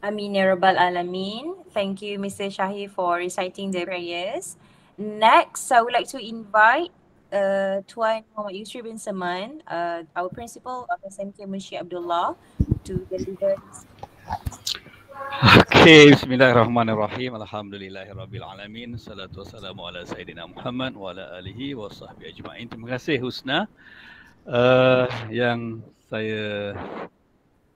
Amin ya Rabbal Alamin. Thank you, Mr. Shahir, for reciting the prayers. Next, I would like to invite Tuan Muhammad Yusri bin Saman, our principal of SMK Munshi Abdullah, to deliver his. Okay, bismillahirrahmanirrahim. Alhamdulillahirabbil alamin. Salatu wassalamu ala sayidina Muhammad wa ala alihi wa sahbihi ajma'in. Terima kasih Husna. Yang saya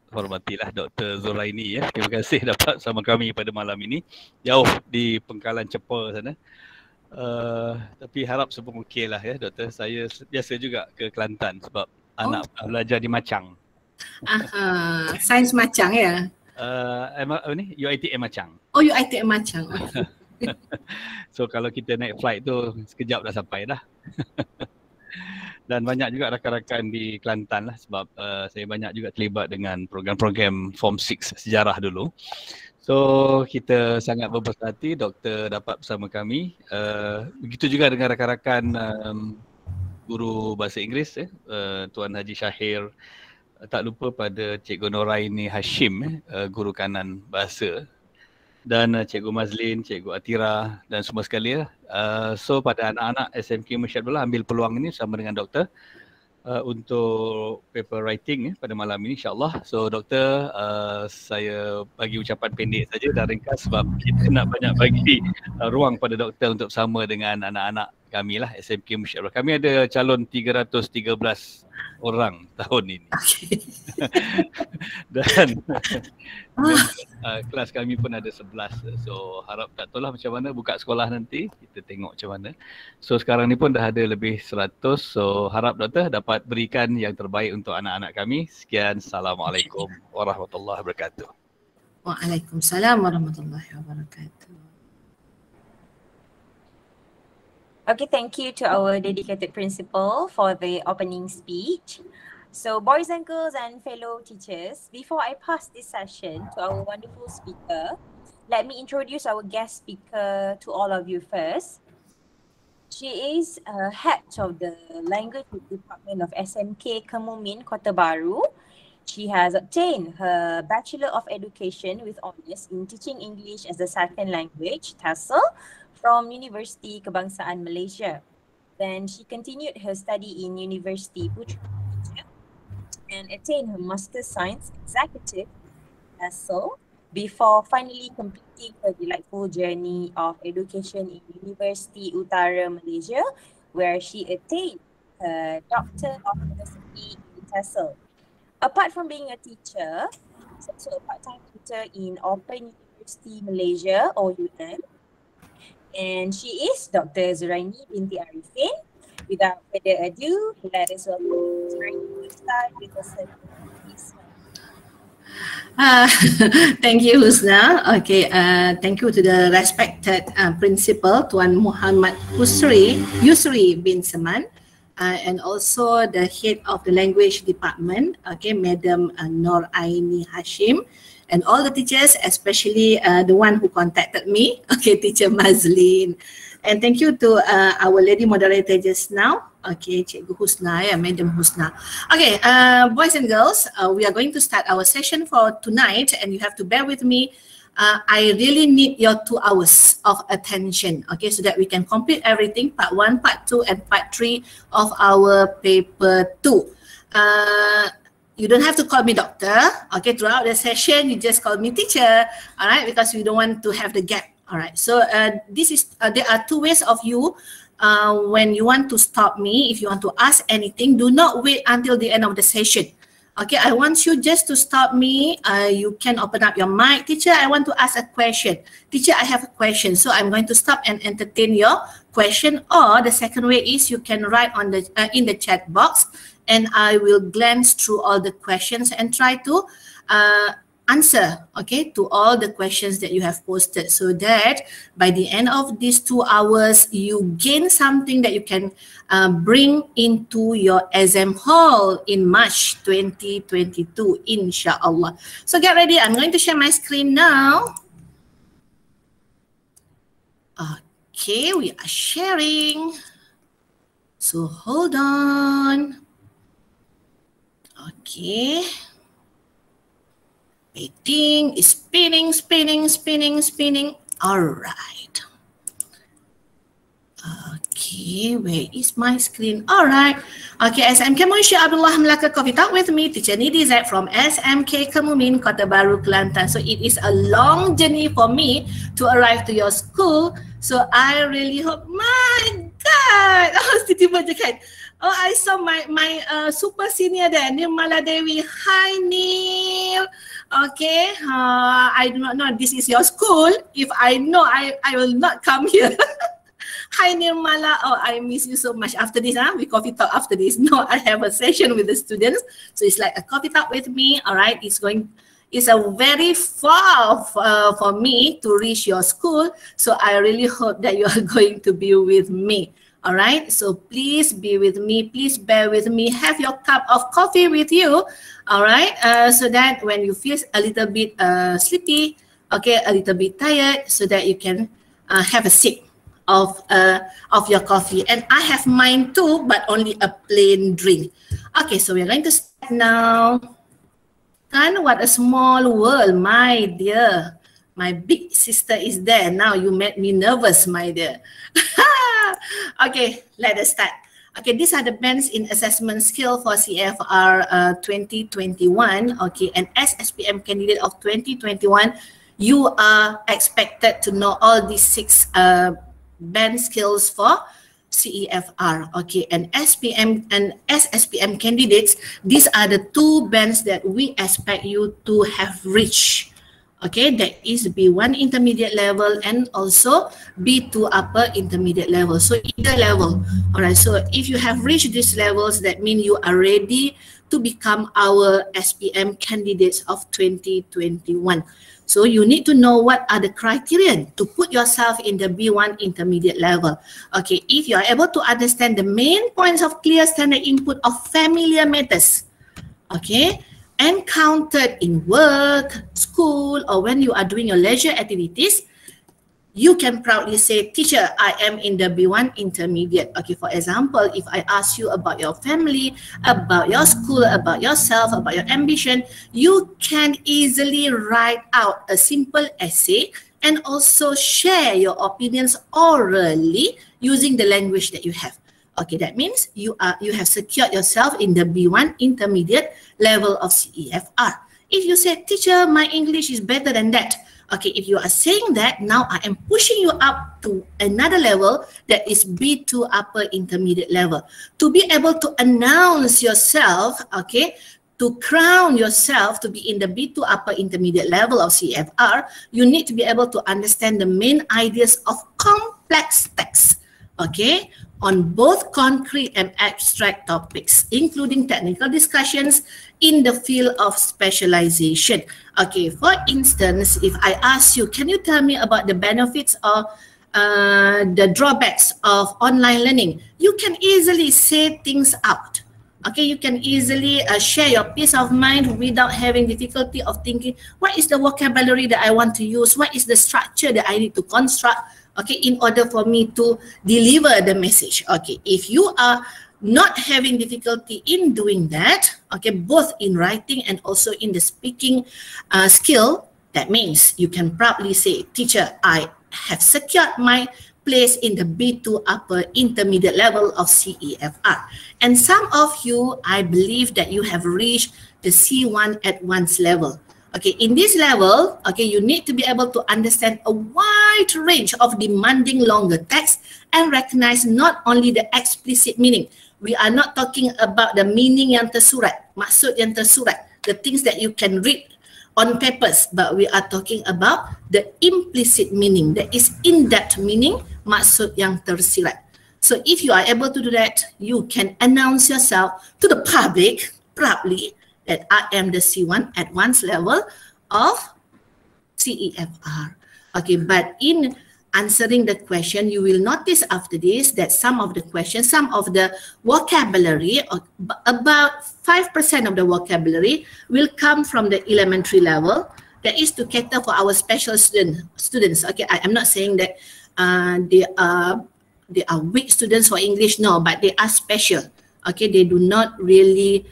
hormatilah Dr. Zuraini ya. Terima kasih dapat sama kami pada malam ini. Jauh di Pengkalan Cepa sana. Tapi harap semua okey lah ya Doktor. Saya biasa juga ke Kelantan sebab anak belajar di Macang. Sains Macang ya? Apa ni? UiTM Macang. Oh, UiTM Macang. So kalau kita naik flight tu sekejap dah sampai dah. Dan banyak juga rakan-rakan di Kelantan lah sebab saya banyak juga terlibat dengan program-program Form 6 sejarah dulu. So kita sangat berbesar hati Doktor dapat bersama kami. Begitu juga dengan rakan-rakan guru bahasa Inggeris Tuan Haji Shahir. Tak lupa pada Cikgu Noraini Hashim, guru kanan bahasa, dan Cikgu Mazlin, Cikgu Atira dan semua sekali. So pada anak-anak SMK Munshi Abdullah ambil peluang ini bersama dengan Doktor untuk paper writing pada malam ini insyaAllah. So Doktor, saya bagi ucapan pendek saja dan ringkas sebab kita nak banyak bagi ruang pada Doktor untuk bersama dengan anak-anak kami lah SMK Munshi Abdullah. Kami ada calon 313 orang tahun ini. Okay. dan kelas kami pun ada 11. So harap tak tahulah macam mana buka sekolah nanti. Kita tengok macam mana. So sekarang ni pun dah ada lebih 100. So harap Doktor dapat berikan yang terbaik untuk anak-anak kami. Sekian. Assalamualaikum warahmatullahi wabarakatuh. Waalaikumsalam warahmatullahi wabarakatuh. Okay, thank you to our dedicated principal for the opening speech. So boys and girls and fellow teachers, before I pass this session to our wonderful speaker, let me introduce our guest speaker to all of you first. She is head of the language department of SMK Kemumin, Kota Baru. She has obtained her Bachelor of Education with Honours in Teaching English as a Second Language, TESOL, from University Kebangsaan Malaysia. Then she continued her study in University Putra Malaysia and attained her Master's Science Executive TESOL before finally completing her delightful journey of education in University Utara Malaysia, where she attained her Doctor of Philosophy in TESOL. Apart from being a teacher, she's also a part-time tutor in Open University Malaysia or UM. And she is Dr. Zuraini binti Arifin. Without further ado, let us welcome Zuraini to start with the service. Thank you, Husna. Okay, thank you to the respected principal, Tuan Muhammad Yusri bin Saman, and also the head of the language department, okay, Madam Noraini Hashim. And all the teachers, especially the one who contacted me, okay, Teacher Mazlin. And thank you to our lady moderator just now, okay, Cikgu Husna, Madam Husna. Okay, boys and girls, we are going to start our session for tonight, and you have to bear with me. I really need your 2 hours of attention, okay, so that we can complete everything, part 1, part 2, and part 3 of our paper 2. You don't have to call me doctor, okay, throughout the session, you just call me teacher, all right, because we don't want to have the gap, all right. So this is, there are 2 ways of you, when you want to stop me, if you want to ask anything, do not wait until the end of the session. Okay, I want you just to stop me, you can open up your mic. Teacher, I want to ask a question. Teacher, I have a question, so I'm going to stop and entertain your question. Or the second way is you can write on the in the chat box, and I will glance through all the questions and try to answer, okay, to all the questions that you have posted, so that by the end of these 2 hours, you gain something that you can bring into your exam hall in March 2022, inshallah. So get ready, I'm going to share my screen now. Okay, we are sharing. So hold on. Okay. waiting, it's spinning, spinning, spinning, spinning. All right. Okay, where is my screen? All right. Okay, SMK Munsya Abdullah Melaka Coffee Talk with me, Teacher Nidhi Z from SMK Kemumin, Kota Baru, Kelantan. So it is a long journey for me to arrive to your school. So I really hope, my God, tiba-tiba je kan. Oh, I saw my super senior there, Nirmala Dewi. Hi, Neil. Okay, I do not know this is your school. If I know, I will not come here. Hi Nirmala, oh I miss you so much. After this, we coffee talk after this. No, I have a session with the students, so it's like a coffee talk with me. All right, it's a very far for me to reach your school, so I really hope that you are going to be with me. All right, so please be with me, please bear with me, have your cup of coffee with you. All right, so that when you feel a little bit sleepy, okay, a little bit tired, so that you can have a sip of your coffee. And I have mine too, but only a plain drink. Okay, so we're going to start now. And what a small world, my dear. My big sister is there. Now you made me nervous, my dear. Okay, let us start. Okay, these are the bands in assessment skill for CFR 2021. Okay, and as SPM candidate of 2021, you are expected to know all these 6 band skills for CEFR, okay, and SPM and SSPM candidates, these are the 2 bands that we expect you to have reached, okay, that is B1 intermediate level and also B2 upper intermediate level, so either level. All right, so if you have reached these levels, that means you are ready to become our SPM candidates of 2021. So you need to know what are the criteria to put yourself in the B1 intermediate level. Okay, if you are able to understand the main points of clear standard input of familiar matters, okay, encountered in work, school, or when you are doing your leisure activities, you can proudly say, teacher, I am in the B1 intermediate. Okay, for example, if I ask you about your family, about your school, about yourself, about your ambition, you can easily write out a simple essay and also share your opinions orally using the language that you have. Okay, that means you have secured yourself in the B1 intermediate level of CEFR. If you say, teacher, my English is better than that. Okay, if you are saying that, now I am pushing you up to another level that is B2 upper intermediate level. To be able to announce yourself, okay, to crown yourself to be in the B2 upper intermediate level of CFR, you need to be able to understand the main ideas of complex text, okay, on both concrete and abstract topics, including technical discussions in the field of specialization. Okay, for instance, if I ask you, can you tell me about the benefits or the drawbacks of online learning? You can easily say things out. Okay, you can easily share your peace of mind without having difficulty of thinking, what is the vocabulary that I want to use? What is the structure that I need to construct? Okay, in order for me to deliver the message. Okay, if you are not having difficulty in doing that, okay, both in writing and also in the speaking skill, that means you can proudly say, teacher, I have secured my place in the B2 upper intermediate level of CEFR. And some of you, I believe that you have reached the C1 advanced level. Okay, in this level, okay, you need to be able to understand a wide range of demanding longer text and recognize not only the explicit meaning. We are not talking about the meaning yang tersurat, maksud yang tersurat, the things that you can read on papers, but we are talking about the implicit meaning, that is in-depth meaning, maksud yang tersirat. So if you are able to do that, you can announce yourself to the public proudly that I am the C1 advanced level of CEFR. Okay, but in answering the question, you will notice after this that some of the questions, some of the vocabulary, about 5% of the vocabulary will come from the elementary level. That is to cater for our special students. Okay, I am not saying that they are weak students for English, no, but they are special. Okay, they do not really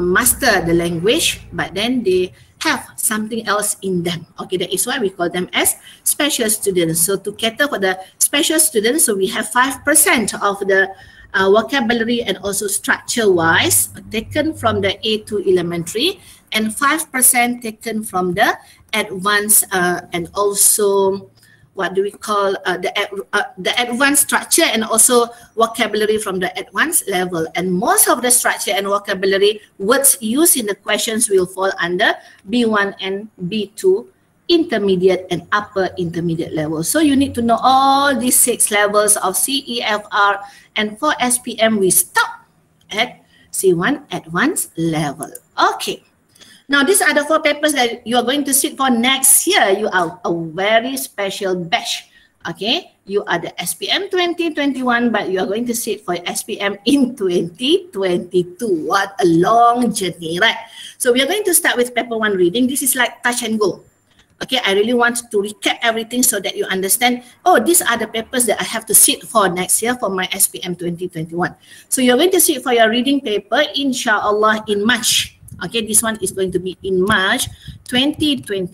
master the language, but then they have something else in them. Okay, that is why we call them as special students. So to cater for the special students, so we have 5% of the vocabulary and also structure-wise taken from the A2 elementary, and 5% taken from the advanced and also what do we call the advanced structure and also vocabulary from the advanced level. And most of the structure and vocabulary words used in the questions will fall under B1 and B2 intermediate and upper intermediate level. So you need to know all these 6 levels of CEFR, and for SPM we stop at C1 advanced level. Okay. Now, these are the 4 papers that you are going to sit for next year. You are a very special batch. Okay, you are the SPM 2021, but you are going to sit for SPM in 2022. What a long journey, right? So we are going to start with paper 1 reading. This is like touch and go. Okay, I really want to recap everything so that you understand, oh, these are the papers that I have to sit for next year for my SPM 2021. So you're going to sit for your reading paper, inshallah, in March. Okay, this one is going to be in March 2022,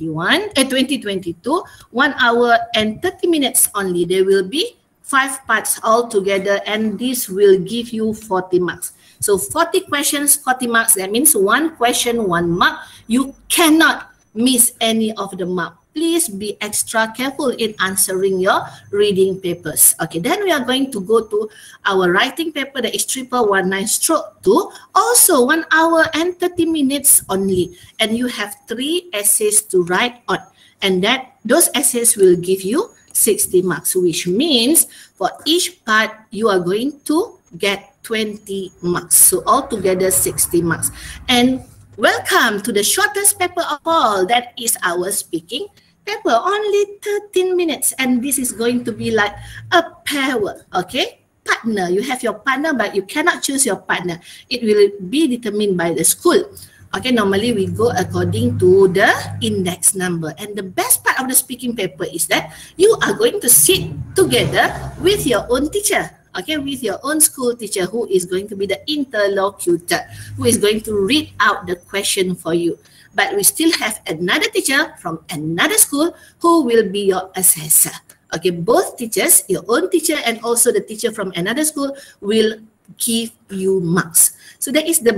1 hour and 30 minutes only. There will be 5 parts altogether, and this will give you 40 marks. So 40 questions, 40 marks. That means 1 question, 1 mark. You cannot miss any of the mark. Please be extra careful in answering your reading papers. Okay, then we are going to go to our writing paper, that is 1119/2, also 1 hour and 30 minutes only. And you have 3 essays to write on. And those essays will give you 60 marks, which means for each part, you are going to get 20 marks. So altogether 60 marks. And welcome to the shortest paper of all, that is our speaking paper, only 13 minutes, and this is going to be like a pair work, okay? Partner, you have your partner, but you cannot choose your partner. It will be determined by the school. Okay, normally we go according to the index number. And the best part of the speaking paper is that you are going to sit together with your own teacher. Okay, with your own school teacher, who is going to be the interlocutor, who is going to read out the question for you. But we still have another teacher from another school who will be your assessor. Okay, both teachers, your own teacher and also the teacher from another school, will give you marks. So that is the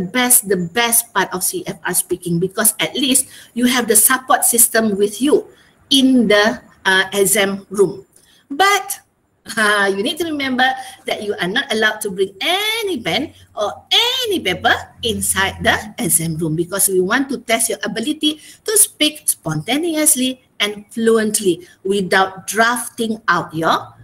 best part of CFR speaking, because at least you have the support system with you in the exam room. But you need to remember that you are not allowed to bring any pen or any paper inside the exam room, because we want to test your ability to speak spontaneously and fluently without drafting out your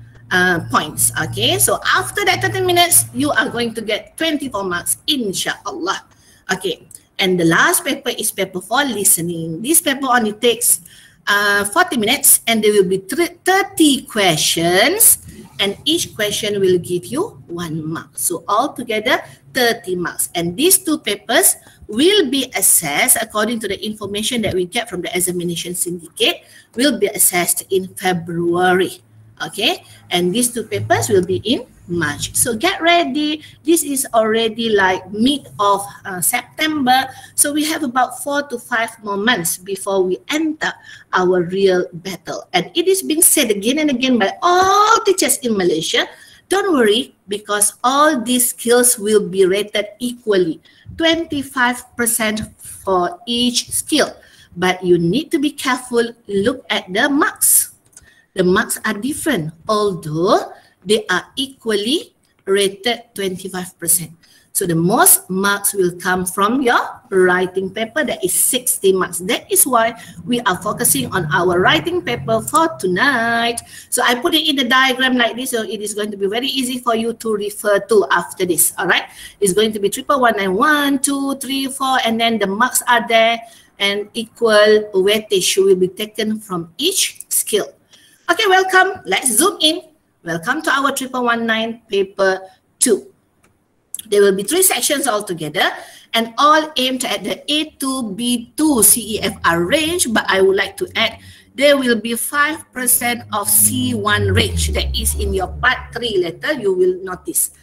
points. Okay, so after that 30 minutes, you are going to get 24 marks, inshallah. Okay, and the last paper is paper 4, listening. This paper only takes 40 minutes, and there will be 30 questions, and each question will give you 1 mark. So altogether 30 marks. And these 2 papers will be assessed according to the information that we get from the examination syndicate, will be assessed in February. Okay, and these 2 papers will be in March. So get ready. This is already like mid of September. So we have about 4 to 5 more months before we enter our real battle. And it is being said again and again by all teachers in Malaysia, don't worry, because all these skills will be rated equally, 25% for each skill. But you need to be careful, look at the marks. The marks are different, although they are equally rated 25%. So the most marks will come from your writing paper, that is 60 marks. That is why we are focusing on our writing paper for tonight. So I put it in the diagram like this, so it is going to be very easy for you to refer to after this, all right? It's going to be 1 2 3 4, and then the marks are there, and equal weightage will be taken from each skill. Okay, welcome. Let's zoom in. Welcome to our 1119 paper 2. There will be 3 sections altogether, and all aimed at the A2, B2 CEFR range, but I would like to add, there will be 5% of C1 range. That is in your part 3 later, you will notice.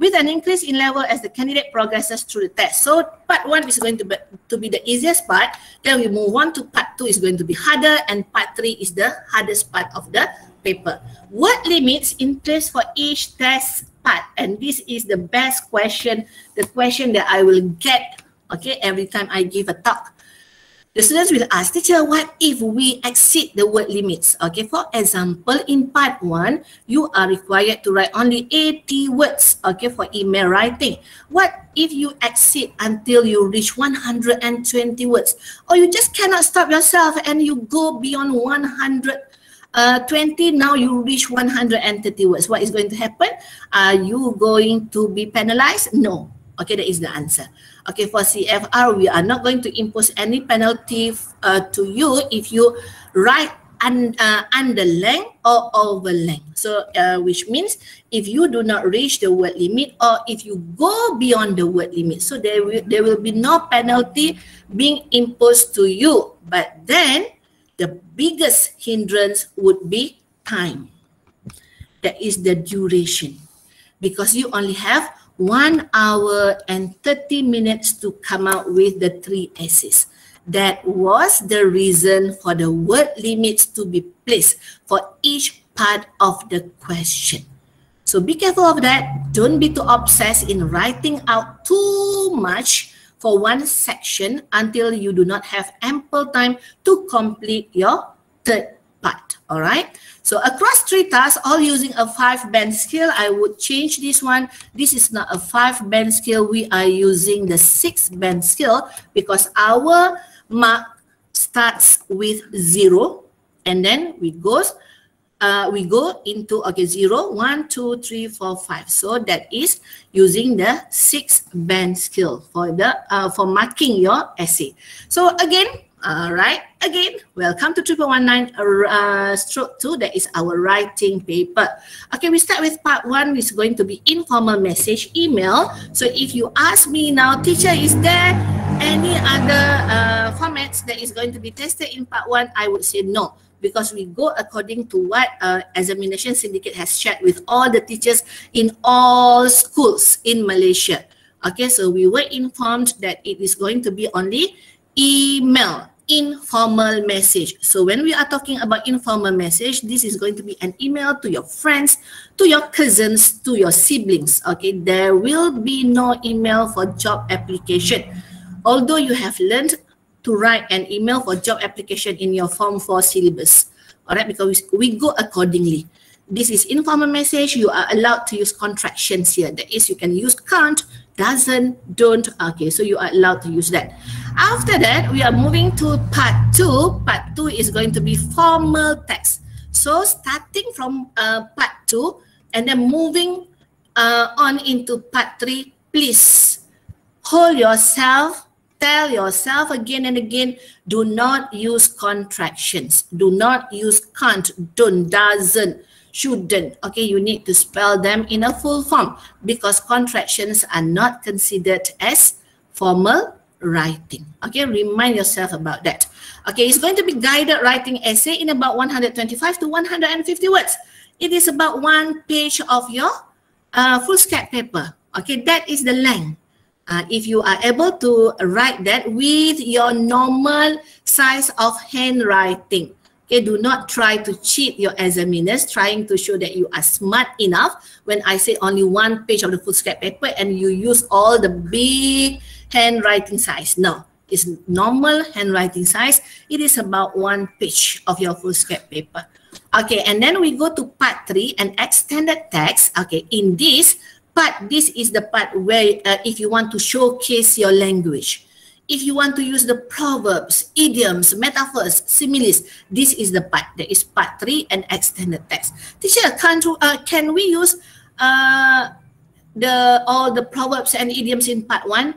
with an increase in level as the candidate progresses through the test. So part 1 is going to be the easiest part. Then we move on to part 2 is going to be harder, and part 3 is the hardest part of the paper. Word limits in place for each test part, and this is the best question, the question that I will get, okay, every time I give a talk. The students will ask, teacher, what if we exceed the word limits? Okay, for example, in part 1, you are required to write only 80 words, okay, for email writing. What if you exceed until you reach 120 words? Or you just cannot stop yourself and you go beyond 120, now you reach 130 words. What is going to happen? Are you going to be penalized? No. Okay, that is the answer. Okay, for CFR, we are not going to impose any penalty to you if you write underline or overline. So, which means if you do not reach the word limit or if you go beyond the word limit, so there will be no penalty being imposed to you. But then, the biggest hindrance would be time. That is the duration. Because you only have 1 hour and 30 minutes to come out with the 3 essays. That was the reason for the word limits to be placed for each part of the question. So be careful of that. Don't be too obsessed in writing out too much for one section until you do not have ample time to complete your third part. All right. So across 3 tasks, all using a 5-band scale, I would change this one. This is not a 5-band scale. We are using the 6-band scale because our mark starts with 0, and then we go into 0, 1, 2, 3, 4, 5. So that is using the 6-band scale for the for marking your essay. So again, welcome to 1119/2. That is our writing paper. Okay, we start with part 1, which is going to be informal message email. So if you ask me now, teacher, is there any other formats that is going to be tested in part 1? I would say no, because we go according to what Examination Syndicate has shared with all the teachers in all schools in Malaysia. Okay, so we were informed that it is going to be only email, informal message. So when we are talking about informal message, this is going to be an email to your friends, to your cousins, to your siblings. Okay, there will be no email for job application. Although you have learned to write an email for job application in your Form 4 syllabus. All right, because we go accordingly. This is informal message. You are allowed to use contractions here. That is, you can use can't, doesn't, don't. Okay, so you are allowed to use that. After that, we are moving to part 2. Part 2 is going to be formal text. So starting from part 2 and then moving on into part 3, please hold yourself. Tell yourself again and again, do not use contractions. Do not use can't, don't, doesn't, shouldn't. Okay, you need to spell them in a full form because contractions are not considered as formal writing. Okay, remind yourself about that. Okay, it's going to be guided writing essay in about 125 to 150 words. It is about 1 page of your foolscap paper. Okay, that is the length. If you are able to write that with your normal size of handwriting, okay, do not try to cheat your examiners trying to show that you are smart enough when I say only 1 page of the foolscap paper and you use all the big handwriting size. No, it's normal handwriting size. It is about 1 page of your foolscap paper. Okay, and then we go to part 3, an extended text. Okay, in this part, this is the part where if you want to showcase your language, if you want to use the proverbs, idioms, metaphors, similes, this is the part. That is part 3 and extended text. Teacher, can we use all the proverbs and idioms in part 1?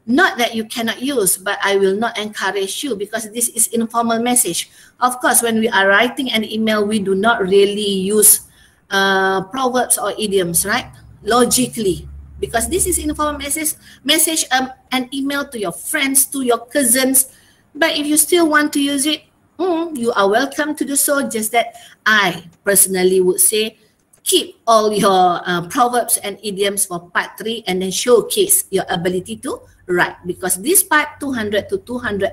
Not that you cannot use, but I will not encourage you because this is informal message. Of course, when we are writing an email, we do not really use proverbs or idioms, right? Logically, because this is informal message, an email to your friends, to your cousins. But if you still want to use it, you are welcome to do so. Just that I personally would say, skip all your proverbs and idioms for part 3 and then showcase your ability to write, because this part 200 to 250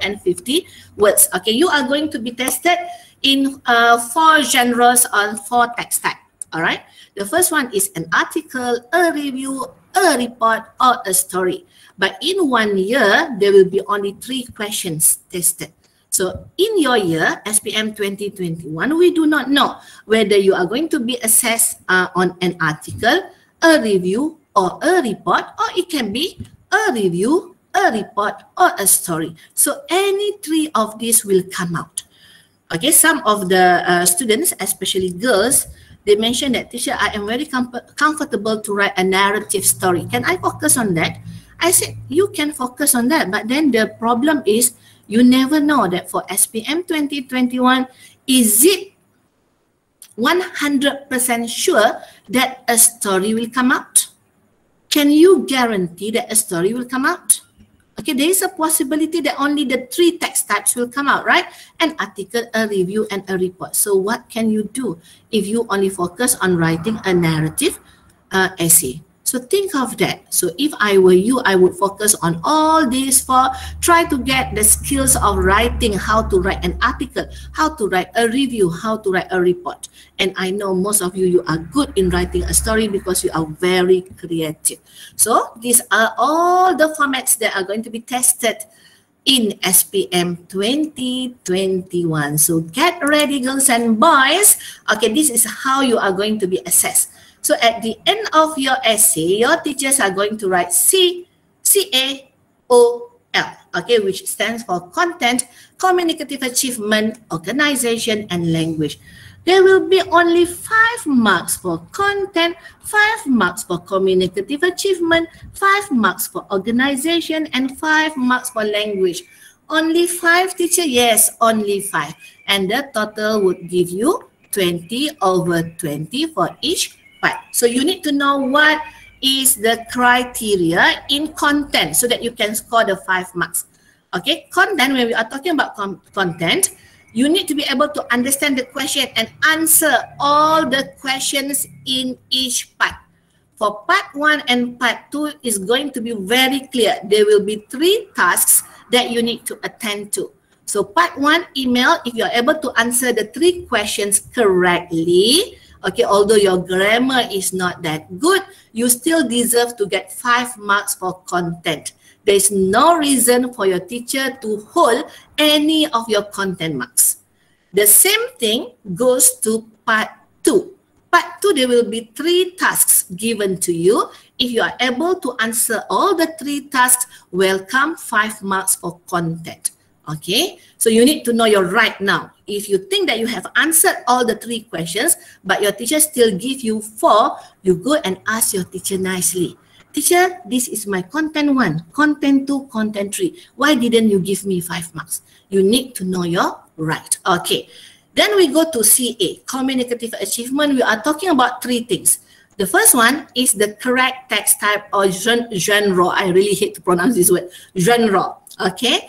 words. Okay, you are going to be tested in 4 genres or 4 text type. All right, the first one is an article, a review, a report, or a story. But in 1 year, there will be only 3 questions tested. So in your year, SPM 2021, we do not know whether you are going to be assessed on an article, a review, or a report, or it can be a review, a report, or a story. So any 3 of these will come out. Okay, some of the students, especially girls, they mentioned that, teacher, I am very comfortable to write a narrative story. Can I focus on that? I said, you can focus on that, but then the problem is you never know that for SPM 2021, is it 100% sure that a story will come out? Can you guarantee that a story will come out? Okay, there is a possibility that only the 3 text types will come out, right? An article, a review, and a report. So what can you do if you only focus on writing a narrative essay? So think of that. So if I were you, I would focus on all these 4. Try to get the skills of writing, how to write an article, how to write a review, how to write a report. And I know most of you, you are good in writing a story because you are very creative. So these are all the formats that are going to be tested in SPM 2021. So get ready, girls and boys. Okay, this is how you are going to be assessed. So at the end of your essay, your teachers are going to write CAOL, okay, which stands for Content, Communicative Achievement, Organization, and Language. There will be only 5 marks for content, 5 marks for communicative achievement, 5 marks for organization, and 5 marks for language. Only 5, teacher? Yes, only 5. And the total would give you 20 over 20 for each part. So you need to know what is the criteria in content so that you can score the 5 marks. Okay, content, when we are talking about content, you need to be able to understand the question and answer all the questions in each part. For part 1 and part 2 is going to be very clear. There will be 3 tasks that you need to attend to. So part 1, email, if you are able to answer the 3 questions correctly, okay, although your grammar is not that good, you still deserve to get 5 marks for content. There is no reason for your teacher to hold any of your content marks. The same thing goes to part 2. Part 2, there will be 3 tasks given to you. If you are able to answer all the 3 tasks, welcome 5 marks for content. Okay, so you need to know your right now. If you think that you have answered all the 3 questions, but your teacher still give you 4, you go and ask your teacher nicely. Teacher, this is my content 1, content 2, content 3. Why didn't you give me 5 marks? You need to know your right. Okay, then we go to CA, Communicative Achievement. We are talking about 3 things. The first one is the correct text type or genre. I really hate to pronounce this word, genre. Okay,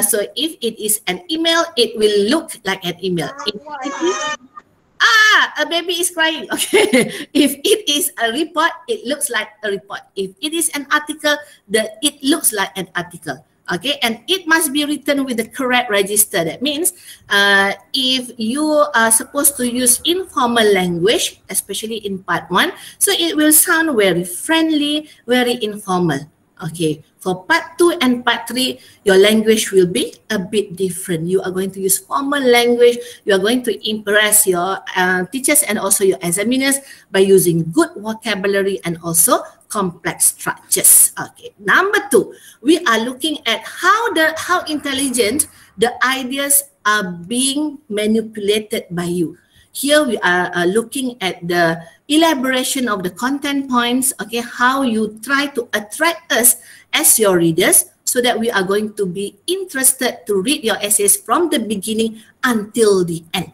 so if it is an email, it will look like an email. If it is, a baby is crying. Okay, if it is a report, it looks like a report. If it is an article, it looks like an article. Okay, and it must be written with the correct register. That means if you are supposed to use informal language, especially in part 1, so it will sound very friendly, very informal. Okay, for part 2 and part 3, your language will be a bit different. You are going to use formal language. You are going to impress your teachers and also your examiners by using good vocabulary and also complex structures. Okay, number 2, we are looking at how intelligent the ideas are being manipulated by you. Here we are looking at the elaboration of the content points, okay, how you try to attract us as your readers so that we are going to be interested to read your essays from the beginning until the end.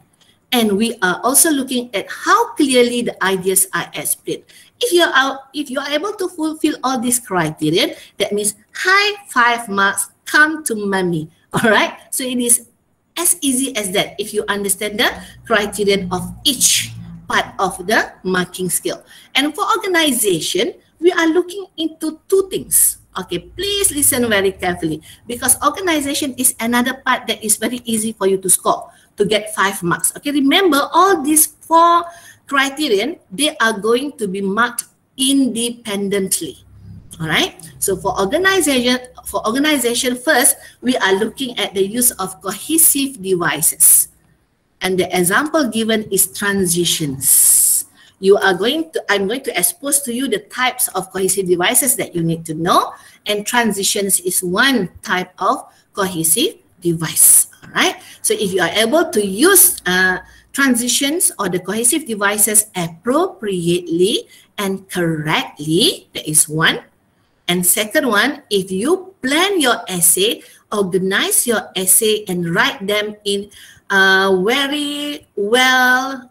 And we are also looking at how clearly the ideas are explained. If you are able to fulfill all these criteria, that means high 5 marks, come to mommy. All right, so it is as easy as that if you understand the criterion of each part of the marking scale. And for organization, we are looking into two things. Okay, please listen very carefully because organization is another part that is very easy for you to score, to get 5 marks. Okay, remember all these 4 criterion, they are going to be marked independently. All right, so for organization first, we are looking at the use of cohesive devices. And the example given is transitions. I'm going to expose to you the types of cohesive devices that you need to know, and transitions is one type of cohesive device. All right, so if you are able to use transitions or the cohesive devices appropriately and correctly, that is one. And second one, if you plan your essay, organize your essay and write them in very well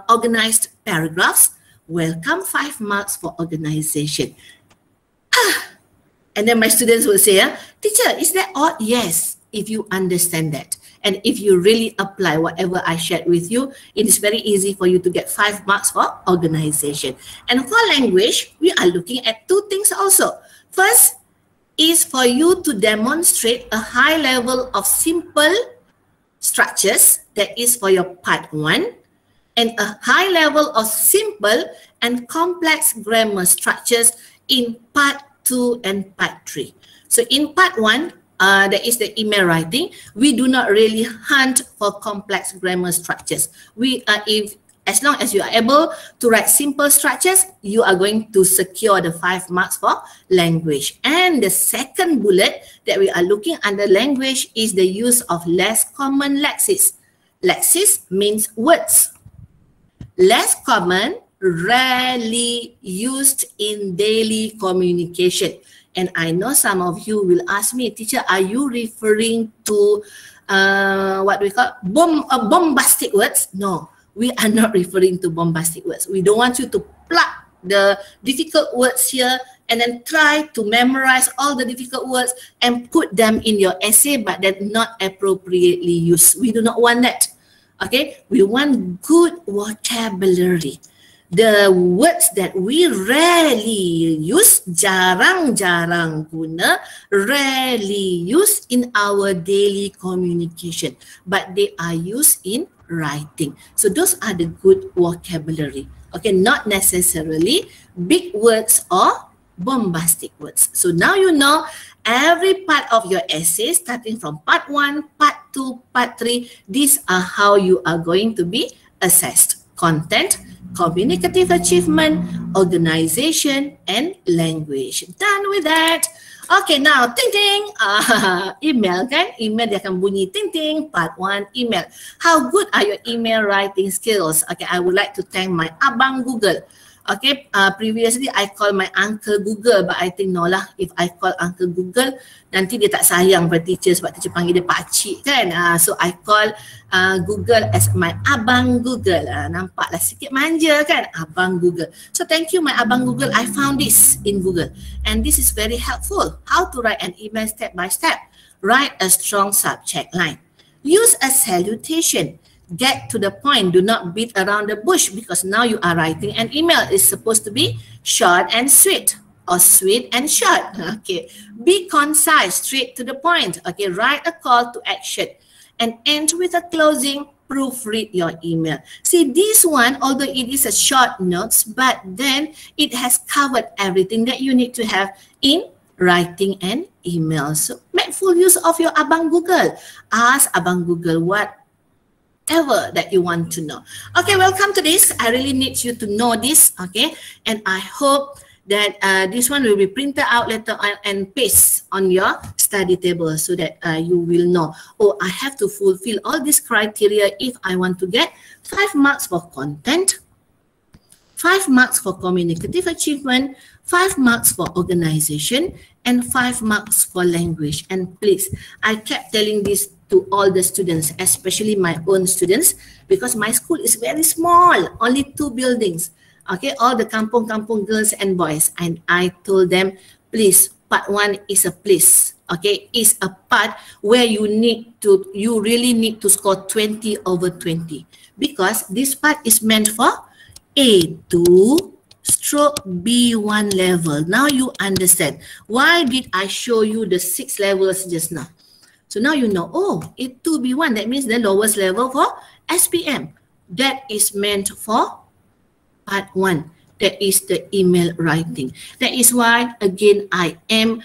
organized paragraphs, welcome 5 marks for organization. And then my students will say, teacher, is that odd? Yes, if you understand that. And if you really apply whatever I shared with you, it is very easy for you to get 5 marks for organization. And for language, we are looking at 2 things also. First is for you to demonstrate a high level of simple structures, that is for your part 1, and a high level of simple and complex grammar structures in part 2 and part 3. So in part 1, that is the email writing, we do not really hunt for complex grammar structures. As long as you are able to write simple structures, you are going to secure the 5 marks for language. And the second bullet that we are looking under language is the use of less common lexis. Lexis means words. Less common, rarely used in daily communication. And I know some of you will ask me, teacher, are you referring to what we call bombastic words? No. We are not referring to bombastic words. We don't want you to pluck the difficult words here and then try to memorize all the difficult words and put them in your essay, but then not appropriately used. We do not want that. Okay? We want good vocabulary. The words that we rarely use, jarang-jarang guna, rarely use in our daily communication, but they are used in writing. So those are the good vocabulary. Okay, not necessarily big words or bombastic words. So now you know every part of your essay, starting from part 1, part 2, part 3, these are how you are going to be assessed. Content, communicative achievement, organization, and language. Done with that. Okay, now, ting ting, email kan? Email dia akan bunyi ting ting, part 1, email. How good are your email writing skills? Okay, I would like to thank my abang Google. Okay, previously I call my uncle Google, but I think no lah, if I call uncle Google, nanti dia tak sayang pada teacher sebab teacher panggil dia pakcik kan. So I call Google as my abang Google. Nampaklah sikit manja kan, abang Google. So thank you my abang Google, I found this in Google. And this is very helpful. How to write an email step by step. Write a strong subject line. Use a salutation. Get to the point. Do not beat around the bush because now you are writing an email. It's supposed to be short and sweet or sweet and short. Okay. Be concise, straight to the point. Okay. Write a call to action and end with a closing. Proofread your email. See, this one, although it is a short notes, but then it has covered everything that you need to have in writing an email. So make full use of your abang Google. Ask abang Google whatever that you want to know. Okay, welcome to this. I really need you to know this, okay? And I hope that this one will be printed out later on and paste on your study table so that you will know, oh, I have to fulfill all these criteria if I want to get 5 marks for content, 5 marks for communicative achievement, 5 marks for organization, and 5 marks for language. And please, I kept telling this to all the students, especially my own students, because my school is very small, only 2 buildings. Okay, all the kampung girls and boys. And I told them, please, part 1 is a place. Okay, is a part where you really need to score 20 over 20. Because this part is meant for A2 stroke B1 level. Now you understand. Why did I show you the 6 levels just now? So now you know, oh, A2, B1, that means the lowest level for SPM. That is meant for part 1. That is the email writing. That is why, again, I am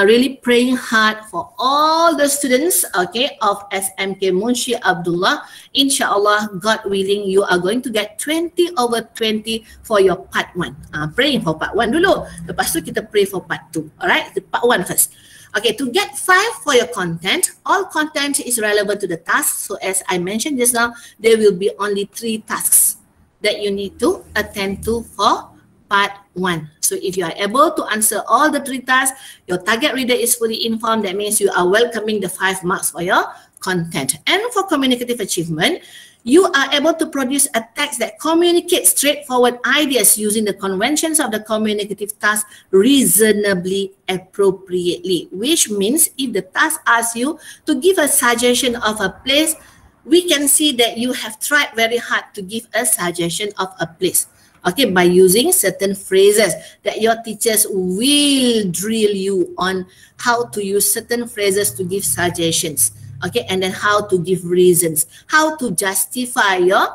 really praying hard for all the students, okay, of SMK Munshi Abdullah. Inshallah, God willing, you are going to get 20/20 for your part 1. Praying for part 1 dulu. Lepas tu kita pray for part 2. Alright, the part 1 first. Okay, to get 5 for your content, all content is relevant to the task. So as I mentioned just now, there will be only 3 tasks that you need to attend to for part 1. So if you are able to answer all the 3 tasks, your target reader is fully informed. That means you are welcoming the 5 marks for your content. And for communicative achievement, you are able to produce a text that communicates straightforward ideas using the conventions of the communicative task reasonably appropriately, which means if the task asks you to give a suggestion of a place, we can see that you have tried very hard to give a suggestion of a place. Okay, by using certain phrases that your teachers will drill you on how to use certain phrases to give suggestions. Okay, and then how to give reasons, how to justify your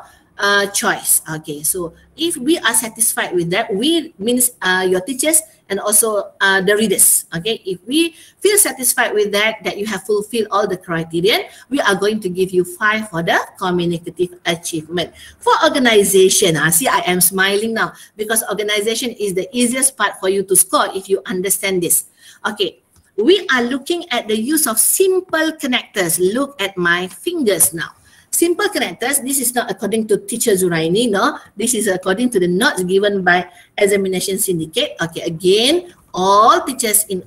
choice. Okay, so if we are satisfied with that, we means your teachers and also the readers. Okay, if we feel satisfied with that, that you have fulfilled all the criterion, we are going to give you 5 for the communicative achievement. For organization, see, I am smiling now because organization is the easiest part for you to score if you understand this. Okay, we are looking at the use of simple connectors. Look at my fingers now. Simple connectors, this is not according to teacher Zuraini, no. This is according to the notes given by Examination Syndicate. Okay, again, all teachers in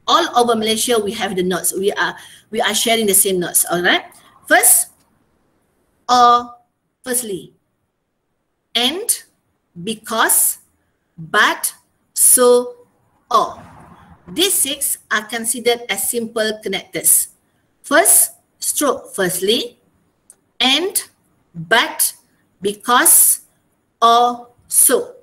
all over Malaysia, we have the notes. We are sharing the same notes, all right? First, or firstly, and, because, but, so, or. These 6 are considered as simple connectors. First, stroke firstly, and, but, because, or, so.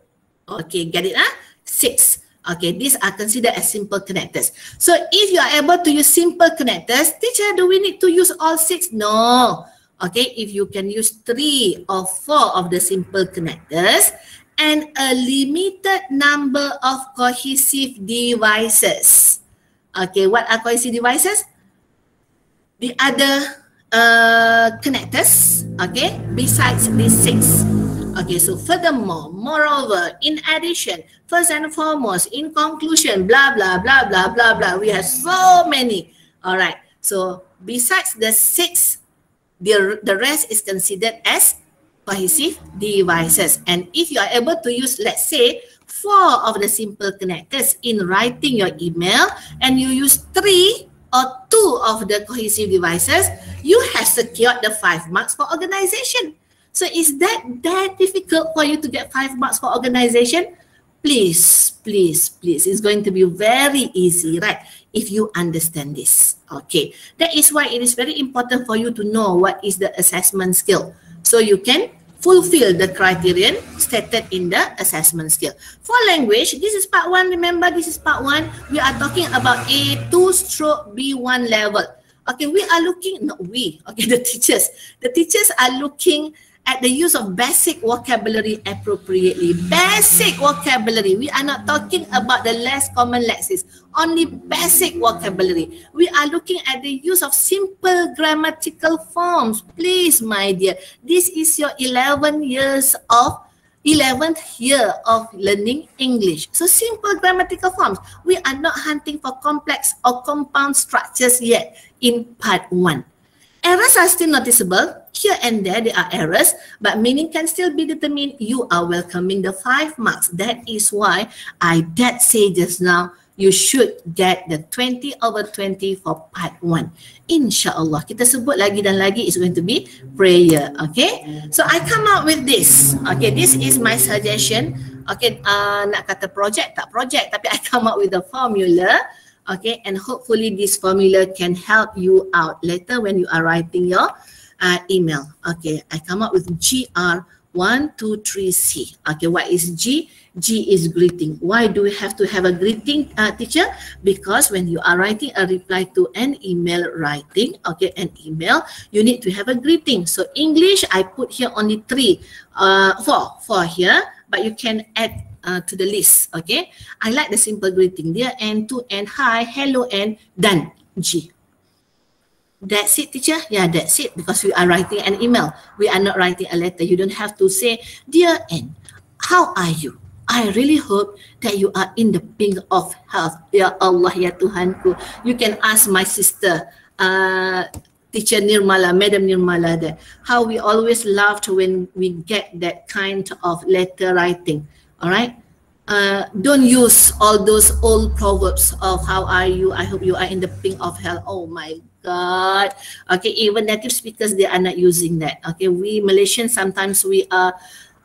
Okay, get it? 6. Okay, these are considered as simple connectors. So if you are able to use simple connectors, teacher, do we need to use all 6? No. Okay, if you can use 3 or 4 of the simple connectors and a limited number of cohesive devices. Okay, what are cohesive devices? The other connectors, okay, besides these 6. Okay, so furthermore, moreover, in addition, first and foremost, in conclusion, blah, blah, blah, blah, blah, blah. We have so many. All right, so besides the 6, the rest is considered as cohesive devices. And if you are able to use, let's say, 4 of the simple connectors in writing your email and you use 3 or 2 of the cohesive devices, you have secured the 5 marks for organization. So is that difficult for you to get 5 marks for organization? Please, please, please. It's going to be very easy, right? If you understand this. Okay. That is why it is very important for you to know what is the assessment skill. So you can fulfill the criterion stated in the assessment skill. For language, this is part 1. Remember, this is part 1. We are talking about A2 stroke B1 level. Okay, we are looking, not we, okay, the teachers. The teachers are looking at the use of basic vocabulary appropriately. Basic vocabulary. We are not talking about the less common Lexis. Only basic vocabulary. We are looking at the use of simple grammatical forms. Please, my dear, this is your 11th year of learning English. So simple grammatical forms. We are not hunting for complex or compound structures yet in part 1. Errors are still noticeable. Here and there are errors, but meaning can still be determined. You are welcoming the 5 marks. That is why I did say just now, you should get the 20/20 for part 1. InsyaAllah. Kita sebut lagi dan lagi is going to be prayer. Okay. So I come out with this. Okay. This is my suggestion. Okay. Nak kata project, tak project. Tapi I come out with a formula. Okay. And hopefully this formula can help you out later when you are writing your email. Okay. I come up with GR 1, 2, 3, C. Okay, what is G? G is greeting. Why do we have to have a greeting, teacher? Because when you are writing a reply to an email writing, okay, an email, you need to have a greeting. So English, I put here only 3, 4 here, but you can add to the list, okay? I like the simple greeting. Dear and, to and, hi, hello and, done, G. That's it, teacher? Yeah, that's it. Because we are writing an email. We are not writing a letter. You don't have to say, dear N, how are you? I really hope that you are in the pink of health. Ya Allah, ya Tuhanku. You can ask my sister, teacher Nirmala, Madam Nirmala, that how we always laughed when we get that kind of letter writing. All right? Don't use all those old proverbs of how are you? I hope you are in the pink of health. Oh my God. Okay, even native speakers, they are not using that. Okay, we Malaysians, sometimes we are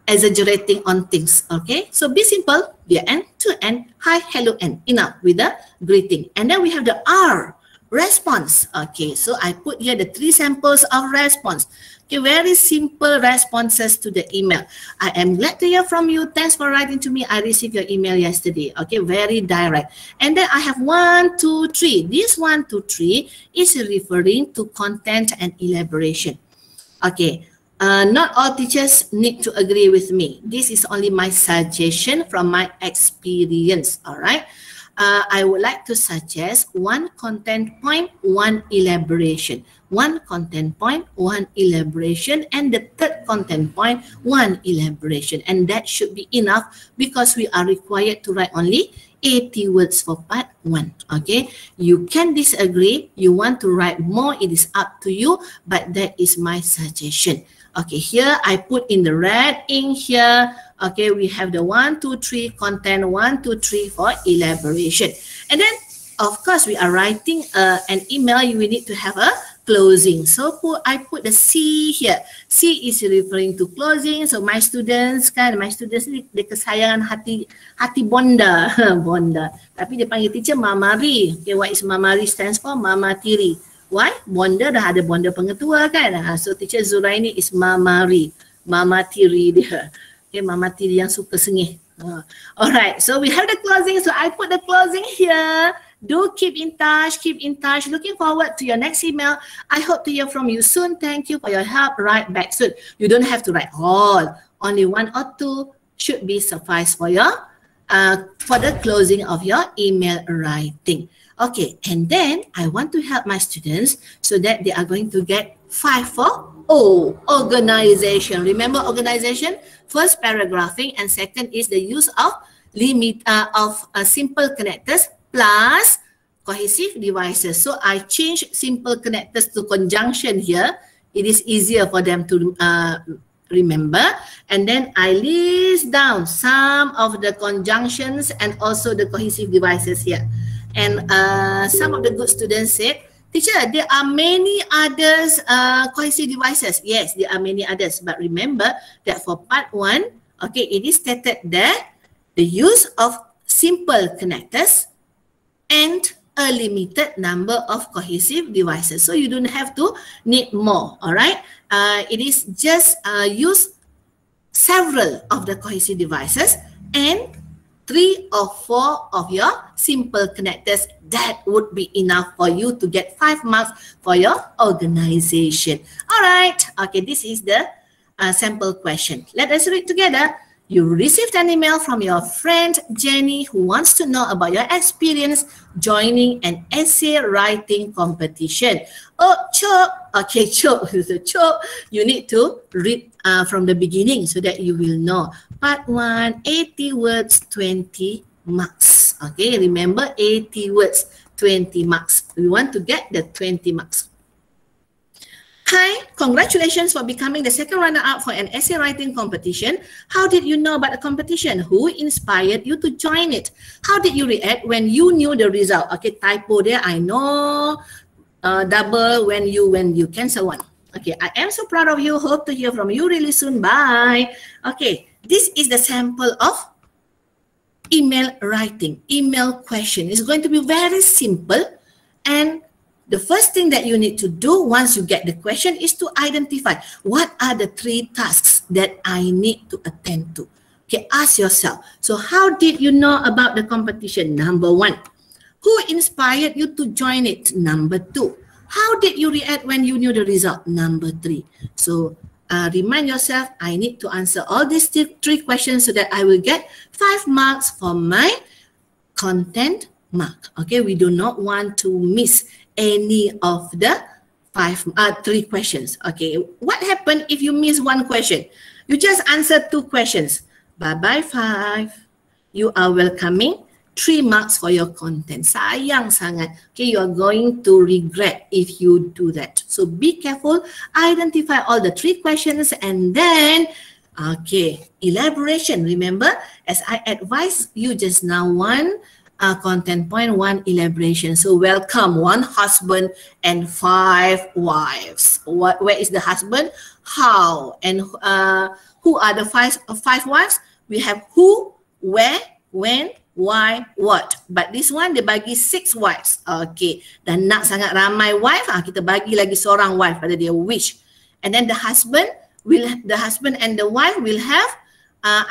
exaggerating on things. Okay, so be simple. Dear and, to and, hi, hello and, enough with the greeting. And then we have the R, response. Okay, so I put here the 3 samples of response. Okay, very simple responses to the email. I am glad to hear from you. Thanks for writing to me. I received your email yesterday. Okay, very direct. And then I have 1, 2, 3. This 1, 2, 3 is referring to content and elaboration. Okay, not all teachers need to agree with me. This is only my suggestion from my experience. All right. I would like to suggest 1 content point, 1 elaboration. 1 content point, 1 elaboration, and the 3rd content point, 1 elaboration. And that should be enough because we are required to write only 80 words for part 1. Okay, you can disagree. You want to write more, it is up to you, but that is my suggestion. Okay, here I put in the red ink here. Okay, we have the 1, 2, 3 content, 1, 2, 3 for elaboration. And then, of course, we are writing an email. You will need to have a closing. So I put the C here. C is referring to closing. So my students ni dia kesayangan hati Bonda. Bonda. Tapi dia panggil teacher Mamari. Okay, what is Mamari stands for? Mama Tiri. Why? Bonda dah ada Bonda pengetua kan. So teacher Zuraini is Mamari. Mama Tiri dia. Okay, Mama Tiri yang suka sengih. Alright, so we have the closing. So I put the closing here. Do keep in touch, keep in touch. Looking forward to your next email. I hope to hear from you soon. Thank you for your help. Write back soon. You don't have to write all. Only 1 or 2 should be suffice for your for the closing of your email writing. Okay, and then I want to help my students so that they are going to get 5 for O, organization. Remember organization? First, paragraphing, and second is the use of simple connectors plus cohesive devices. So I change simple connectors to conjunction here. It is easier for them to remember. And then I list down some of the conjunctions and also the cohesive devices here. And some of the good students said, teacher, there are many others cohesive devices. Yes, there are many others. But remember that for part 1, okay, it is stated that the use of simple connectors and a limited number of cohesive devices. So you don't have to need more, all right? It is just use several of the cohesive devices and 3 or 4 of your simple connectors. That would be enough for you to get 5 marks for your organization. All right, okay, this is the sample question. Let us read together. You received an email from your friend Jenny who wants to know about your experience joining an essay writing competition. Oh, Chop. Okay, Chop. So, Chop, you need to read from the beginning so that you will know. Part 1, 80 words, 20 marks. Okay, remember 80 words, 20 marks. We want to get the 20 marks. Hi, congratulations for becoming the second runner-up for an essay writing competition. How did you know about the competition? Who inspired you to join it? How did you react when you knew the result? Okay, typo there, I know. Double when you cancel one. Okay, I am so proud of you. Hope to hear from you really soon. Bye. Okay, this is the sample of email writing, email question. It's going to be very simple and the first thing that you need to do once you get the question is to identify what are the 3 tasks that I need to attend to. Okay, ask yourself. So how did you know about the competition? Number 1. Who inspired you to join it? Number 2. How did you react when you knew the result? Number 3. So remind yourself, I need to answer all these 3 questions so that I will get 5 marks for my content mark. Okay, we do not want to miss any of the 3 questions. Okay, what happened if you miss 1 question? You just answer 2 questions. Bye-bye 5. You are welcoming 3 marks for your content. Sayang sangat. Okay, you are going to regret if you do that. So be careful. Identify all the 3 questions and then, okay, elaboration. Remember, as I advised you just now, 1 content point, 1 elaboration. So welcome 1 husband and 5 wives. Where is the husband? How? And who are the 5 wives? We have who, where, when, why, what. But this one, dia bagi 6 wives. Okay. Dan nak sangat ramai wife, kita bagi lagi seorang wife pada dia, wish. And then the husband and the wife will have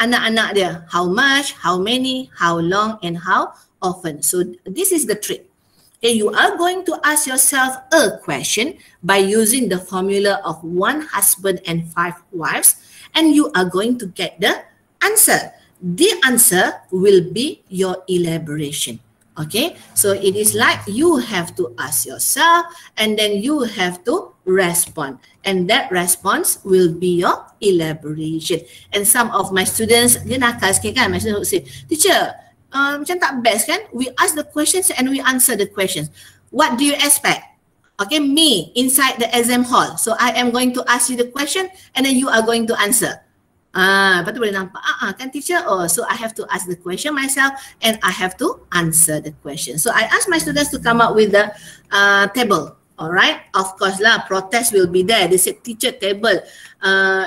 anak-anak dia. How much, how many, how long, and how often. So this is the trick. Okay, you are going to ask yourself a question by using the formula of 1 husband and 5 wives, and you are going to get the answer. The answer will be your elaboration. Okay, so it is like you have to ask yourself and then you have to respond, and that response will be your elaboration. And some of my students, dia nakal sikit kan, my students would say, teacher, macam tak best kan? We ask the questions and we answer the questions. What do you expect? Okay, me inside the exam hall. So I am going to ask you the question and then you are going to answer. Lepas tu boleh nampak, kan teacher, so I have to ask the question myself and I have to answer the question. So I ask my students to come up with the table. Alright, of course lah, protest will be there. They said, teacher, table,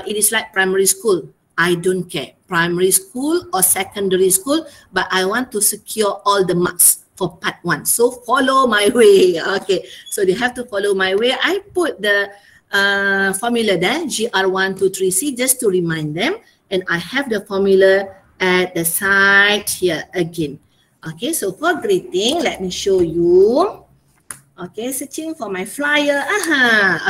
it is like primary school. I don't care, primary school or secondary school, but I want to secure all the marks for part 1. So follow my way. Okay, so they have to follow my way. I put the formula there, GR123C, just to remind them, and I have the formula at the side here again. Okay, so for greeting, let me show you. Okay, searching for my flyer.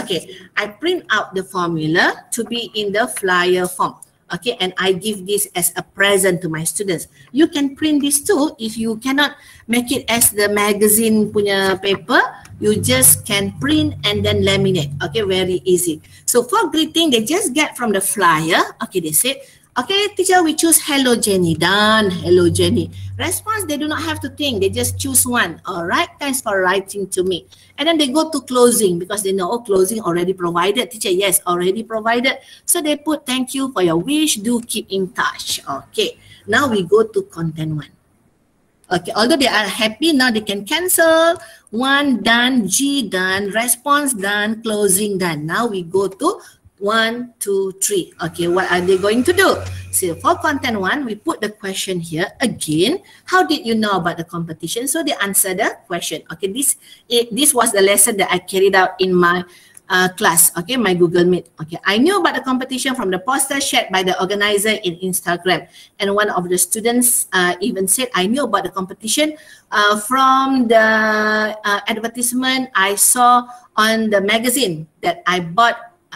Okay, I print out the formula to be in the flyer form. Okay, and I give this as a present to my students. You can print this too. If you cannot make it as the magazine punya paper, you just can print and then laminate. Okay, very easy. So for greeting, they just get from the flyer. Okay, they said, okay, teacher, we choose hello Jenny. Done, hello Jenny. Response, they do not have to think. They just choose one. All right, thanks for writing to me. And then they go to closing because they know, oh, closing already provided. Teacher, yes, already provided. So they put thank you for your wish. Do keep in touch. Okay, now we go to content 1. Okay, although they are happy, now they can cancel. 1 done, G done, response done, closing done. Now we go to 1, 2, 3. Okay, what are they going to do? So for content 1, we put the question here again. How did you know about the competition? So they answer the question. Okay, this was the lesson that I carried out in my class. Okay, my Google Meet. Okay, I knew about the competition from the poster shared by the organizer in Instagram. And one of the students even said, I knew about the competition from the advertisement I saw on the magazine that I bought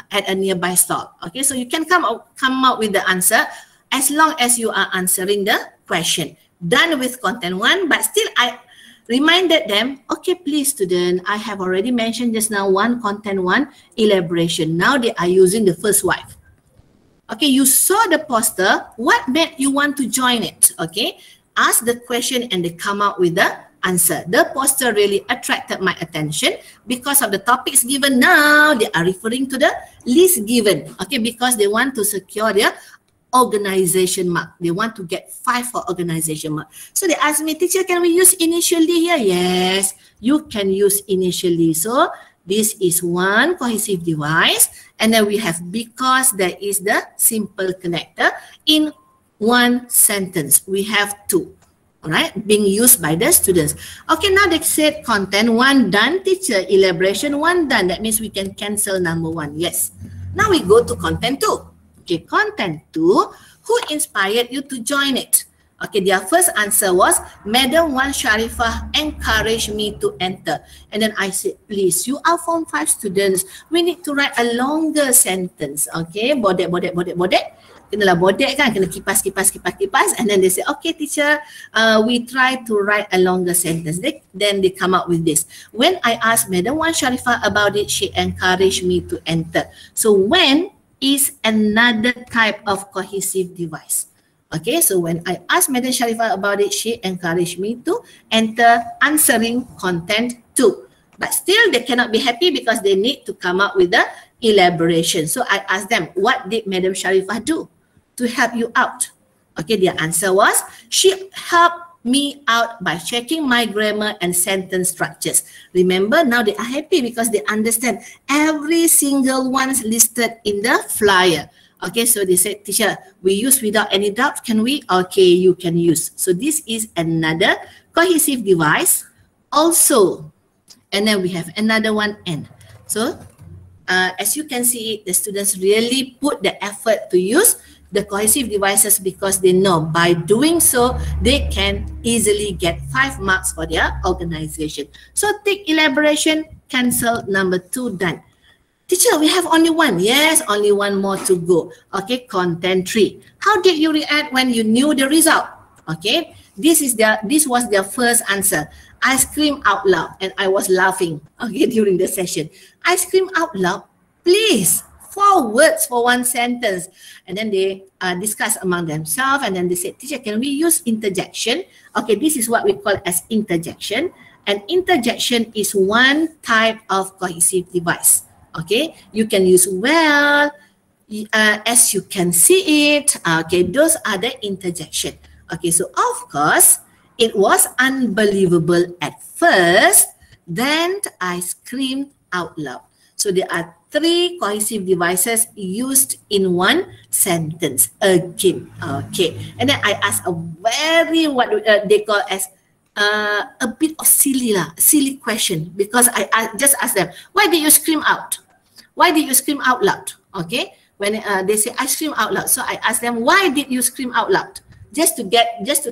at a nearby stall. Okay, so you can come up with the answer as long as you are answering the question. Done with content 1, but still I reminded them, okay, please student, I have already mentioned just now content 1 elaboration. Now they are using the first wife. Okay, you saw the poster. What made you want to join it? Okay, ask the question and they come out with the answer. The poster really attracted my attention because of the topics given. Now they are referring to the list given. Okay, because they want to secure their organization mark. They want to get 5 for organization mark. So they asked me, teacher, can we use initially here? Yes, you can use initially. So this is 1 cohesive device. And then we have because there is the simple connector. In 1 sentence, we have 2. all right, being used by the students. Okay, now they said content 1 done, teacher. Elaboration 1 done. That means we can cancel number 1. Yes. Now we go to content 2. Okay, content 2. Who inspired you to join it? Okay, their first answer was, Madam Wan Sharifah encouraged me to enter. And then I said, please, you are Form 5 students. We need to write a longer sentence. Okay, bodek. Kenalah bodek kan, kena kipas. And then they say, okay teacher, we try to write a longer sentence. Then they come up with this. When I asked Madam Wan Sharifah about it, she encouraged me to enter. So when is another type of cohesive device. Okay, so when I asked Madam Sharifah about it, she encouraged me to enter answering content 2. But still, they cannot be happy because they need to come up with the elaboration. So I asked them, what did Madam Sharifah do to help you out? Okay, their answer was, she helped me out by checking my grammar and sentence structures. Remember, now they are happy because they understand every single one listed in the flyer. Okay, so they said, teacher, we use without any doubt, can we? Okay, you can use. So this is another cohesive device also. And then we have another one, N. So as you can see, the students really put the effort to use the cohesive devices because they know by doing so, they can easily get 5 marks for their organization. So tick elaboration, cancel, number 2 done. Teacher, we have only 1. Yes, only 1 more to go. Okay, content 3. How did you react when you knew the result? Okay, this was their first answer. I screamed out loud and I was laughing, okay, during the session. I screamed out loud, please. 4 words for 1 sentence. And then they discuss among themselves and then they said, teacher, can we use interjection? Okay, this is what we call as interjection. And interjection is one type of cohesive device. Okay, you can use well, as you can see it. Okay, those are the interjection. Okay, so of course, it was unbelievable at first. Then I screamed out loud. So there are 3 cohesive devices used in 1 sentence again. Okay, and then I asked a very what they call as a bit of silly question because I just asked them, why did you scream out? Why did you scream out loud? Okay, when they say I scream out loud, so I asked them, why did you scream out loud? Just to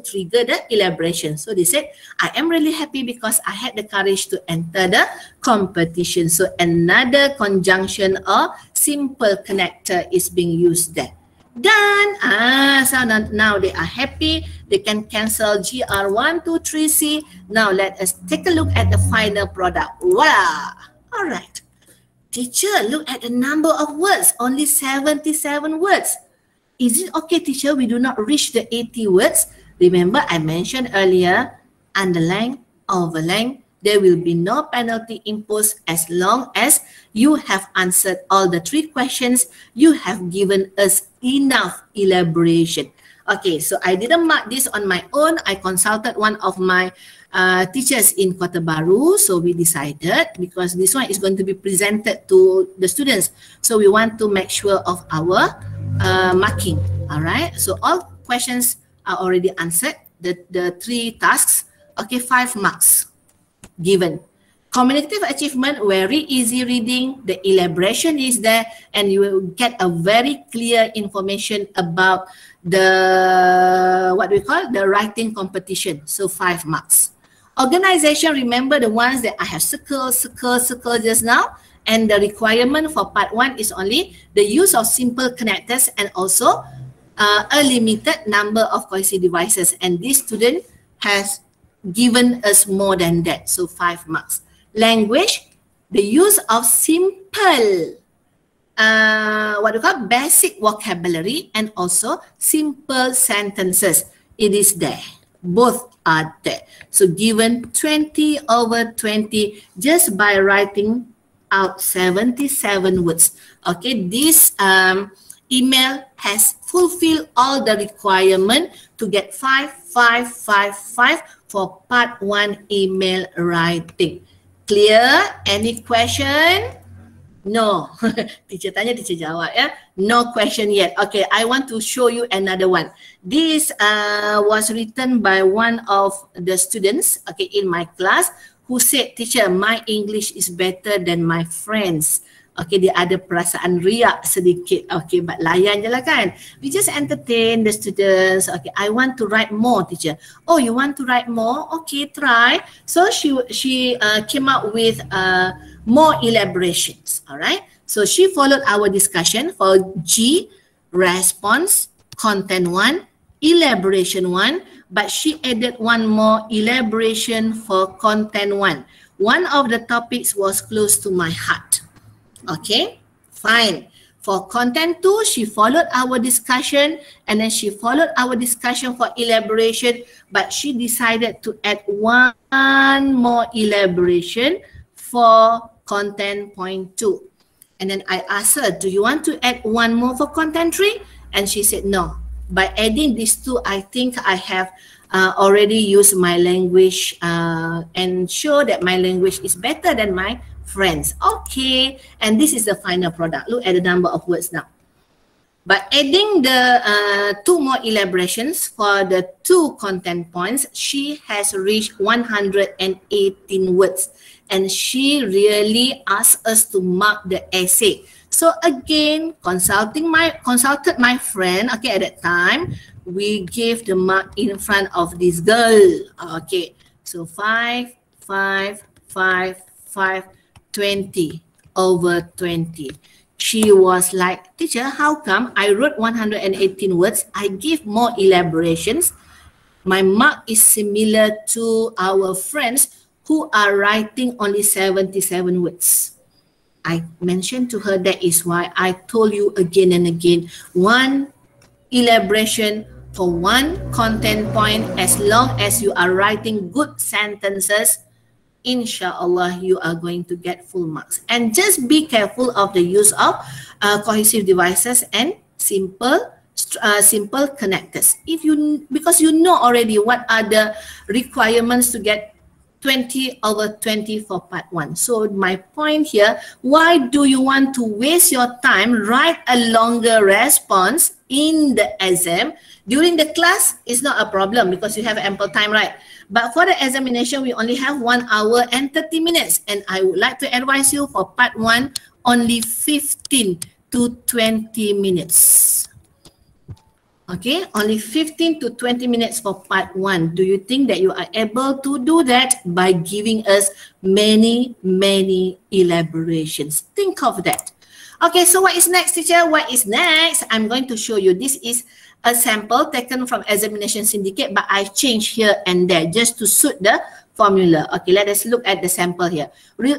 trigger the elaboration. So they said, I am really happy because I had the courage to enter the competition. So another conjunction or simple connector is being used there. Done. So now they are happy. They can cancel GR1, 2, 3C. Now let us take a look at the final product. Voila. All right. Teacher, look at the number of words. Only 77 words. Is it okay, teacher, we do not reach the 80 words? Remember, I mentioned earlier, underline, overline, there will be no penalty imposed as long as you have answered all the 3 questions. You have given us enough elaboration. Okay, so I didn't mark this on my own. I consulted one of my teachers in Kota Baru. So we decided, because this one is going to be presented to the students, so we want to make sure of our marking. All right, so all questions are already answered. The 3 tasks. Okay, 5 marks given. Communicative achievement, very easy reading. The elaboration is there, and you will get a very clear information about the what we call the writing competition. So 5 marks. Organization, remember the ones that I have circle just now. And the requirement for part 1 is only the use of simple connectors and also a limited number of cohesive devices. And this student has given us more than that. So 5 marks. Language, the use of simple, what we call basic vocabulary and also simple sentences. It is there. Both are there. So given 20 over 20 just by writing out 77 words. Okay, this email has fulfilled all the requirement to get 5 for part 1 email writing. Clear? Any question? No. Teacher tanya, teacher jawab ya. No question yet. Okay, I want to show you another one. This was written by one of the students, okay, in my class, who said, teacher, my English is better than my friends. Okay, dia ada perasaan riak sedikit. Okay, but layan je lah kan. We just entertain the students. Okay, I want to write more, teacher. Oh, you want to write more? Okay, try. So she came up with more elaborations. All right. So she followed our discussion for G, response, content 1, elaboration 1, but she added one more elaboration for content 1. One of the topics was close to my heart. Okay, fine. For content 2, she followed our discussion and then she followed our discussion for elaboration, but she decided to add one more elaboration for content point 2. And then I asked her, do you want to add one more for content 3? And she said no. By adding these two, I think I have already used my language and show that my language is better than my friends. Okay, and this is the final product. Look at the number of words now. By adding the two more elaborations for the 2 content points, she has reached 118 words. And she really asked us to mark the essay. So again, consulted my friend, okay, at that time, we gave the mark in front of this girl. Okay, so 5, 5, 5, 5, 20 over 20. She was like, teacher, how come I wrote 118 words? I give more elaborations. My mark is similar to our friends who are writing only 77 words. I mentioned to her that is why I told you again and again, one elaboration for one content point. As long as you are writing good sentences, inshallah, you are going to get full marks. And just be careful of the use of cohesive devices and simple connectors. Because you know already what are the requirements to get 20 over 20 for part 1. So my point here, why do you want to waste your time, write a longer response in the exam? During the class, it's not a problem because you have ample time, right? But for the examination, we only have 1 hour and 30 minutes. And I would like to advise you for part 1, only 15 to 20 minutes. Okay, only 15 to 20 minutes for part 1. Do you think that you are able to do that by giving us many elaborations? Think of that. Okay, so what is next, teacher? What is next? I'm going to show you. This is a sample taken from Examination Syndicate, but I've changed here and there just to suit the formula. Okay, let us look at the sample here.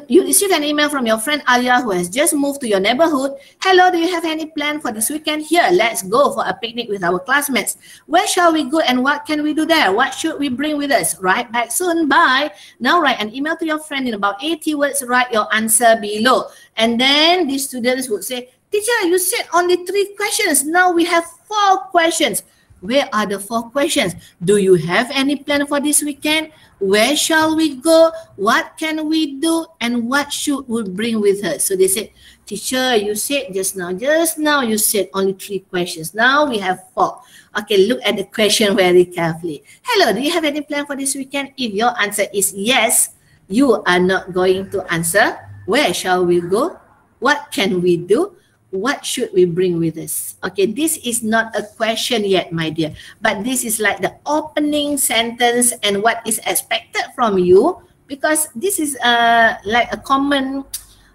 You received an email from your friend Alia who has just moved to your neighborhood. Hello, do you have any plan for this weekend? Here, let's go for a picnic with our classmates. Where shall we go and what can we do there? What should we bring with us? Write back soon. Bye. Now write an email to your friend in about 80 words. Write your answer below. And then the students would say, teacher, you said only 3 questions. Now we have 4 questions. Where are the 4 questions? Do you have any plan for this weekend? Where shall we go? What can we do? And what should we bring with us? So they said, teacher, you said just now you said only 3 questions. Now we have 4. Okay, look at the question very carefully. Hello, do you have any plan for this weekend? If your answer is yes, you are not going to answer, where shall we go? What can we do? What should we bring with us? Okay, this is not a question yet, my dear, but this is like the opening sentence and what is expected from you, because this is like a common,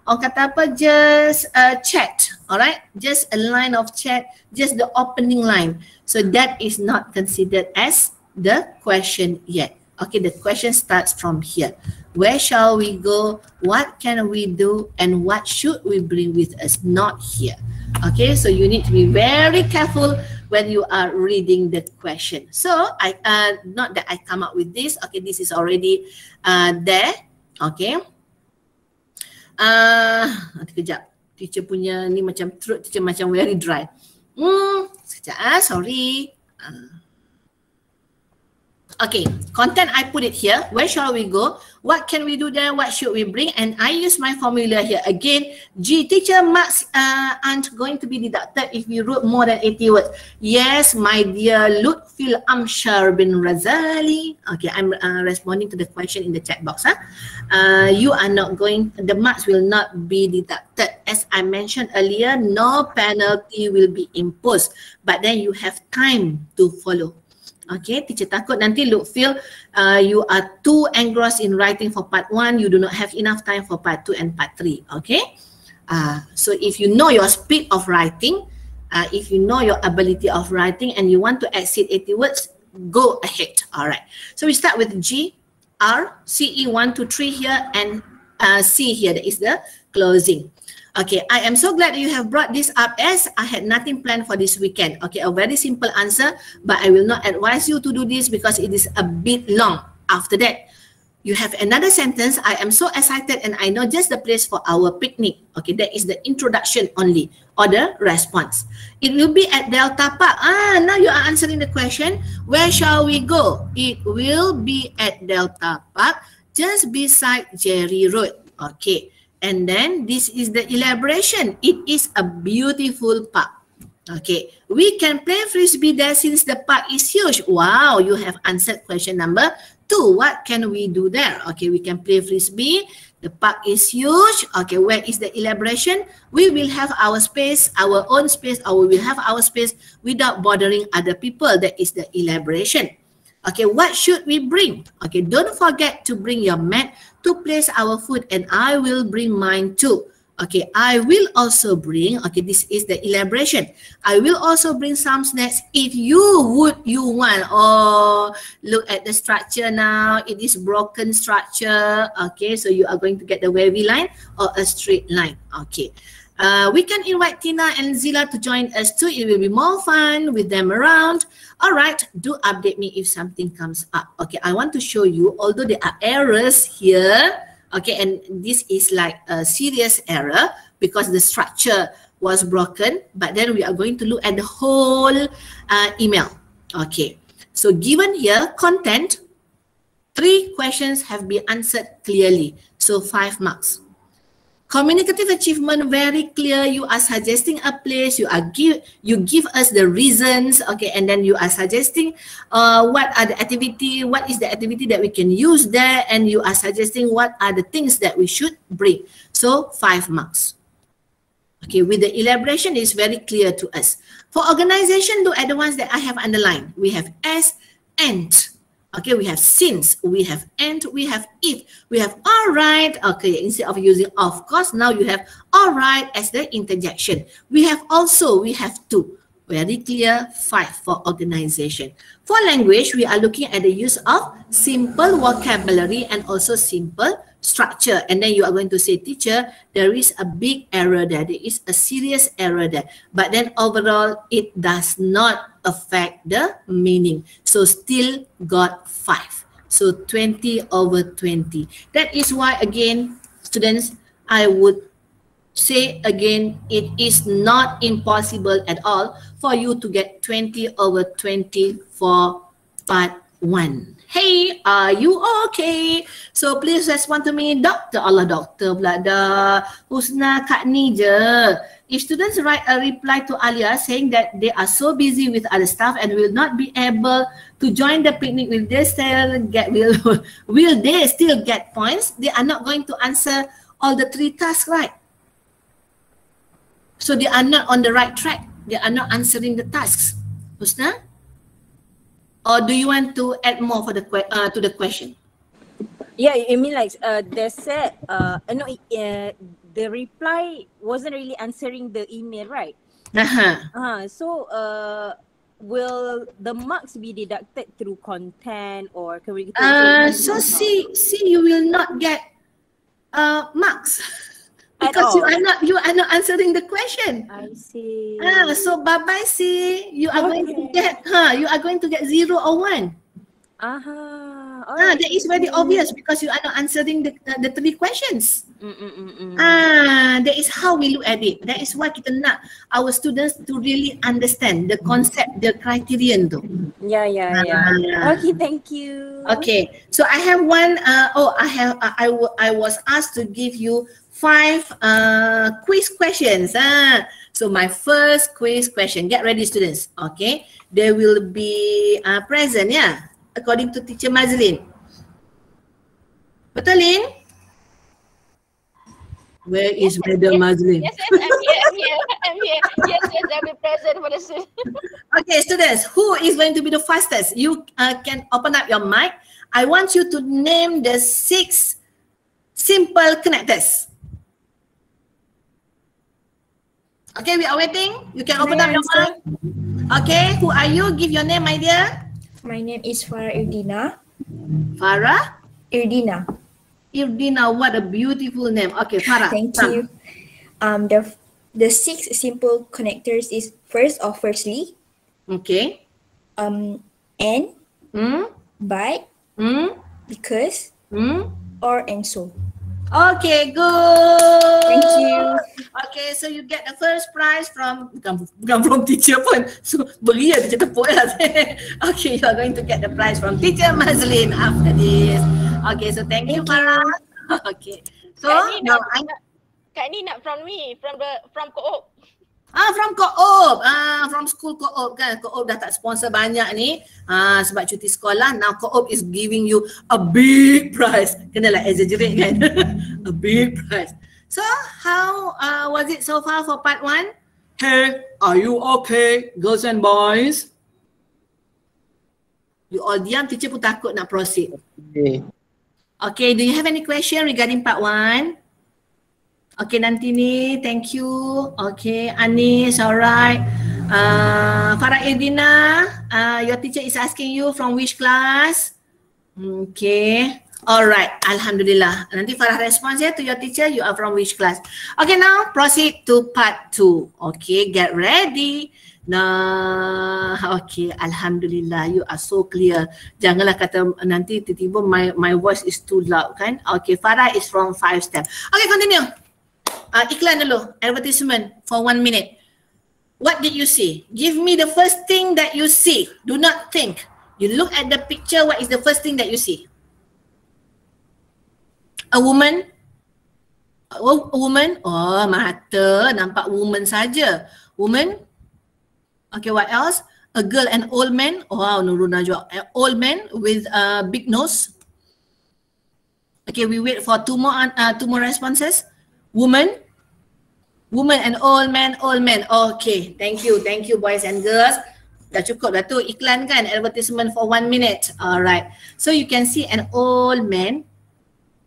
orang kata apa, just a chat, all right? Just a line of chat, just the opening line. So that is not considered as the question yet. Okay, the question starts from here. Where shall we go? What can we do? And what should we bring with us? Not here. Okay, so you need to be very careful when you are reading the question. So, not that I come up with this. Okay, this is already there. Okay. Kejap. Teacher punya ni macam throat teacher macam very dry. Sekejap, sorry. Okay, content, I put it here. Where shall we go? What can we do there? What should we bring? And I use my formula here. Again, G, teacher, marks aren't going to be deducted if you wrote more than 80 words. Yes, my dear Lutfil Amshar bin Razali. Okay, I'm responding to the question in the chat box. You are not going, the marks will not be deducted. As I mentioned earlier, no penalty will be imposed. But then you have time to follow. Okay, teacher takut nanti Lutfil, you are too engrossed in writing for part 1, you do not have enough time for part 2 and part 3. Okay, so if you know your speed of writing, if you know your ability of writing and you want to exceed 80 words, go ahead. All right, so we start with G, R, C, E, 1, 2, 3 here, and C here, that is the closing. Okay, I am so glad that you have brought this up as I had nothing planned for this weekend. Okay, a very simple answer, but I will not advise you to do this because it is a bit long. After that, you have another sentence. I am so excited and I know just the place for our picnic. Okay, that is the introduction only or the response. It will be at Delta Park. Now you are answering the question. Where shall we go? It will be at Delta Park, just beside Jerry Road. Okay. And then this is the elaboration. It is a beautiful park. Okay, we can play frisbee there since the park is huge. Wow, you have answered question number 2. What can we do there? Okay, we can play frisbee. The park is huge. Okay, where is the elaboration? We will have our space, our own space, or we will have our space without bothering other people. That is the elaboration. Okay, what should we bring? Okay, don't forget to bring your mat to place our food, and I will bring mine too. Okay, I will also bring, okay, this is the elaboration. I will also bring some snacks if you want. Oh, look at the structure now. It is broken structure. Okay, so you are going to get the wavy line or a straight line. Okay. We can invite Tina and Zila to join us too. It will be more fun with them around. All right, do update me if something comes up. Okay, I want to show you, although there are errors here, okay, and this is like a serious error because the structure was broken, but then we are going to look at the whole email. Okay, so given here, content, 3 questions have been answered clearly, so 5 marks. Communicative achievement, very clear. You are suggesting a place. You give us the reasons, okay, and then you are suggesting what are the activity, what is the activity that we can use there, and you are suggesting what are the things that we should bring. So 5 marks. Okay, with the elaboration is very clear to us. For organization, look at the ones that I have underlined. We have as, and. Okay, we have since, we have and, we have if, we have all right. Okay, instead of using of course, now you have all right as the interjection. We have also, we have to. Very clear, 5 for organization. For language, we are looking at the use of simple vocabulary and also simple structure. And then you are going to say, teacher, there is a big error there. There is a serious error there. But then overall, it does not affect the meaning. So still got 5. So 20 over 20. That is why, again, students, I would say again, it is not impossible at all for you to get 20 over 20 for part 1. Hey, are you okay? So please respond to me. Doctor, Allah doktor pula dah. Husna kat ni je. If students write a reply to Alia saying that they are so busy with other stuff and will not be able to join the picnic, will they still get points? They are not going to answer all the 3 tasks, right? So they are not on the right track. They are not answering the tasks. Husna? Or do you want to add more for the to the question? Yeah, I mean like they said the reply wasn't really answering the email, right? So will the marks be deducted through content or communicative? So see, you will not get marks because you are not answering the question. I see. So bye bye. See, you are going to get 0 or 1. alright. That is very obvious because you are not answering the three questions. That is how we look at it. That is why kita nak our students to really understand the concept, the criterion tu. Yeah. Okay, thank you. Okay, so I have one. I was asked to give you 5 quiz questions. So my first quiz question. Get ready, students. Okay, there will be present, yeah, according to Teacher Mazlin. Betul, Lin? Where is Madam Mazlin? Yes, I'm here. Yes, I'll be present for the student. Okay, students, who is going to be the fastest? You can open up your mic. I want you to name the 6 simple connectors. Okay, we are waiting. You can open up your mic. Okay, who are you? Give your name, my dear. My name is Farah Irdina. Farah Irdina. Irdina, what a beautiful name. Okay, Farah. Thank you. The 6 simple connectors is firstly. Okay. And, but, because, or and so. Okay, good. Thank you. Okay, so you get the first prize from bukan from teacher pun. So beria teacher tepuk lah. Okay, you are going to get the prize from Teacher Mazlin after this. Okay, so thank you, Farah. Okay, so now Kak Ni nak from me, from Co-op. From Co-op, from school Co-op kan. Co-op dah tak sponsor banyak ni sebab cuti sekolah. Now Co-op is giving you a big prize. Kenalah exaggerate kan. A big prize. So how was it so far for part 1? Hey, are you okay, girls and boys? You all diam, teacher pun takut nak proceed. Okay, do you have any question regarding part 1? Okay, Nantini, thank you. Okay, Anis, alright. Farah Irdina, your teacher is asking you from which class? Okay, alright, Alhamdulillah. Nanti Farah response to your teacher, you are from which class? Okay, now proceed to part 2. Okay, get ready. Nah, okay, Alhamdulillah, you are so clear. Janganlah kata nanti tiba-tiba my voice is too loud kan. Okay, Farah is from 5 step. Okay, continue. Iklan dulu, advertisement for 1 minute. What did you see? Give me the first thing that you see. Do not think. You look at the picture, what is the first thing that you see? A woman? A woman? Oh, mata, nampak woman saja. Woman? Okay, what else? A girl and old man. Oh, wow, Nurul Najwa. An old man with a big nose. Okay, we wait for 2 more responses. Woman and old man. Okay, thank you boys and girls. Dah cukup dah tu iklan kan, advertisement for 1 minute. Alright, so you can see an old man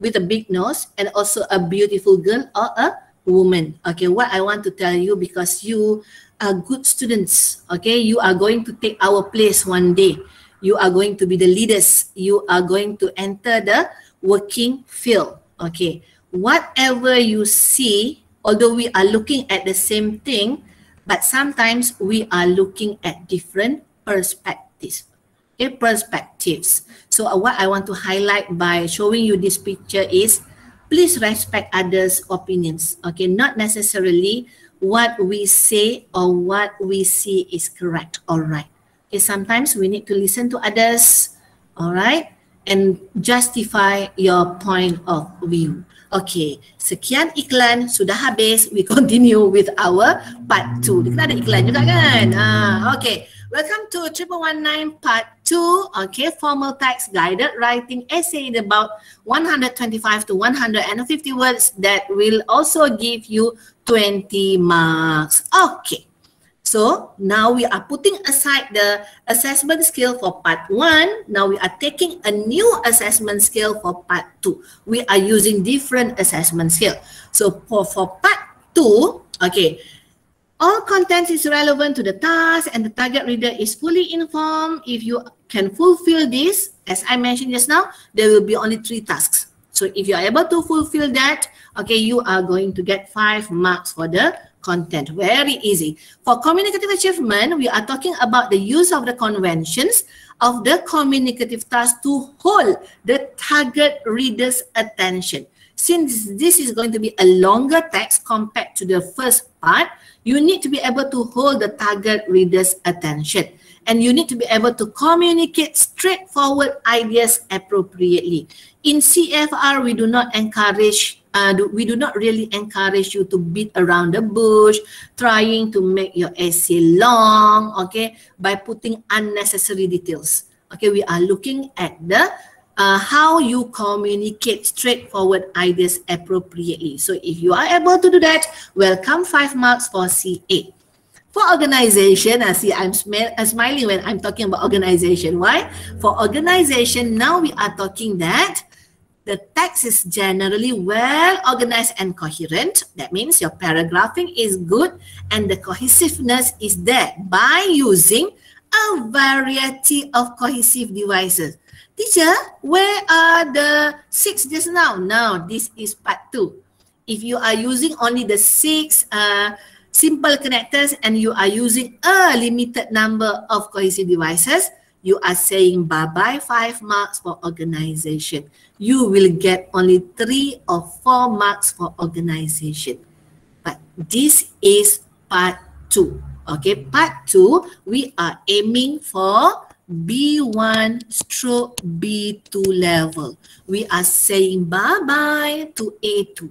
with a big nose and also a beautiful girl or a woman. Okay, what I want to tell you, because you are good students, okay, you are going to take our place one day. You are going to be the leaders. You are going to enter the working field. Okay, whatever you see, although we are looking at the same thing, but sometimes we are looking at different perspectives. Okay, perspectives. So what I want to highlight by showing you this picture is, please respect others' opinions. Okay, not necessarily what we say or what we see is correct. All right. Okay, sometimes we need to listen to others. All right, and justify your point of view. Okay, sekian iklan, sudah habis. We continue with our part 2. Kita ada iklan juga kan? Okay, welcome to 1119 part 2. Okay, formal text guided writing essay in about 125 to 150 words that will also give you 20 marks. Okay, so now we are putting aside the assessment scale for part 1. Now we are taking a new assessment scale for part 2. We are using different assessment scale. So for part 2, okay, all content is relevant to the task and the target reader is fully informed. If you can fulfill this, as I mentioned just now, there will be only 3 tasks. So if you are able to fulfill that, okay, you are going to get 5 marks for the content. Very easy. For communicative achievement, we are talking about the use of the conventions of the communicative task to hold the target reader's attention. Since this is going to be a longer text compared to the first part, you need to be able to hold the target reader's attention. And you need to be able to communicate straightforward ideas appropriately. In CFR, we do not really encourage you to beat around the bush, trying to make your essay long, okay, by putting unnecessary details. Okay, we are looking at the how you communicate straightforward ideas appropriately. So if you are able to do that, welcome 5 marks for CA. For organization, I see I'm smiling when I'm talking about organization. Why? For organization, now we are talking that the text is generally well organized and coherent. That means your paragraphing is good and the cohesiveness is there by using a variety of cohesive devices. Teacher, where are the 6 just now? Now, this is part 2. If you are using only the 6 simple connectors and you are using a limited number of cohesive devices, you are saying bye-bye 5 marks for organization. You will get only 3 or 4 marks for organization. But this is part 2. Okay, part 2, we are aiming for B1 stroke B2 level. We are saying bye-bye to A2.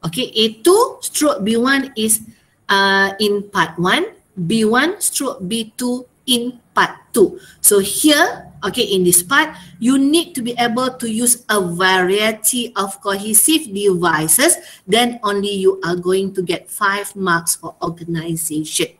Okay, A2 stroke B1 is in part 1, B1 stroke B2 in part 2. So here, okay, in this part, you need to be able to use a variety of cohesive devices. Then only you are going to get 5 marks for organization.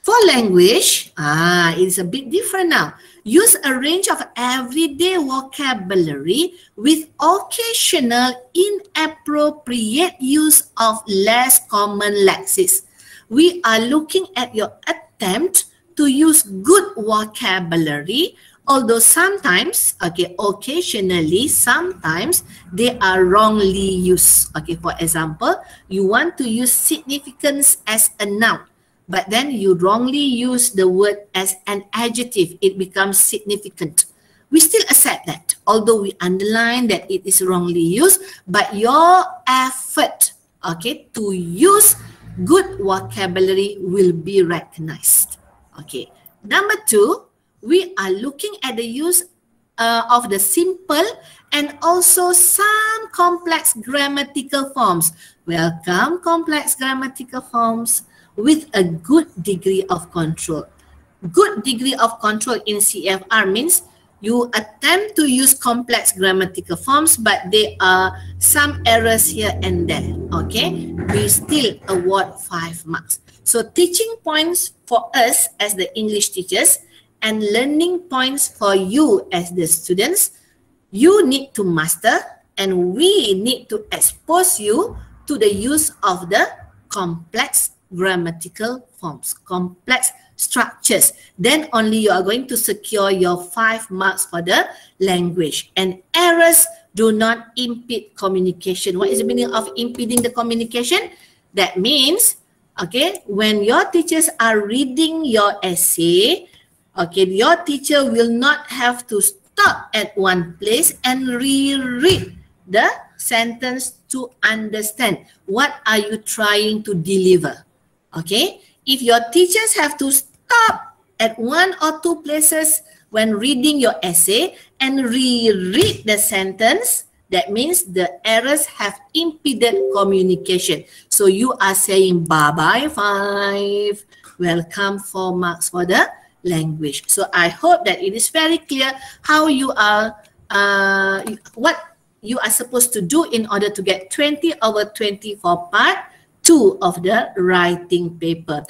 For language, it is a bit different now. Use a range of everyday vocabulary with occasional inappropriate use of less common lexis. We are looking at your attempt to use good vocabulary, although sometimes, okay, occasionally, sometimes they are wrongly used. Okay, for example, you want to use significance as a noun, but then you wrongly use the word as an adjective. It becomes significant. We still accept that, although we underline that it is wrongly used, but your effort, okay, to use good vocabulary will be recognized. Okay. Number 2, we are looking at the use of the simple and also some complex grammatical forms. Welcome complex grammatical forms with a good degree of control. Good degree of control in CFR means you attempt to use complex grammatical forms, but there are some errors here and there. Okay, we still award 5 marks. So teaching points for us as the English teachers and learning points for you as the students, you need to master and we need to expose you to the use of the complex grammatical forms, complex structures. Then only you are going to secure your 5 marks for the language. And errors do not impede communication. What is the meaning of impeding the communication? That means, okay, when your teachers are reading your essay, okay, your teacher will not have to stop at one place and reread the sentence to understand what are you trying to deliver. Okay, if your teachers have to stop at 1 or 2 places when reading your essay and reread the sentence, that means the errors have impeded communication. So you are saying bye-bye 5, welcome 4 marks for the language. So I hope that it is very clear how you are, what you are supposed to do in order to get 20 over 20 for part 2 of the writing paper.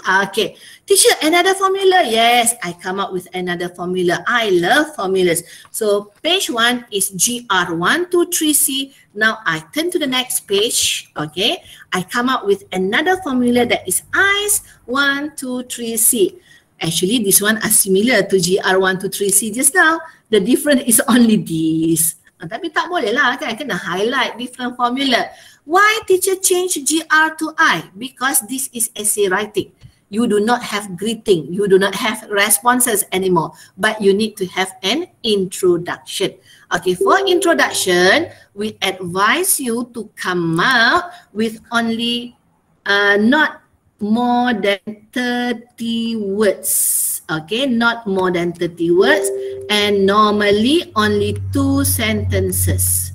Okay, teacher, another formula? Yes, I come up with another formula. I love formulas. So page 1 is GR123C. Now I turn to the next page. Okay, I come up with another formula that is ICE123C. Actually, this one are similar to GR123C just now. The difference is only this. Tapi tak boleh lah kan, kena highlight different formula. Why teacher change GR to I? Because this is essay writing. You do not have greeting, you do not have responses anymore, but you need to have an introduction. Okay, for introduction, we advise you to come out with only not more than 30 words. Okay, not more than 30 words, and normally only 2 sentences.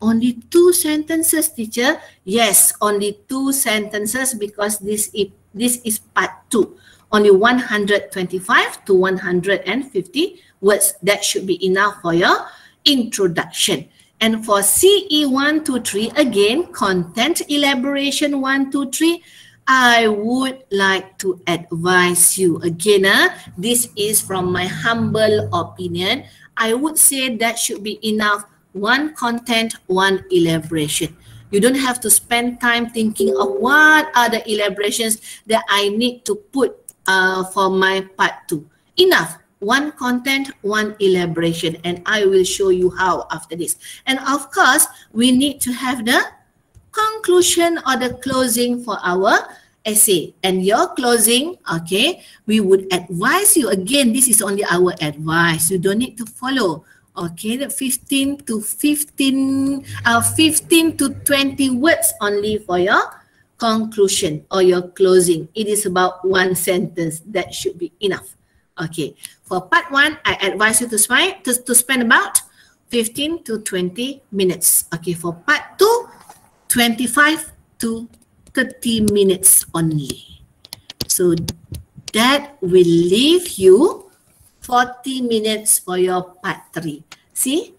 Only 2 sentences, teacher? Yes, only 2 sentences because this is part 2. Only 125 to 150 words. That should be enough for your introduction. And for CE 1, 2, 3, again, content elaboration 1, 2, 3, I would like to advise you again, this is from my humble opinion. I would say that should be enough. 1 content, 1 elaboration. You don't have to spend time thinking of what are the elaborations that I need to put for my part 2. Enough. 1 content, 1 elaboration, and I will show you how after this. And of course, we need to have the conclusion or the closing for our essay. And your closing, okay, we would advise you, again, this is only our advice. You don't need to follow. Okay, the 15 to 20 words only for your conclusion or your closing. It is about 1 sentence. That should be enough. Okay, for part 1, I advise you to spend about 15 to 20 minutes. Okay, for part 2, 25 to 30 minutes only. So that will leave you 40 minutes for your part 3. See,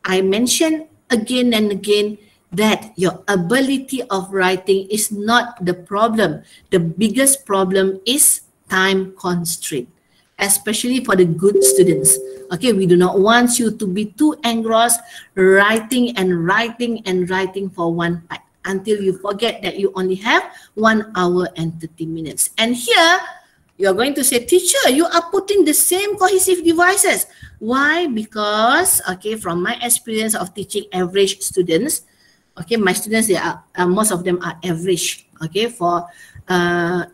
I mentioned again and again that your ability of writing is not the problem. The biggest problem is time constraint, especially for the good students. Okay, we do not want you to be too engrossed writing and writing and writing for 1 part until you forget that you only have 1 hour and 30 minutes. And here, you're going to say, teacher, you are putting the same cohesive devices. Why? Because, okay, from my experience of teaching average students, okay, my students, they are, most of them are average, okay, for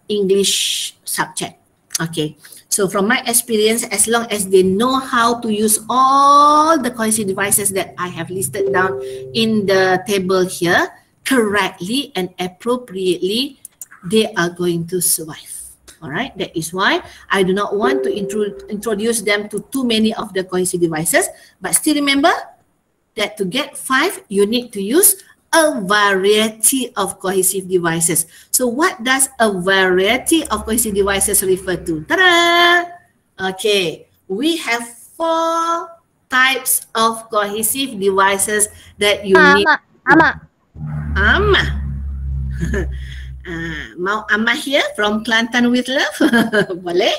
English subject, okay. So from my experience, as long as they know how to use all the cohesive devices that I have listed down in the table here correctly and appropriately, they are going to survive. All right, that is why I do not want to introduce them to too many of the cohesive devices. But still remember that to get 5, you need to use a variety of cohesive devices. So what does a variety of cohesive devices refer to? Ta-da! Okay, we have 4 types of cohesive devices that you need. Ama. Mau Amah here from Kelantan with Love? Boleh?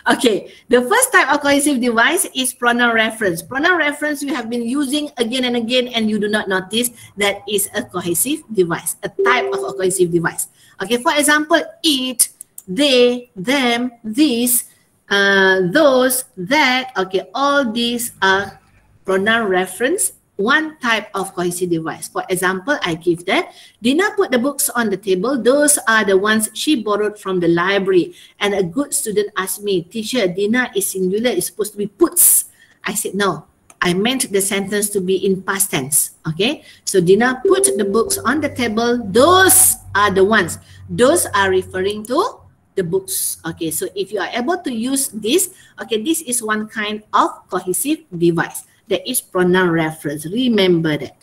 Okay, the first type of cohesive device is pronoun reference. Pronoun reference we have been using again and again and you do not notice that is a cohesive device, a type of a cohesive device. Okay, for example, it, they, them, these, those, that, okay, all these are pronoun reference, 1 type of cohesive device. For example, I give that. Dina put the books on the table. Those are the ones she borrowed from the library. And a good student asked me, teacher, Dina is singular, it's supposed to be puts. I said, no, I meant the sentence to be in past tense. Okay, so Dina put the books on the table. Those are the ones. Those are referring to the books. Okay, so if you are able to use this, okay, this is 1 kind of cohesive device. That is pronoun reference. Remember that.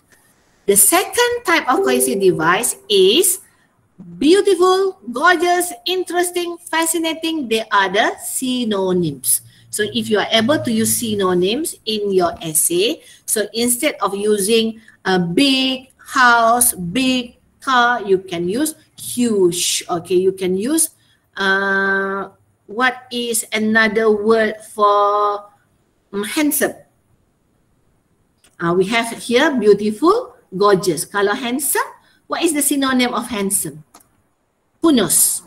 The second type of cohesive device is beautiful, gorgeous, interesting, fascinating. They are the synonyms. So if you are able to use synonyms in your essay, so instead of using a big house, big car, you can use huge. Okay, you can use what is another word for handsome? We have here beautiful, gorgeous. Kalau handsome, what is the synonym of handsome? Who knows?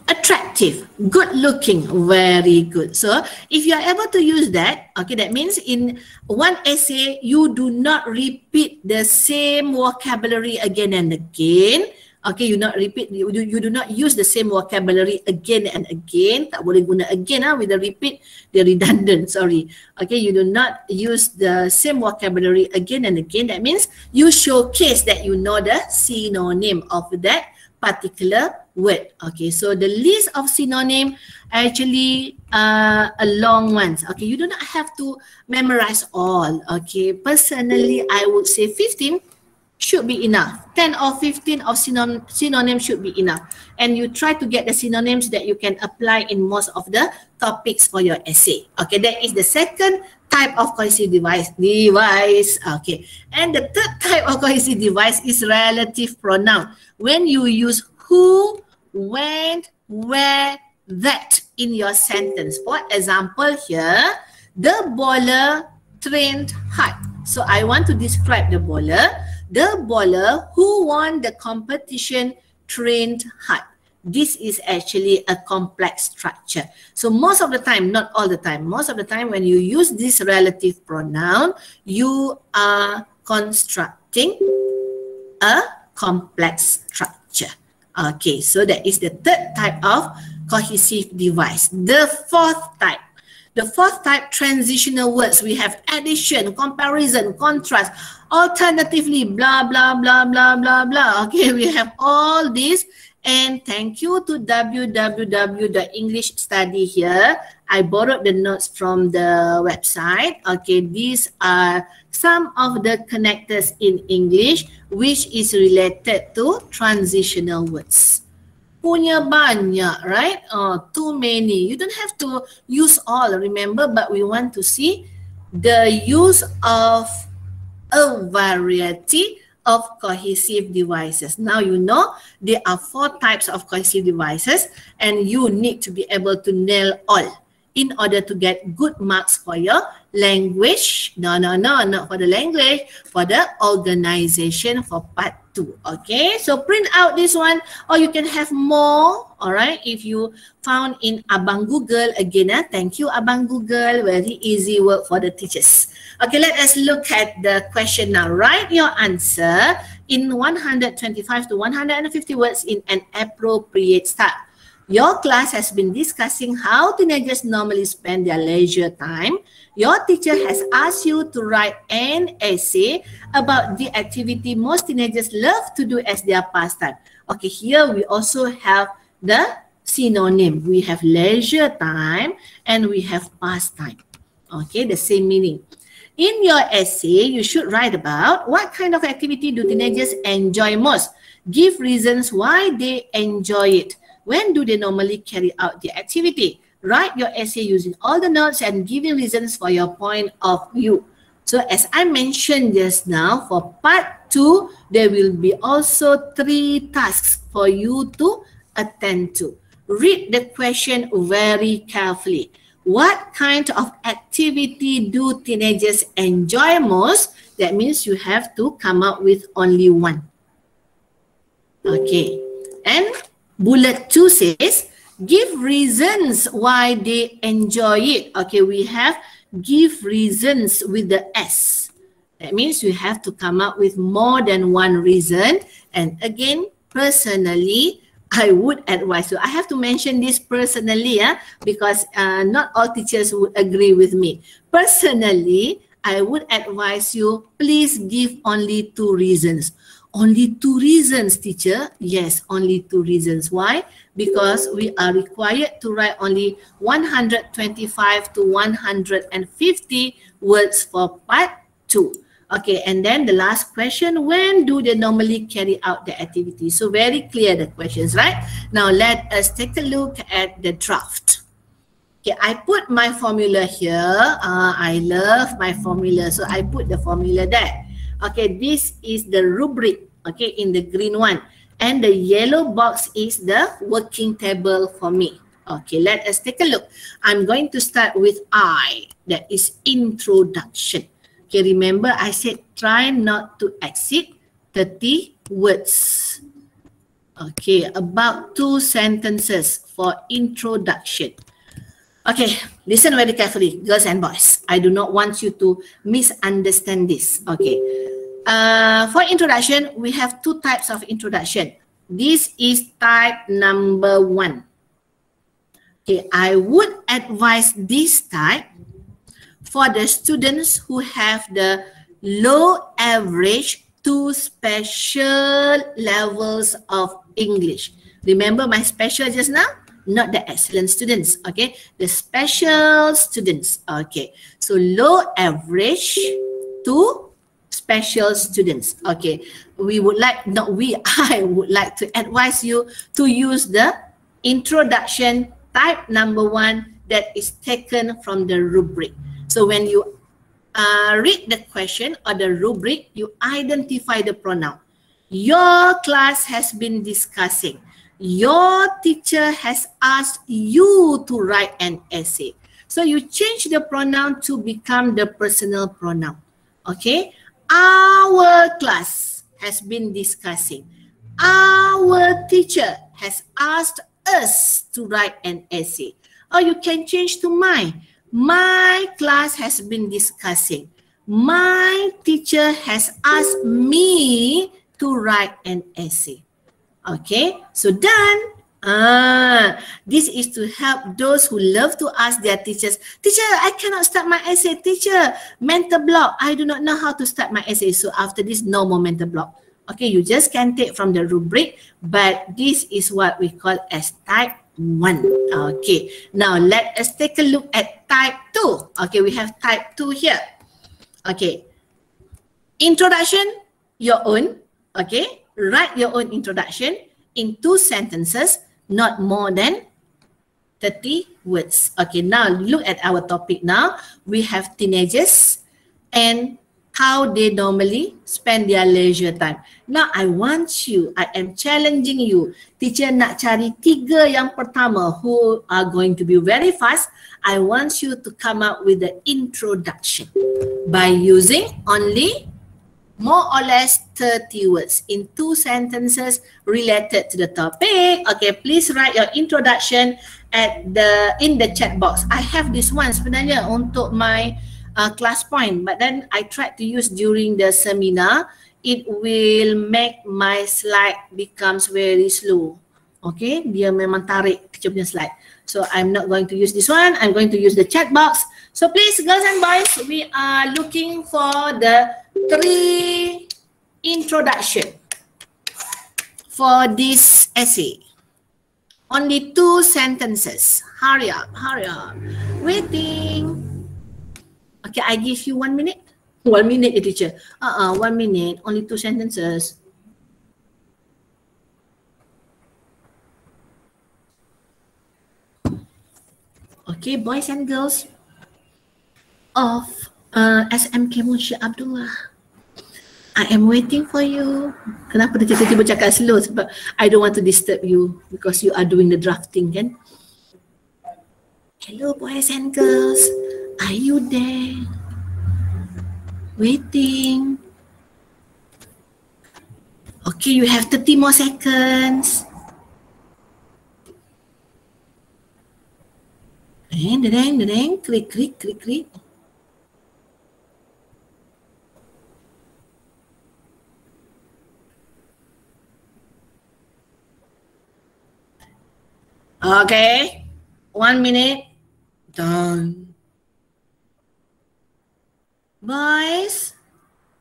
Attract. attractive, good looking, very good. So if you are able to use that, okay, that means in one essay, you do not repeat the same vocabulary again and again. Okay, you do not use the same vocabulary again and again. Tak boleh guna again with the repeat, the redundant, sorry. Okay, you do not use the same vocabulary again and again. That means you showcase that you know the synonym of that particular word. Okay, so the list of synonym actually a long ones. Okay, you do not have to memorize all. Okay, personally, I would say 15 should be enough. 10 or 15 of synonyms should be enough. And you try to get the synonyms that you can apply in most of the topics for your essay. Okay, that is the second type of cohesive device. Okay, and the third type of cohesive device is relative pronoun. When you use who, when, where, that in your sentence. For example here, the bowler trained hard. So I want to describe the bowler. The bowler who won the competition trained hard. This is actually a complex structure. So most of the time, not all the time, most of the time when you use this relative pronoun, you are constructing a complex structure. Okay, so that is the third type of cohesive device. The fourth type. The fourth type, transitional words. We have addition, comparison, contrast, alternatively, blah, blah, blah, blah, blah, blah. Okay, we have all this. And thank you to www.English Study here. I borrowed the notes from the website. Okay, these are some of the connectors in English which is related to transitional words. Punya banyak, right? Too many. You don't have to use all, remember, but we want to see the use of a variety of cohesive devices. Now you know there are 4 types of cohesive devices and you need to be able to nail all in order to get good marks for your language. No, not for the language, for the organization for part 2. Okay, so print out this one or you can have more. All right, if you found in Abang Google, again, thank you Abang Google, very easy work for the teachers. Okay, let us look at the question now. Write your answer in 125 to 150 words in an appropriate style. Your class has been discussing how teenagers normally spend their leisure time. Your teacher has asked you to write an essay about the activity most teenagers love to do as their pastime. Okay, here we also have the synonym. We have leisure time and we have pastime. Okay, the same meaning. In your essay, you should write about what kind of activity do teenagers enjoy most. Give reasons why they enjoy it. When do they normally carry out the activity? Write your essay using all the notes and giving reasons for your point of view. So as I mentioned just now, for part 2, there will be also 3 tasks for you to attend to. Read the question very carefully. What kind of activity do teenagers enjoy most? That means you have to come up with only one. Okay. And bullet 2 says, give reasons why they enjoy it. Okay, we have give reasons with the S. That means you have to come up with more than one reason. And again, personally, I would advise you. I have to mention this personally, because not all teachers would agree with me. Personally, I would advise you, please give only 2 reasons. Only 2 reasons, teacher? Yes, only 2 reasons. Why? Because we are required to write only 125 to 150 words for part 2. Okay, and then the last question, when do they normally carry out the activity? So very clear the questions, right? Now let us take a look at the draft. Okay, I put my formula here. I love my formula, so I put the formula there. Okay, this is the rubric, okay, in the green one. And the yellow box is the working table for me. Okay, let us take a look. I'm going to start with I, that is introduction. Okay, remember I said try not to exceed 30 words. Okay, about 2 sentences for introduction. Okay, listen very carefully, girls and boys. I do not want you to misunderstand this. Okay. For introduction, we have 2 types of introduction. This is type number 1. Okay, I would advise this type for the students who have the low average to special levels of English. Remember my special just now? Not the excellent students, okay? The special students, okay? So low average to special students, okay? We would like, not we, I would like to advise you to use the introduction type number 1 that is taken from the rubric. So when you read the question or the rubric, you identify the pronoun. Your class has been discussing. Your teacher has asked you to write an essay. So you change the pronoun to become the personal pronoun. Okay? Our class has been discussing. Our teacher has asked us to write an essay. Or you can change to mine. My class has been discussing. My teacher has asked me to write an essay. Okay, so done. This is to help those who love to ask their teachers, teacher, I cannot start my essay. Teacher, mental block. I do not know how to start my essay. So after this, no more mental block. Okay, you just can take from the rubric, but this is what we call as type 1. Okay, now let us take a look at type 2. Okay, we have type 2 here. Okay, introduction, your own. Okay, write your own introduction in 2 sentences, not more than 30 words. Okay, now look at our topic now. We have teenagers and how they normally spend their leisure time. Now I want you, I am challenging you. Teacher nak cari 3 yang pertama who are going to be very fast. I want you to come up with the introduction by using only more or less 30 words in 2 sentences related to the topic. Okay, please write your introduction at in the chat box. I have this one sebenarnya untuk my class point, but then I tried to use during the seminar. It will make my slide becomes very slow. Okay, dia memang tarik kita punya slide. So I'm not going to use this one. I'm going to use the chat box. So please, girls and boys, we are looking for the 3 introduction for this essay. Only 2 sentences. Hurry up, hurry up. Waiting. Okay, I give you 1 minute. 1 minute, teacher. 1 minute, only 2 sentences. Okay, boys and girls of SMK Munshi Abdullah, I am waiting for you. Kenapa dia tiba-tiba cakap slow? Sebab I don't want to disturb you because you are doing the drafting, kan? Hello, boys and girls. Are you there? Waiting. Okay, you have 30 more seconds. Deng, klik. Okay, 1 minute. Done. Boys,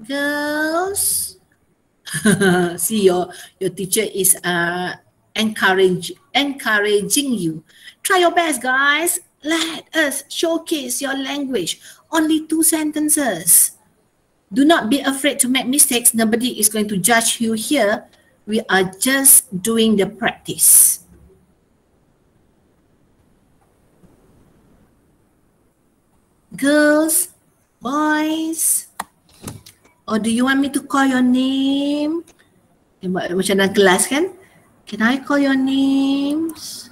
girls. See, your teacher is encouraging you. Try your best, guys. Let us showcase your language. Only 2 sentences. Do not be afraid to make mistakes. Nobody is going to judge you here. We are just doing the practice. Girls, boys, or do you want me to call your name? Macam dalam kelas kan? Can I call your names?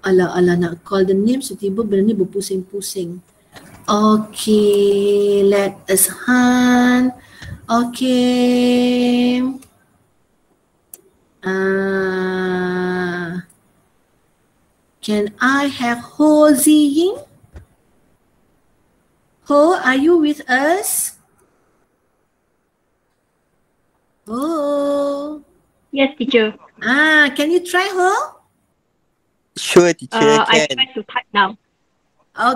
Alah, nak call the names, tiba-tiba benda ni berpusing-pusing. Okay, let us hunt. Okay. Can I have Ho Ziying? Ho, are you with us? Ho. Yes, teacher. Can you try Ho? Sure, teacher, I can. try to type now.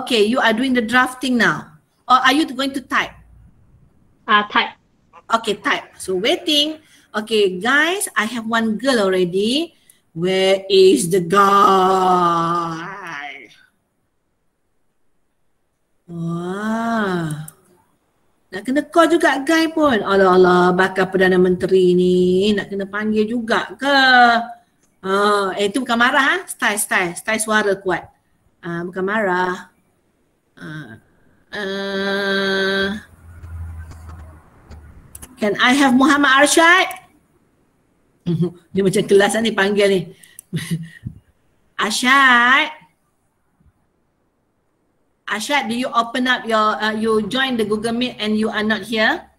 Okay, you are doing the drafting now. Or are you going to type? Type. Okay, type. So waiting. Okay, guys, I have one girl already. Where is the guy? Wah. Nak kena call juga guy pun. Alah, bakal Perdana Menteri ni. Nak kena panggil juga ke? Itu bukan marah. Style suara kuat. Bukan marah. Can I have Muhammad Arsyad? Dia macam kelas ni panggil ni. Arsyad, do you open up your, you join the Google Meet and you are not here?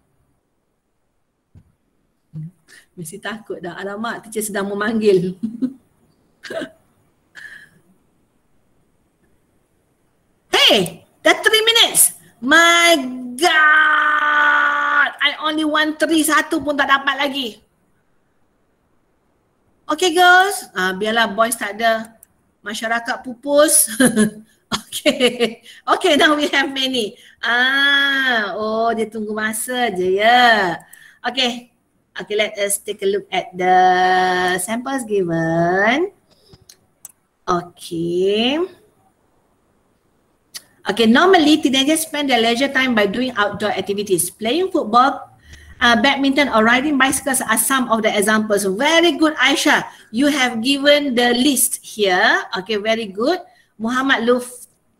Mesti takut dah. Alamak, teacher sedang memanggil. Hey, dah 3 minutes. My God, I only want 3, satu pun tak dapat lagi. Okay girls, biarlah boys tak ada masyarakat pupus. Okay, now we have many. Dia tunggu masa je ya. Okay, let us take a look at the samples given. Okay, normally teenagers spend their leisure time by doing outdoor activities. Playing football, badminton or riding bicycles are some of the examples. Very good, Aisha. You have given the list here. Okay, very good. Muhammad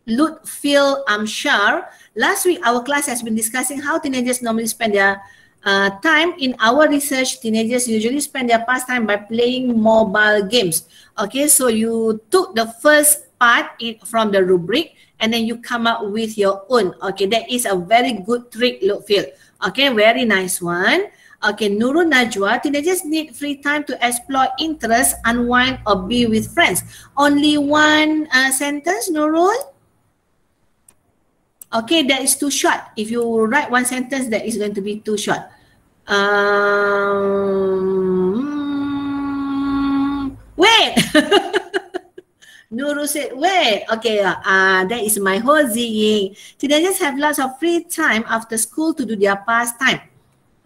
Lutfil Amshar. Last week, our class has been discussing how teenagers normally spend their time. In our research, teenagers usually spend their pastime by playing mobile games. Okay, so you took the first part from the rubric and then you come up with your own. Okay, that is a very good trick, Lutfil. Okay, very nice one. Okay, Nurul Najwa, teenagers need free time to explore interests, unwind or be with friends. Only one sentence, Nurul? Okay, that is too short. If you write one sentence, that is going to be too short. Wait! Nurul said, wait. Okay, that is my whole Ziying. Teenagers have lots of free time after school to do their pastime.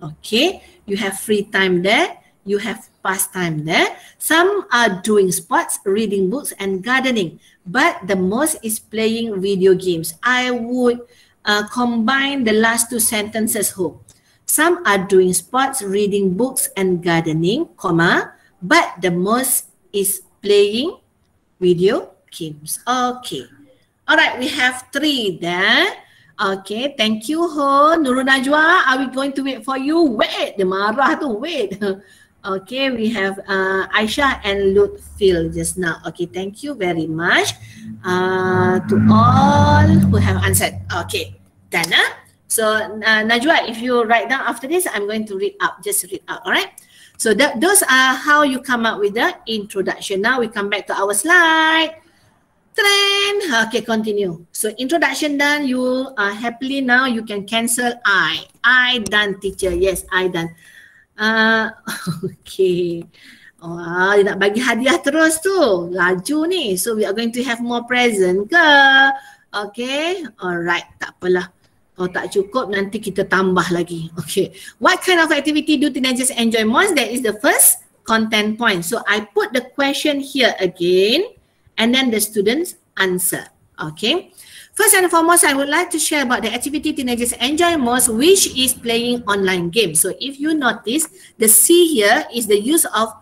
Okay, you have free time there. You have pastime there. Some are doing sports, reading books and gardening. But the most is playing video games. I would combine the last two sentences home. Some are doing sports, reading books and gardening, comma, but the most is playing video games. Okay. All right, we have 3 there. Okay, thank you, Ho. Nurul Najwa, are we going to wait for you? Wait, dia marah tu, wait. Okay, we have Aisha and Lutfil just now. Okay, thank you very much to all who have answered. Okay, done. So, Najwa, if you write down after this, I'm going to read up, just read out, all right? So, those are how you come up with the introduction. Now, we come back to our slide. Trend. Okay, continue. So, introduction done. You are happily now, you can cancel I. I done, teacher. Yes, I done. Okay. Dia nak bagi hadiah terus tu. Laju ni. So, we are going to have more present ke? Okay. Alright. Tak apalah. Kalau tak cukup, nanti kita tambah lagi. Okay. What kind of activity do teenagers enjoy most? That is the first content point. So, I put the question here again and then the students answer. Okay. First and foremost, I would like to share about the activity teenagers enjoy most, which is playing online games. So if you notice, the C here is the use of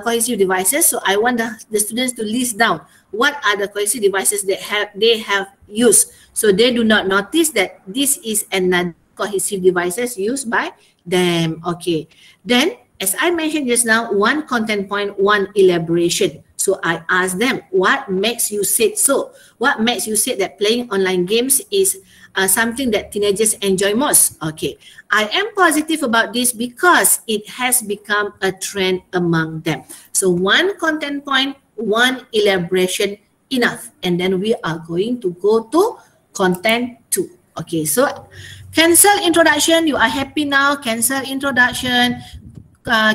cohesive devices. So I want the students to list down what are the cohesive devices that they have used. So they do not notice that this is another cohesive devices used by them. Okay. Then, as I mentioned just now, one content point, one elaboration. So I ask them, what makes you say so? What makes you say that playing online games is something that teenagers enjoy most. Okay, I am positive about this because it has become a trend among them. So one content point, one elaboration enough. And then we are going to go to content 2. Okay, so cancel introduction. You are happy now. Cancel introduction.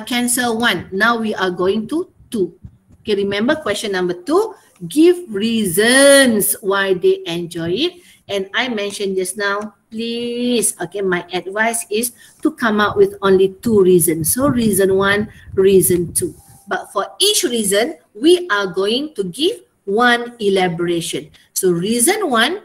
Cancel 1. Now we are going to 2. Okay, remember question number 2. Give reasons why they enjoy it. And I mentioned just now, please, okay, my advice is to come up with only 2 reasons. So reason 1, reason 2. But for each reason, we are going to give 1 elaboration. So reason 1,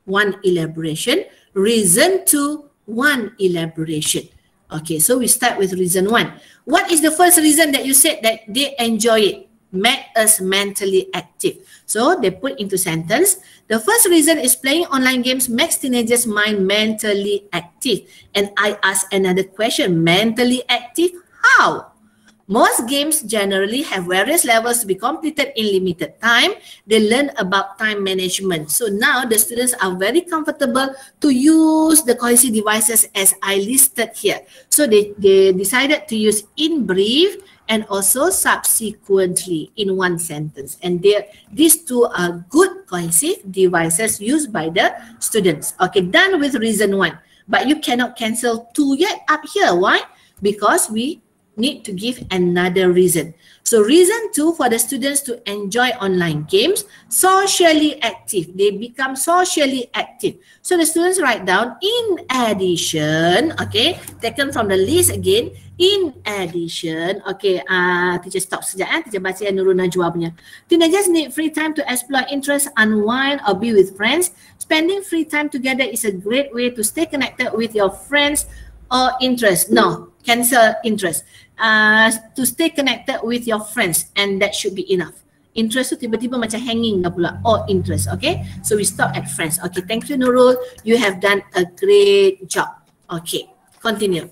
1 elaboration. Reason 2, 1 elaboration. Okay, so we start with reason 1. What is the first reason that you said that they enjoy it? Make us mentally active. So they put into sentence, the first reason is playing online games makes teenagers' mind mentally active. And I ask another question, mentally active? How? Most games generally have various levels to be completed in limited time. They learn about time management. So now the students are very comfortable to use the cohesive devices as I listed here. So they decided to use in brief and also subsequently in 1 sentence. And these 2 are good cohesive devices used by the students. Okay, done with reason 1. But you cannot cancel 2 yet up here. Why? Because we need to give another reason. So reason 2 for the students to enjoy online games, socially active. They become socially active. So the students write down, in addition, okay, taken from the list again, in addition, okay, teacher stop sekejap, teacher baca Nurul Najwa punya. Teenagers need free time to explore interests, unwind or be with friends. Spending free time together is a great way to stay connected with your friends or interests. No, cancel interest. To stay connected with your friends, and that should be enough. Interest tu tiba-tiba macam hanging dah pula. Or interest, okay? So we stop at friends. Okay, thank you Nurul. You have done a great job. Okay, continue.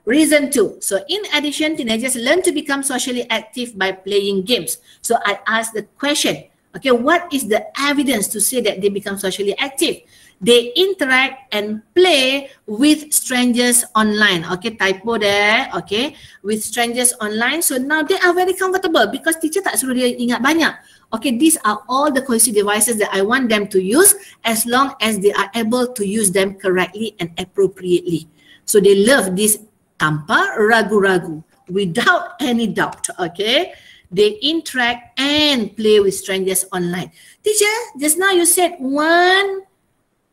Reason 2. So in addition, teenagers learn to become socially active by playing games. So I ask the question, okay, what is the evidence to say that they become socially active? They interact and play with strangers online. Okay, typo there. Okay, with strangers online. So now they are very comfortable because teacher tak suruh dia ingat banyak. Okay, these are all the cohesive devices that I want them to use as long as they are able to use them correctly and appropriately. So they love this tanpa ragu-ragu, without any doubt. Okay, they interact and play with strangers online. Teacher, just now you said 1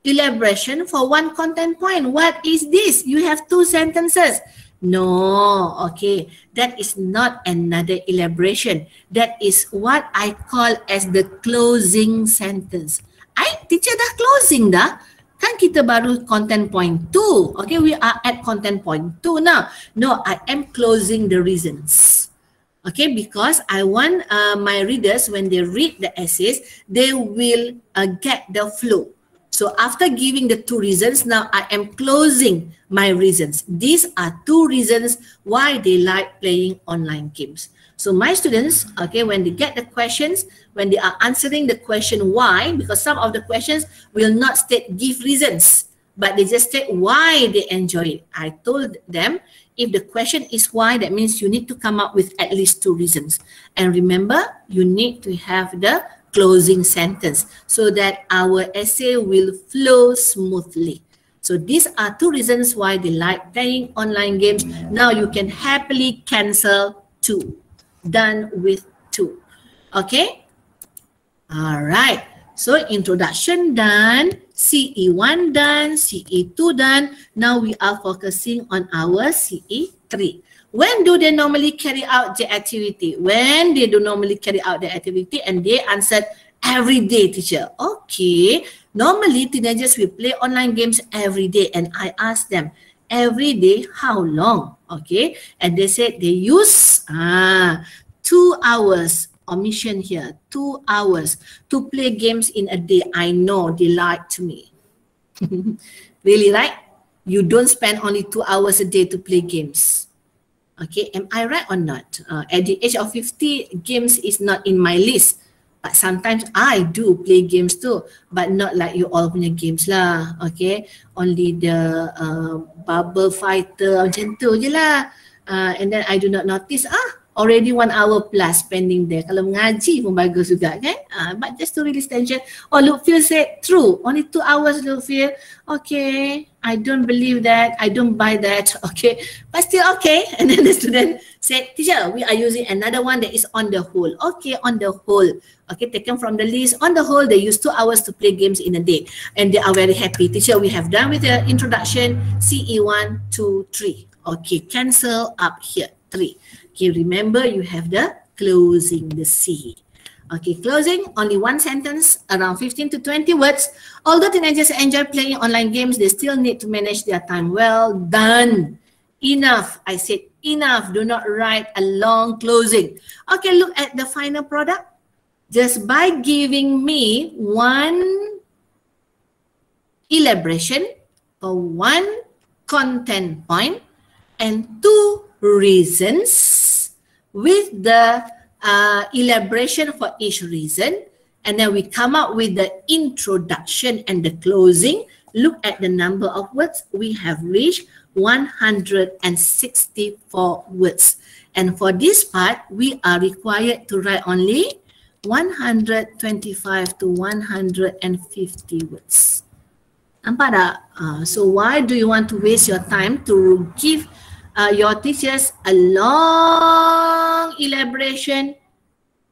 elaboration for 1 content point. What is this? You have 2 sentences. No, okay. That is not another elaboration. That is what I call as the closing sentence. Teacher dah closing dah. Kan kita baru content point 2. Okay, we are at content point 2 now. No, I am closing the reasons. Okay, because I want my readers, when they read the essays, they will get the flow. So after giving the 2 reasons, now I am closing my reasons. These are 2 reasons why they like playing online games. So my students, okay, when they get the questions, when they are answering the question why, because some of the questions will not state give reasons, but they just state why they enjoy it. I told them, if the question is why, that means you need to come up with at least 2 reasons. And remember, you need to have the closing sentence so that our essay will flow smoothly. So these are 2 reasons why they like playing online games. Now you can happily cancel 2. Done with 2. Okay? All right. So introduction done, CE1 done, CE2 done. Now we are focusing on our CE3. When do they normally carry out the activity? When they do normally carry out the activity, and they answered every day, teacher. Okay. Normally, teenagers will play online games every day, and I asked them, every day, how long? Okay. And they said they use 2 hours. Omission here, 2 hours to play games in a day. I know they lied to me. Really, right? You don't spend only 2 hours a day to play games. Okay, am I right or not? At the age of 50, games is not in my list. But sometimes I do play games too, but not like you all punya games lah. Okay, only the bubble fighter macam tu je lah. And then I do not notice already 1 hour plus spending there. Kalau mengaji pun bagus juga kan. But just to release tension. Oh, Lutfil said true. Only 2 hours, Lutfil. Okay, I don't believe that. I don't buy that. Okay, but still okay. And then the student said, teacher, we are using another one that is on the whole. Okay, on the whole. Okay, taken from the list. On the whole, they use 2 hours to play games in a day. And they are very happy. Teacher, we have done with the introduction. CE 1, 2, 3. Okay, cancel up here. 3. Okay, remember you have the closing, the C. Okay, closing, only one sentence, around 15 to 20 words. Although teenagers enjoy playing online games, they still need to manage their time. Well done. Enough. I said enough. Do not write a long closing. Okay, look at the final product. Just by giving me one elaboration or one content point and 2 reasons with the elaboration for each reason, and then we come up with the introduction and the closing. Look at the number of words. We have reached 164 words, and for this part we are required to write only 125 to 150 words. Nampak tak? So why do you want to waste your time to give your teachers a long elaboration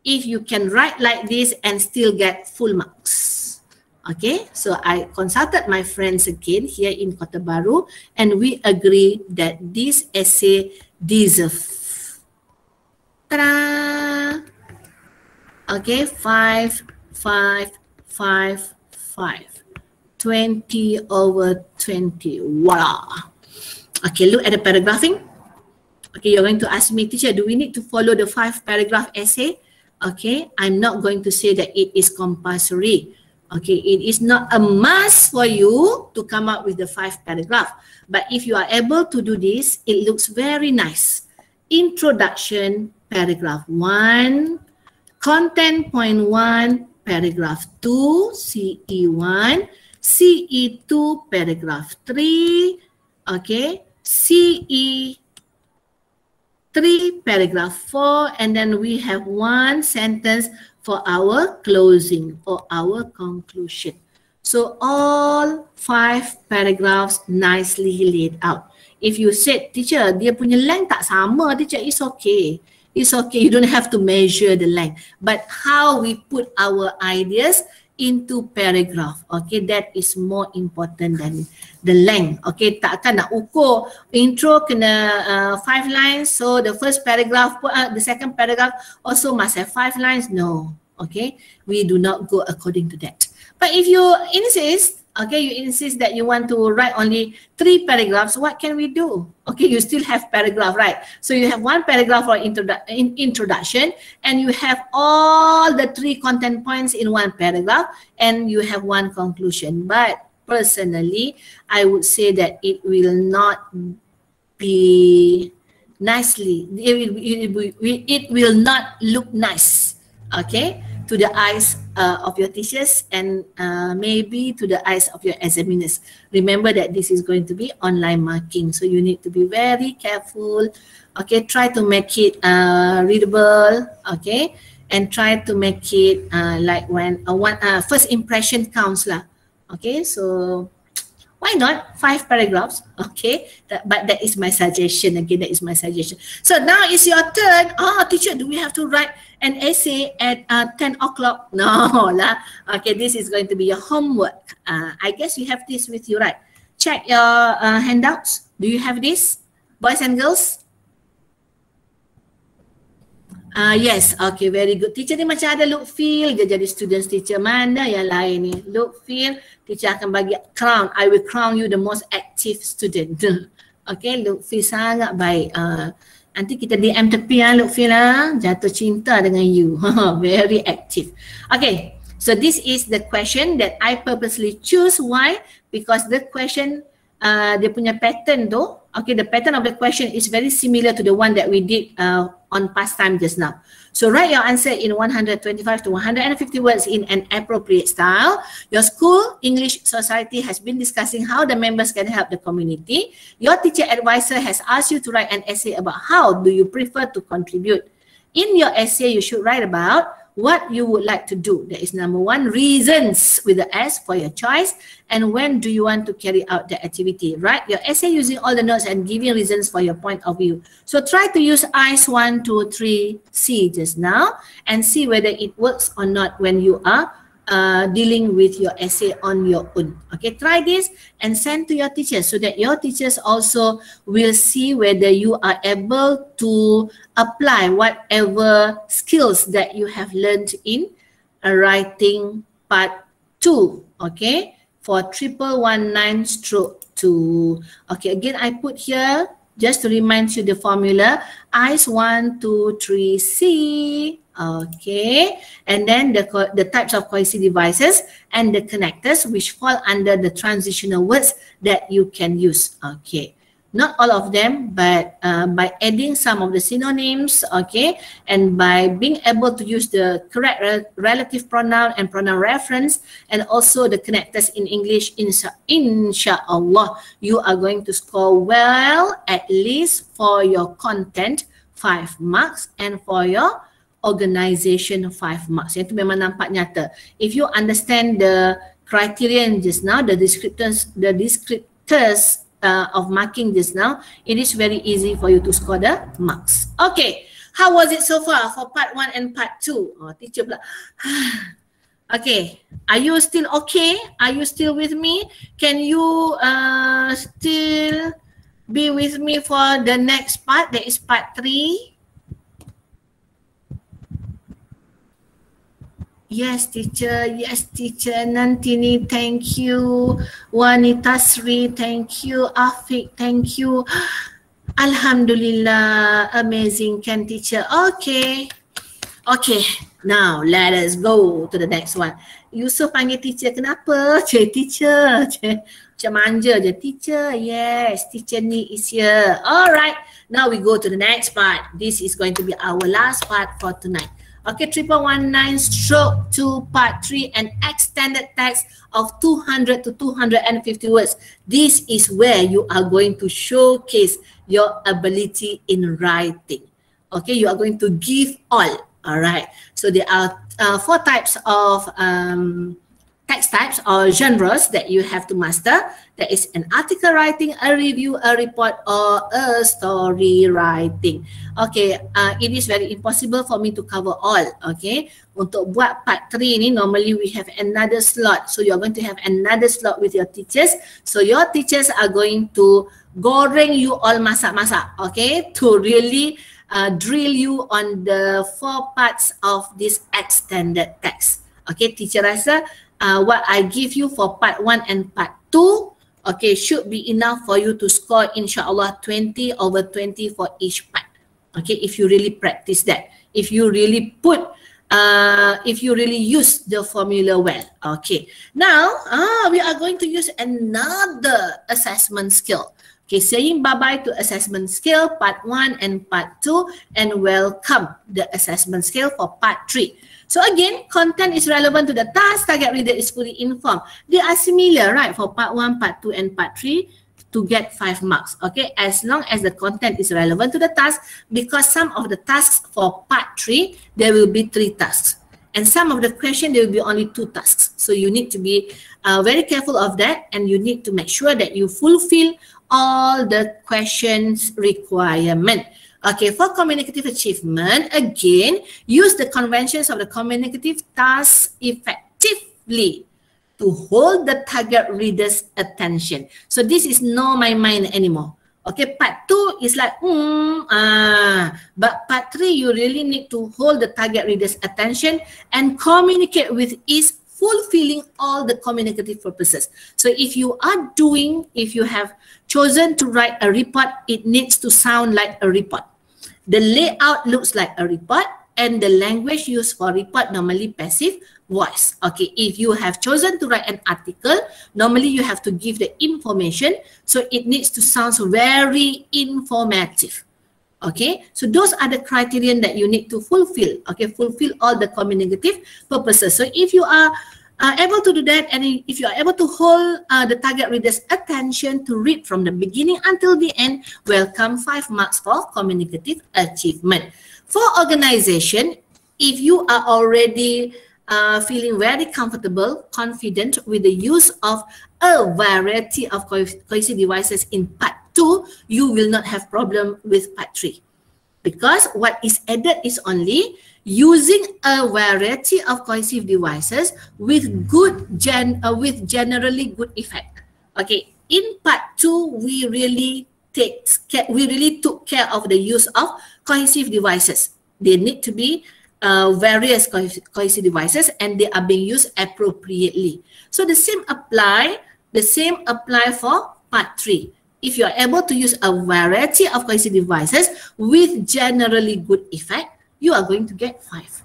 if you can write like this and still get full marks? Okay, so I consulted my friends again here in Kota Baru and we agree that this essay deserves. Ta-da! Okay, 5, 5, 5, 5. 20 over 20. Voila! Okay, look at the paragraphing. Okay, you're going to ask me, teacher, do we need to follow the 5-paragraph essay? Okay, I'm not going to say that it is compulsory. Okay, it is not a must for you to come up with the 5-paragraph. But if you are able to do this, it looks very nice. Introduction, paragraph 1. Content point 1, paragraph 2, CE1. CE2, paragraph 3. Okay. CE 3, paragraph 4, and then we have one sentence for our closing or our conclusion. So all 5 paragraphs nicely laid out. If you said, teacher, dia punya length tak sama, teacher, it's okay. It's okay, you don't have to measure the length. But how we put our ideas into paragraph, okay, that is more important than the length. Okay, takkan nak ukur intro kena 5 lines, so the first paragraph, the second paragraph also must have 5 lines. No, okay, we do not go according to that. But if you insist, okay, you insist that you want to write only 3 paragraphs, what can we do? Okay, you still have paragraph, right? So you have 1 paragraph for introduction, and you have all the 3 content points in 1 paragraph, and you have 1 conclusion. But personally, I would say that it will not be nicely, it will not look nice, okay, to the eyes of your teachers and maybe to the eyes of your examiners. Remember that this is going to be online marking, so you need to be very careful. Okay, try to make it readable, okay, and try to make it like when first impression counts lah. Okay, so why not 5 paragraphs? Okay, but that is my suggestion. Again, that is my suggestion. So now it's your turn. Teacher, do we have to write an essay at 10 o'clock? No lah. Okay, this is going to be your homework. I guess you have this with you, right? Check your handouts. Do you have this, boys and girls? Yes, okay, very good. Teacher ni macam ada look feel je jadi students teacher. Mana yang lain ni? Look feel, teacher akan bagi crown. I will crown you the most active student. Okay, look feel sangat baik. Nanti kita DM tepi look feel jatuh cinta dengan you. Very active. Okay, so this is the question that I purposely choose. Why? Because the question dia punya pattern tu, Okay, the pattern of the question is very similar to the one that we did on past time just now. So write your answer in 125 to 150 words in an appropriate style. Your school English society has been discussing how the members can help the community. Your teacher advisor has asked you to write an essay about how do you prefer to contribute. In your essay, you should write about what you would like to do. That is number one, reasons with the S for your choice, and when do you want to carry out the activity. Write your essay using all the notes and giving reasons for your point of view. So try to use I's 1, 2, 3, C just now and see whether it works or not when you are dealing with your essay on your own. Okay, try this and send to your teachers so that your teachers also will see whether you are able to apply whatever skills that you have learned in writing part 2. Okay, for 1119/2. Okay, again I put here just to remind you the formula. I's 1, 2, 3, C. Okay, and then the types of cohesive devices and the connectors which fall under the transitional words that you can use. Okay, not all of them, but by adding some of the synonyms, okay, and by being able to use the correct relative pronoun and pronoun reference, and also the connectors in English, inshallah, you are going to score well, at least for your content 5 marks and for your organization 5 marks. Itu memang nampak nyata. If you understand the criterion just now, the descriptors of marking just now, it is very easy for you to score the marks. Okay, how was it so far for part 1 and part 2? Oh, teacher pula. Okay, are you still okay? Are you still with me? Can you still be with me for the next part? That is part 3. Yes, teacher. Yes, teacher. Nantini, thank you. Wanita Sri, thank you. Afiq, thank you. Alhamdulillah. Amazing, can teacher. Okay. Okay. Now, let us go to the next one. Yusuf panggil teacher. Kenapa? Teacher. Macam manja je. Teacher. Yes, teacher ni is here. Alright. Now we go to the next part. This is going to be our last part for tonight. Okay, 1119/2 part 3, an extended text of 200 to 250 words. This is where you are going to showcase your ability in writing. Okay, you are going to give all. All right. So there are 4 types of text types or genres that you have to master. That is an article writing, a review, a report, or a story writing. Okay, it is very impossible for me to cover all. Okay, untuk buat part 3 ni, normally we have another slot. So you're going to have another slot with your teachers. So your teachers are going to goreng you all masak-masak. Okay, to really drill you on the 4 parts of this extended text. Okay, teacher rasa what I give you for part 1 and part 2, okay, should be enough for you to score inshallah 20/20 for each part. Okay, if you really practice that, if you really put, if you really use the formula well. Okay, now we are going to use another assessment skill. Okay, saying bye-bye to assessment skill part 1 and part 2, and welcome the assessment skill for part 3. So again, content is relevant to the task, target reader is fully informed. They are similar, right, for part 1, part 2, and part 3 to get 5 marks, okay, as long as the content is relevant to the task, because some of the tasks for part 3, there will be 3 tasks. And some of the question, there will be only 2 tasks. So you need to be very careful of that, and you need to make sure that you fulfill all the questions requirement. Okay, for communicative achievement, again, use the conventions of the communicative task effectively to hold the target reader's attention. So this is not my mind anymore. Okay, part 2 is like, but part 3, you really need to hold the target reader's attention and communicate with ease, fulfilling all the communicative purposes. So if you have chosen to write a report, it needs to sound like a report. The layout looks like a report, and the language used for report normally passive voice. Okay, if you have chosen to write an article, normally you have to give the information, so it needs to sound very informative. Okay, so those are the criterion that you need to fulfill. Okay, fulfill all the communicative purposes. So if you are able to do that, and if you are able to hold the target reader's attention to read from the beginning until the end, welcome 5 marks for communicative achievement. For organization, if you are already feeling very comfortable, confident with the use of a variety of cohesive devices in part 2, you will not have problem with part 3. Because what is added is only using a variety of cohesive devices with generally good effect. Okay, in part 2, we really took care of the use of cohesive devices. They need to be various cohesive devices, and they are being used appropriately. So the same apply for part 3. If you are able to use a variety of cohesive devices with generally good effect, you are going to get 5.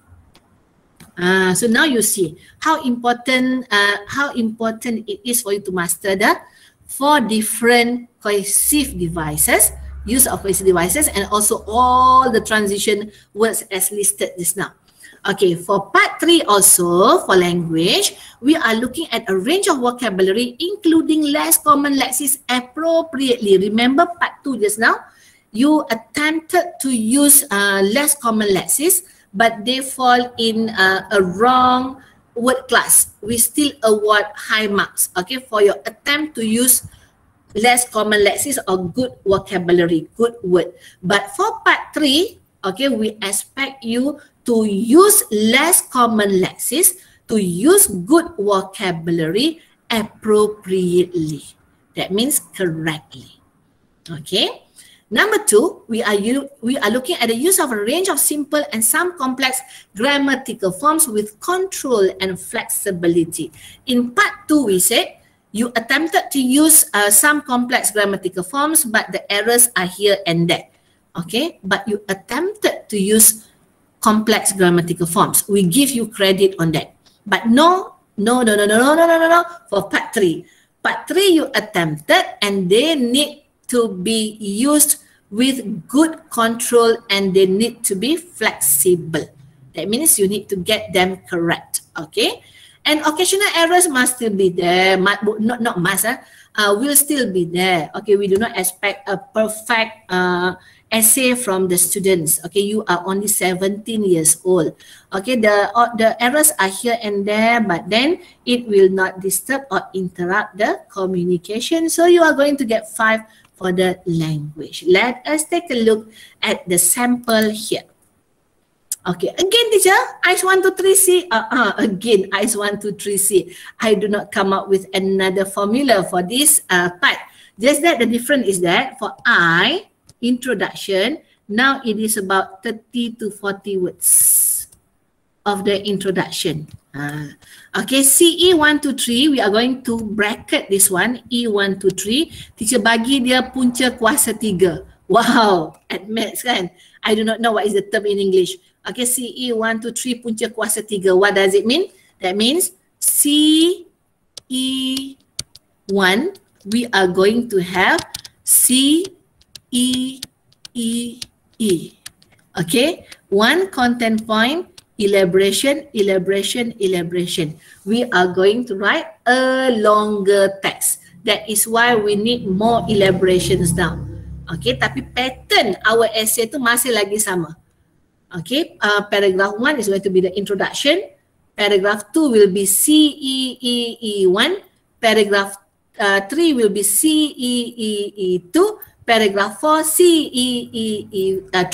So now you see how important it is for you to master the 4 different cohesive devices, use of cohesive devices, and also all the transition words as listed just now. Okay, for part 3 also, for language, we are looking at a range of vocabulary including less common lexis appropriately. Remember part 2 just now? You attempted to use less common lexis, but they fall in a wrong word class. We still award high marks, okay, for your attempt to use less common lexis or good vocabulary, good word. But for part 3, okay, we expect you to use less common lexis, to use good vocabulary appropriately. That means correctly. Okay. Number 2, we are looking at the use of a range of simple and some complex grammatical forms with control and flexibility. In part 2, we said you attempted to use some complex grammatical forms, but the errors are here and there. Okay, but you attempted to use complex grammatical forms. We give you credit on that. But no. For part 3. Part 3 you attempted, and they need to be used with good control, and they need to be flexible. That means you need to get them correct. Okay, and occasional errors must still be there. Will still be there. Okay, we do not expect a perfect essay from the students. Okay, you are only 17 years old. Okay, the errors are here and there, but then it will not disturb or interrupt the communication. So you are going to get 5 for the language. Let us take a look at the sample here. Okay, again teacher, ICE 1, 2, 3, C. Again, ICE 1, 2, 3, C. I do not come up with another formula for this part. Just that the difference is that for I, introduction, now it is about 30 to 40 words of the introduction. Okay, CE 1, 2, 3, we are going to bracket this one, E 1, 2, 3. Teacher bagi dia punca kuasa 3. Wow, at maths kan? I do not know what is the term in English. Okay, CE 1, 2, 3 punca kuasa 3. What does it mean? That means CE 1, we are going to have C, E, E, E. Okay, one content point, elaboration. We are going to write a longer text. That is why we need more elaborations now. Okay, tapi pattern our essay tu masih lagi sama. Okay, paragraph 1 is going to be the introduction. Paragraph 2 will be CEE1. Paragraph 3 will be CEE2. Paragraph 4, CEE3,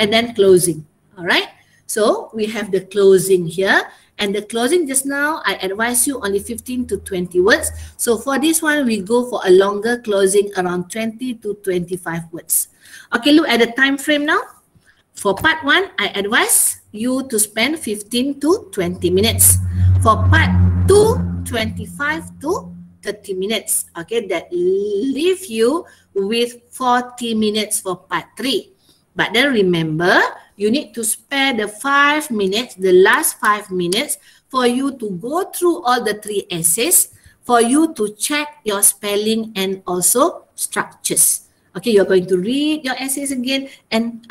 and then closing. All right. So we have the closing here, and the closing just now, I advise you only 15 to 20 words. So for this one, we go for a longer closing around 20 to 25 words. Okay, look at the time frame now. For part 1, I advise you to spend 15 to 20 minutes. For part 2, 25 to 30 minutes. Okay, that leave you with 40 minutes for part 3. But then remember, you need to spare the 5 minutes, the last 5 minutes for you to go through all the 3 essays, for you to check your spelling and also structures. Okay, you're going to read your essays again and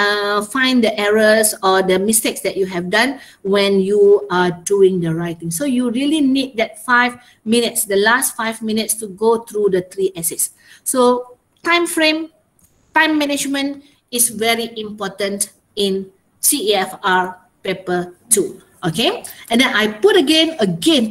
find the errors or the mistakes that you have done when you are doing the writing. So you really need that 5 minutes, the last 5 minutes to go through the 3 essays. So time frame, time management is very important in CEFR paper 2. Okay, and then I put again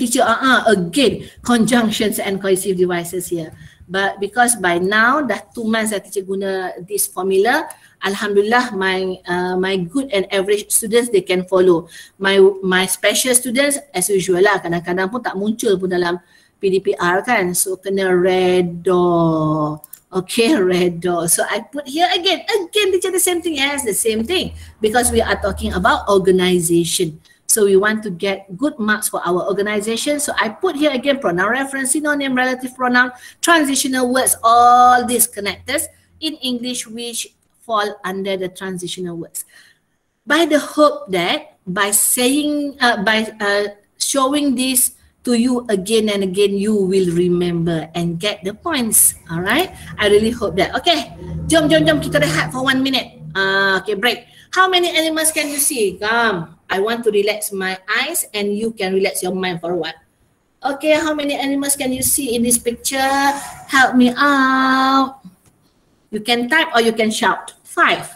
teacher, again conjunctions and cohesive devices here. But because by now dah 2 months dah teacher guna this formula, alhamdulillah my good and average students they can follow. My special students as usual lah, kadang-kadang pun tak muncul pun dalam PDPR kan, so kena redo. Okay, redo. So I put here again teacher the same thing as the same thing, because we are talking about organization. So we want to get good marks for our organization. So I put here again pronoun reference, synonym, relative pronoun, transitional words, all these connectors in English which fall under the transitional words. By the hope that by saying, showing this to you again and again, you will remember and get the points. All right. I really hope that. Okay. Jom kita rehat for 1 minute. Okay, break. How many animals can you see? Come. I want to relax my eyes and you can relax your mind for a while. Okay, how many animals can you see in this picture? Help me out. You can type or you can shout. 5.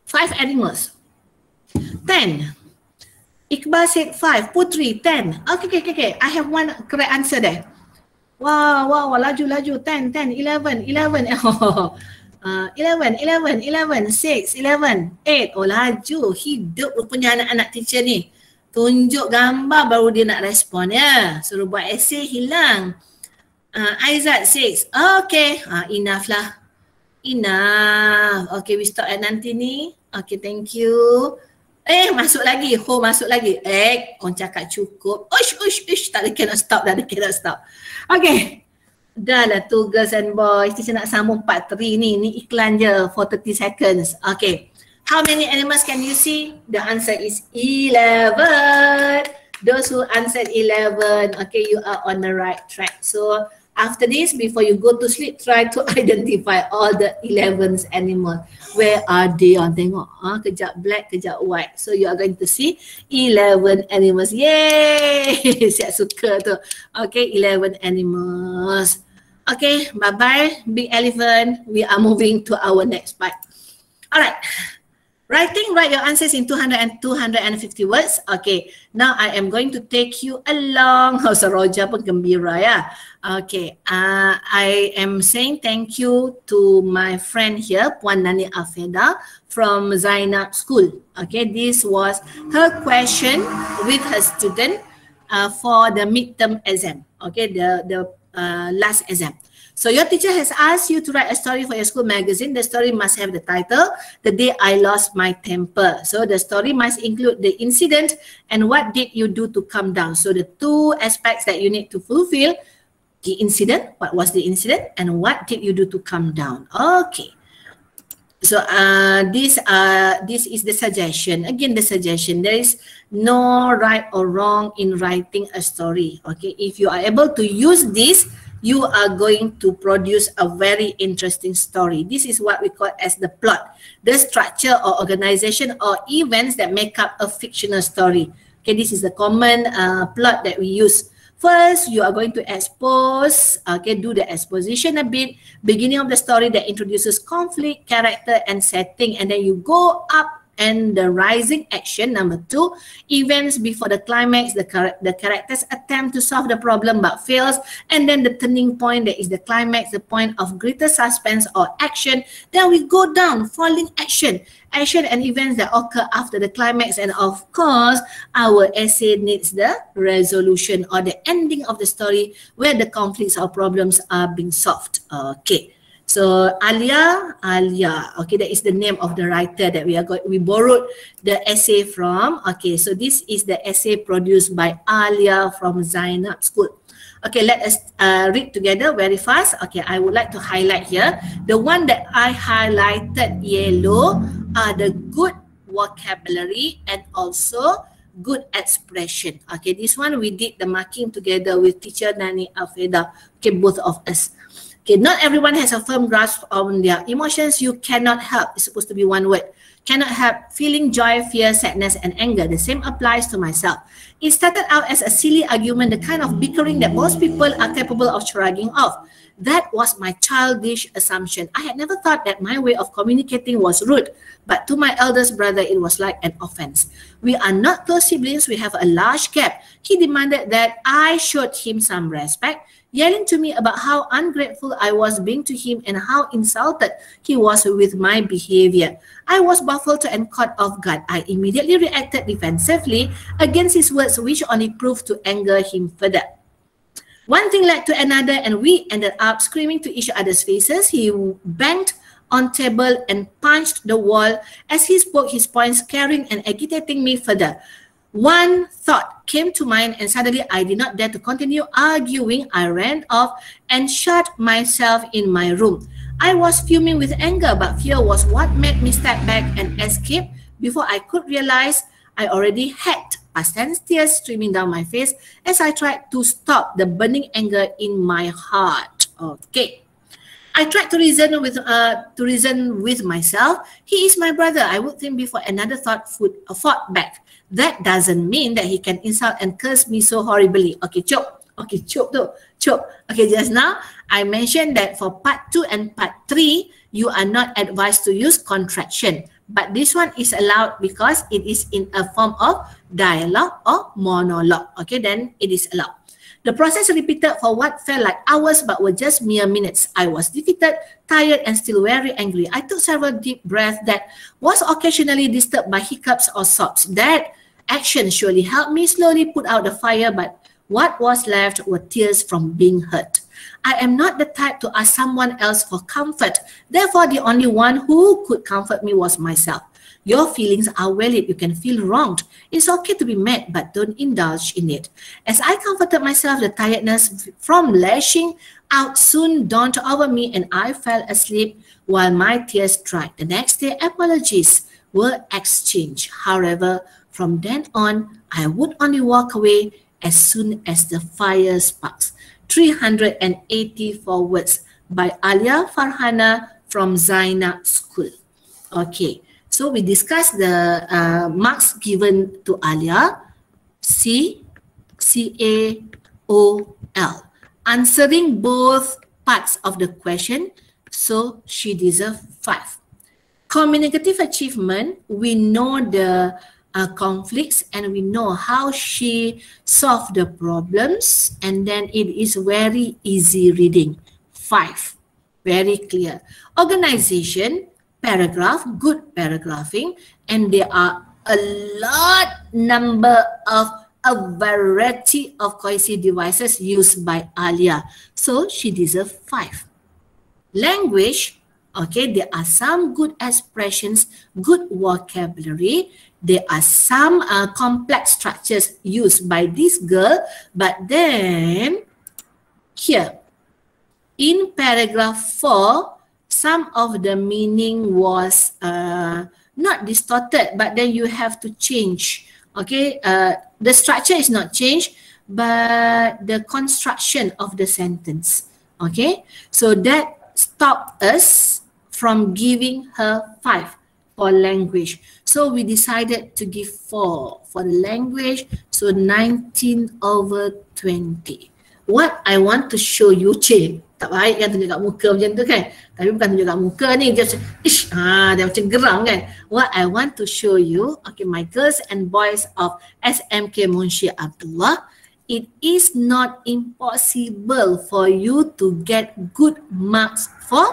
5 animals. 10. Iqbal said 5. Putri, 10. Okay. I have one correct answer there. Wow, laju, 10, 11. 11, 6, 11, 8. Oh laju, hidup rupanya anak-anak teacher ni. Tunjuk gambar baru dia nak respon ya. Suruh buat essay hilang. Aizat 6. Okay, enough lah. Enough. Okay, we stop at nanti ni. Okay, thank you. Masuk lagi. Masuk lagi. Kau cakap cukup. Ush. Tak ada, cannot stop. Okay. Dah lah tu girls and boys. Teacher nak sambung part 3 ni. Ni iklan je for 30 seconds. Okay. How many animals can you see? The answer is 11. Those who answered 11, okay, you are on the right track. So after this, before you go to sleep, try to identify all the 11 animals. Where are they? Tengok. Kejap black, kejap white. So you are going to see 11 animals. Yay! Siap suka tu. Okay, 11 animals. Okay, bye-bye. Big elephant. We are moving to our next part. Alright. Writing, write your answers in 200 and 250 words. Okay, now I am going to take you along. Oh, Saroja pun gembira ya. Okay, I am saying thank you to my friend here, Puan Nani Afeda from Zainab School. Okay, this was her question with her student for the midterm exam. Okay, the last exam. So your teacher has asked you to write a story for your school magazine. The story must have the title, The Day I Lost My Temper. So the story must include the incident and what did you do to calm down. So the 2 aspects that you need to fulfill, the incident, what was the incident, and what did you do to calm down. Okay. So this is the suggestion. Again, the suggestion. There is no right or wrong in writing a story. Okay. If you are able to use this, you are going to produce a very interesting story. This is what we call as the plot, the structure or organization or events that make up a fictional story. Okay, this is the common plot that we use. First, you are going to expose, okay, do the exposition a bit, beginning of the story that introduces conflict, character, and setting, and then you go up and the rising action. Number 2, events before the climax, the characters attempt to solve the problem but fails, and then the turning point, that is the climax, the point of greater suspense or action. Then we go down, falling action and events that occur after the climax, and of course our essay needs the resolution or the ending of the story where the conflicts or problems are being solved. Okay. So Alia, okay, that is the name of the writer that we borrowed the essay from. Okay, so this is the essay produced by Alia from Zainab School. Okay, let us read together very fast. Okay, I would like to highlight here. The one that I highlighted yellow are the good vocabulary, and also good expression. Okay, this one we did the marking together with teacher Nani Alfreda. Okay, both of us. Okay, not everyone has a firm grasp on their emotions. You cannot help. It's supposed to be one word. Cannot help feeling joy, fear, sadness, and anger. The same applies to myself. It started out as a silly argument, the kind of bickering that most people are capable of shrugging off. That was my childish assumption. I had never thought that my way of communicating was rude, but to my eldest brother, it was like an offense. We are not close siblings. We have a large gap. He demanded that I showed him some respect, yelling to me about how ungrateful I was being to him and how insulted he was with my behavior. I was baffled and caught off guard. I immediately reacted defensively against his words, which only proved to anger him further. One thing led to another, and we ended up screaming to each other's faces. He banged on table and punched the wall as he spoke his points, scaring and agitating me further. One thought came to mind, and suddenly I did not dare to continue arguing. I ran off and shut myself in my room. I was fuming with anger, but fear was what made me step back and escape. Before I could realize, I already had past tense tears streaming down my face as I tried to stop the burning anger in my heart. Okay. I tried to reason with myself. He is my brother. I would think before another thought fought back. That doesn't mean that he can insult and curse me so horribly. Okay, chop. Okay, chop tu. Chop. Okay, just now I mentioned that for part 2 and part 3, you are not advised to use contraction. But this one is allowed because it is in a form of dialogue or monologue. Okay, then it is allowed. The process repeated for what felt like hours but were just mere minutes. I was defeated, tired, and still very angry. I took several deep breaths that was occasionally disturbed by hiccups or sobs. That action surely helped me slowly put out the fire, but what was left were tears from being hurt. I am not the type to ask someone else for comfort. Therefore, the only one who could comfort me was myself. Your feelings are valid. You can feel wronged. It's okay to be mad, but don't indulge in it. As I comforted myself, the tiredness from lashing out soon dawned over me, and I fell asleep while my tears dried. The next day, apologies were exchanged. However, from then on, I would only walk away as soon as the fire sparks. 384 words by Alia Farhana from Zainab School. Okay, so we discussed the marks given to Alia. C-A-O-L. Answering both parts of the question, so she deserves 5. Communicative achievement, we know the conflicts and we know how she solved the problems, and then it is very easy reading. 5. Very clear. Organization, paragraph, good paragraphing, and there are a variety of cohesive devices used by Alia. So she deserves 5. Language, okay, there are some good expressions, good vocabulary. There are some complex structures used by this girl, but then here in paragraph 4, some of the meaning was not distorted, but then you have to change. Okay, the structure is not changed, but the construction of the sentence. Okay, so that stopped us from giving her 5 for language. So we decided to give 4 for the language. So 19/20. What I want to show you, cik, tak baik kan tunjuk kat muka macam tu kan. Tapi bukan tunjuk kat muka ni, dia macam, dia macam geram kan. What I want to show you, okay, my girls and boys of SMK Munshi Abdullah, it is not impossible for you to get good marks for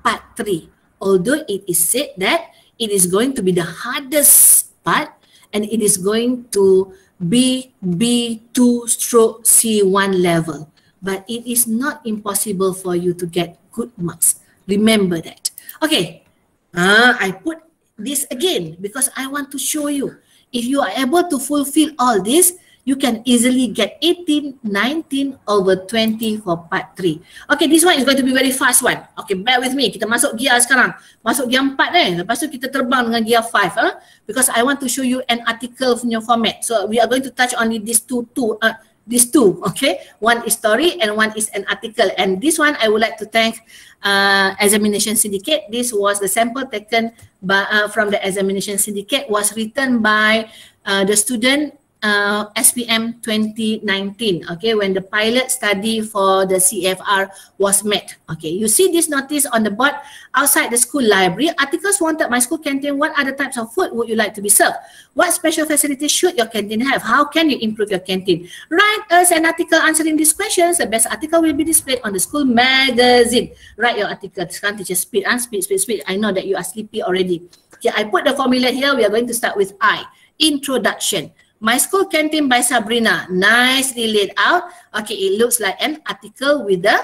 part 3. Although it is said that it is going to be the hardest part and it is going to be B2/C1 level. But it is not impossible for you to get good marks. Remember that. Okay, I put this again because I want to show you. If you are able to fulfill all this, you can easily get 18, 19 over 20 for part 3. Okay, this one is going to be very fast one. Okay, bear with me. Kita masuk gear sekarang. Masuk gear 4 Lepas tu kita terbang dengan gear 5. Because I want to show you an article punya format. So we are going to touch only these two, okay? One is story and one is an article. And this one I would like to thank Examination Syndicate. This was the sample taken by, from the Examination Syndicate, was written by the student SPM 2019, okay, when the pilot study for the CFR was met. Okay, you see this notice on the board outside the school library. Articles wanted my school canteen. What other types of food would you like to be served? What special facilities should your canteen have? How can you improve your canteen? Write us an article answering these questions. The best article will be displayed on the school magazine. Write your article. Sekarang teacher speed, speed. I know that you are sleepy already. Okay, I put the formula here. We are going to start with I. Introduction. My School Canteen by Sabrina. Nicely laid out. Okay, it looks like an article with the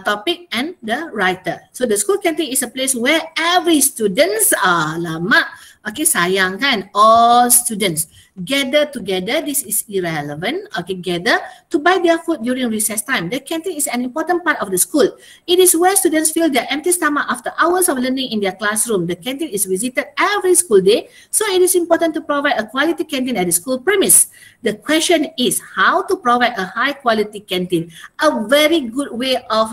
topic and the writer. So the school canteen is a place where every students lama. Okay, sayang kan? All students gather together. This is irrelevant. Okay, gather to buy their food during recess time. The canteen is an important part of the school. It is where students fill their empty stomach after hours of learning in their classroom. The canteen is visited every school day, so it is important to provide a quality canteen at the school premise. The question is how to provide a high quality canteen. A very good way of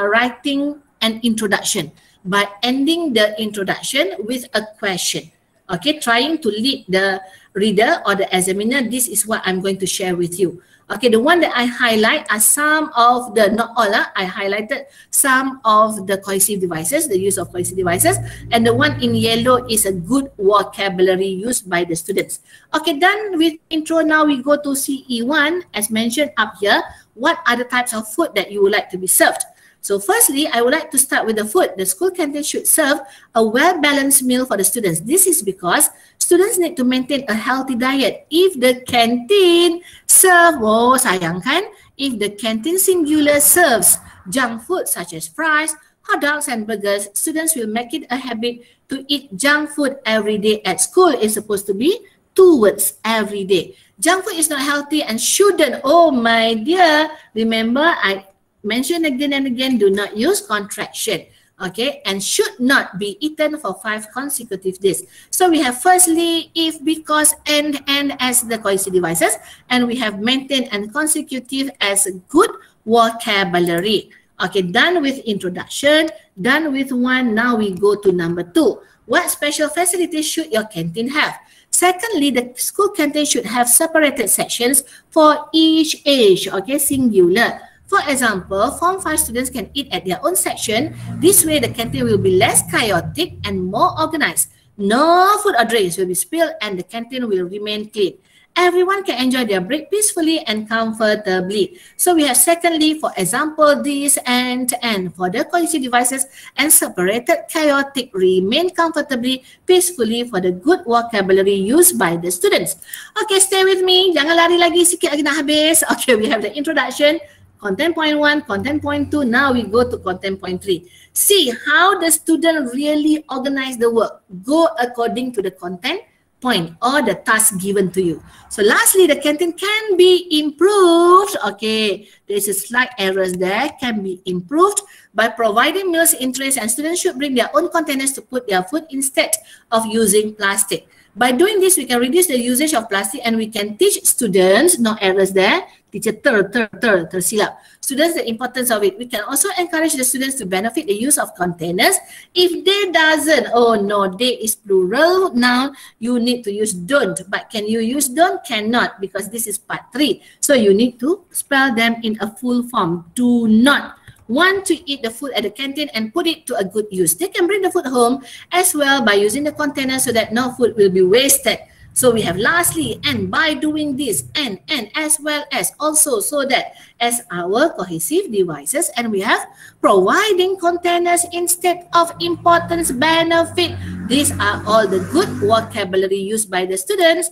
writing an introduction by ending the introduction with a question. Okay, trying to lead the reader or the examiner. This is what I'm going to share with you. Okay, the one that I highlight are some of the, not all, I highlighted some of the cohesive devices, the use of cohesive devices, and the one in yellow is a good vocabulary used by the students. Okay, done with intro. Now we go to CE1. As mentioned up here, what are the types of food that you would like to be served? So firstly, I would like to start with the food. The school canteen should serve a well-balanced meal for the students. This is because students need to maintain a healthy diet. If the canteen serve, oh sayang kan, if the canteen singular serves junk food such as fries, hot dogs and burgers, students will make it a habit to eat junk food every day at school. It's supposed to be 2 words every day. Junk food is not healthy and shouldn't, oh my dear, remember I mention again and again, do not use contraction, okay, and should not be eaten for 5 consecutive days. So we have firstly, if, because, and as the cohesive devices, and we have maintain and consecutive as a good vocabulary. Okay, done with introduction, done with 1, now we go to number 2. What special facilities should your canteen have? Secondly, the school canteen should have separated sections for each age, okay, singular. For example, Form 5 students can eat at their own section. This way, the canteen will be less chaotic and more organized. No food or drinks will be spilled and the canteen will remain clean. Everyone can enjoy their break peacefully and comfortably. So we have secondly, for example, this and for the cohesive devices and separated chaotic remain comfortably, peacefully for the good vocabulary used by the students. Okay, stay with me. Jangan lari lagi, sikit lagi nak habis. Okay, we have the introduction. Content point 1, content point 2, now we go to content point 3. See how the student really organize the work. Go according to the content point or the task given to you. So lastly, the canteen can be improved. Okay, there is a slight errors there, can be improved by providing meals in trays, and students should bring their own containers to put their food instead of using plastic. By doing this, we can reduce the usage of plastic and we can teach students, no errors there, teacher tersilap. Students the importance of it. We can also encourage the students to benefit the use of containers. If they doesn't, oh no, they is plural noun, you need to use don't. But can you use don't? Cannot, because this is part 3. So you need to spell them in a full form. Do not want to eat the food at the canteen and put it to a good use. They can bring the food home as well by using the container so that no food will be wasted. So we have lastly, and by doing this, and as well as also, so that as our cohesive devices, and we have providing containers instead of importance, benefit. These are all the good vocabulary used by the students.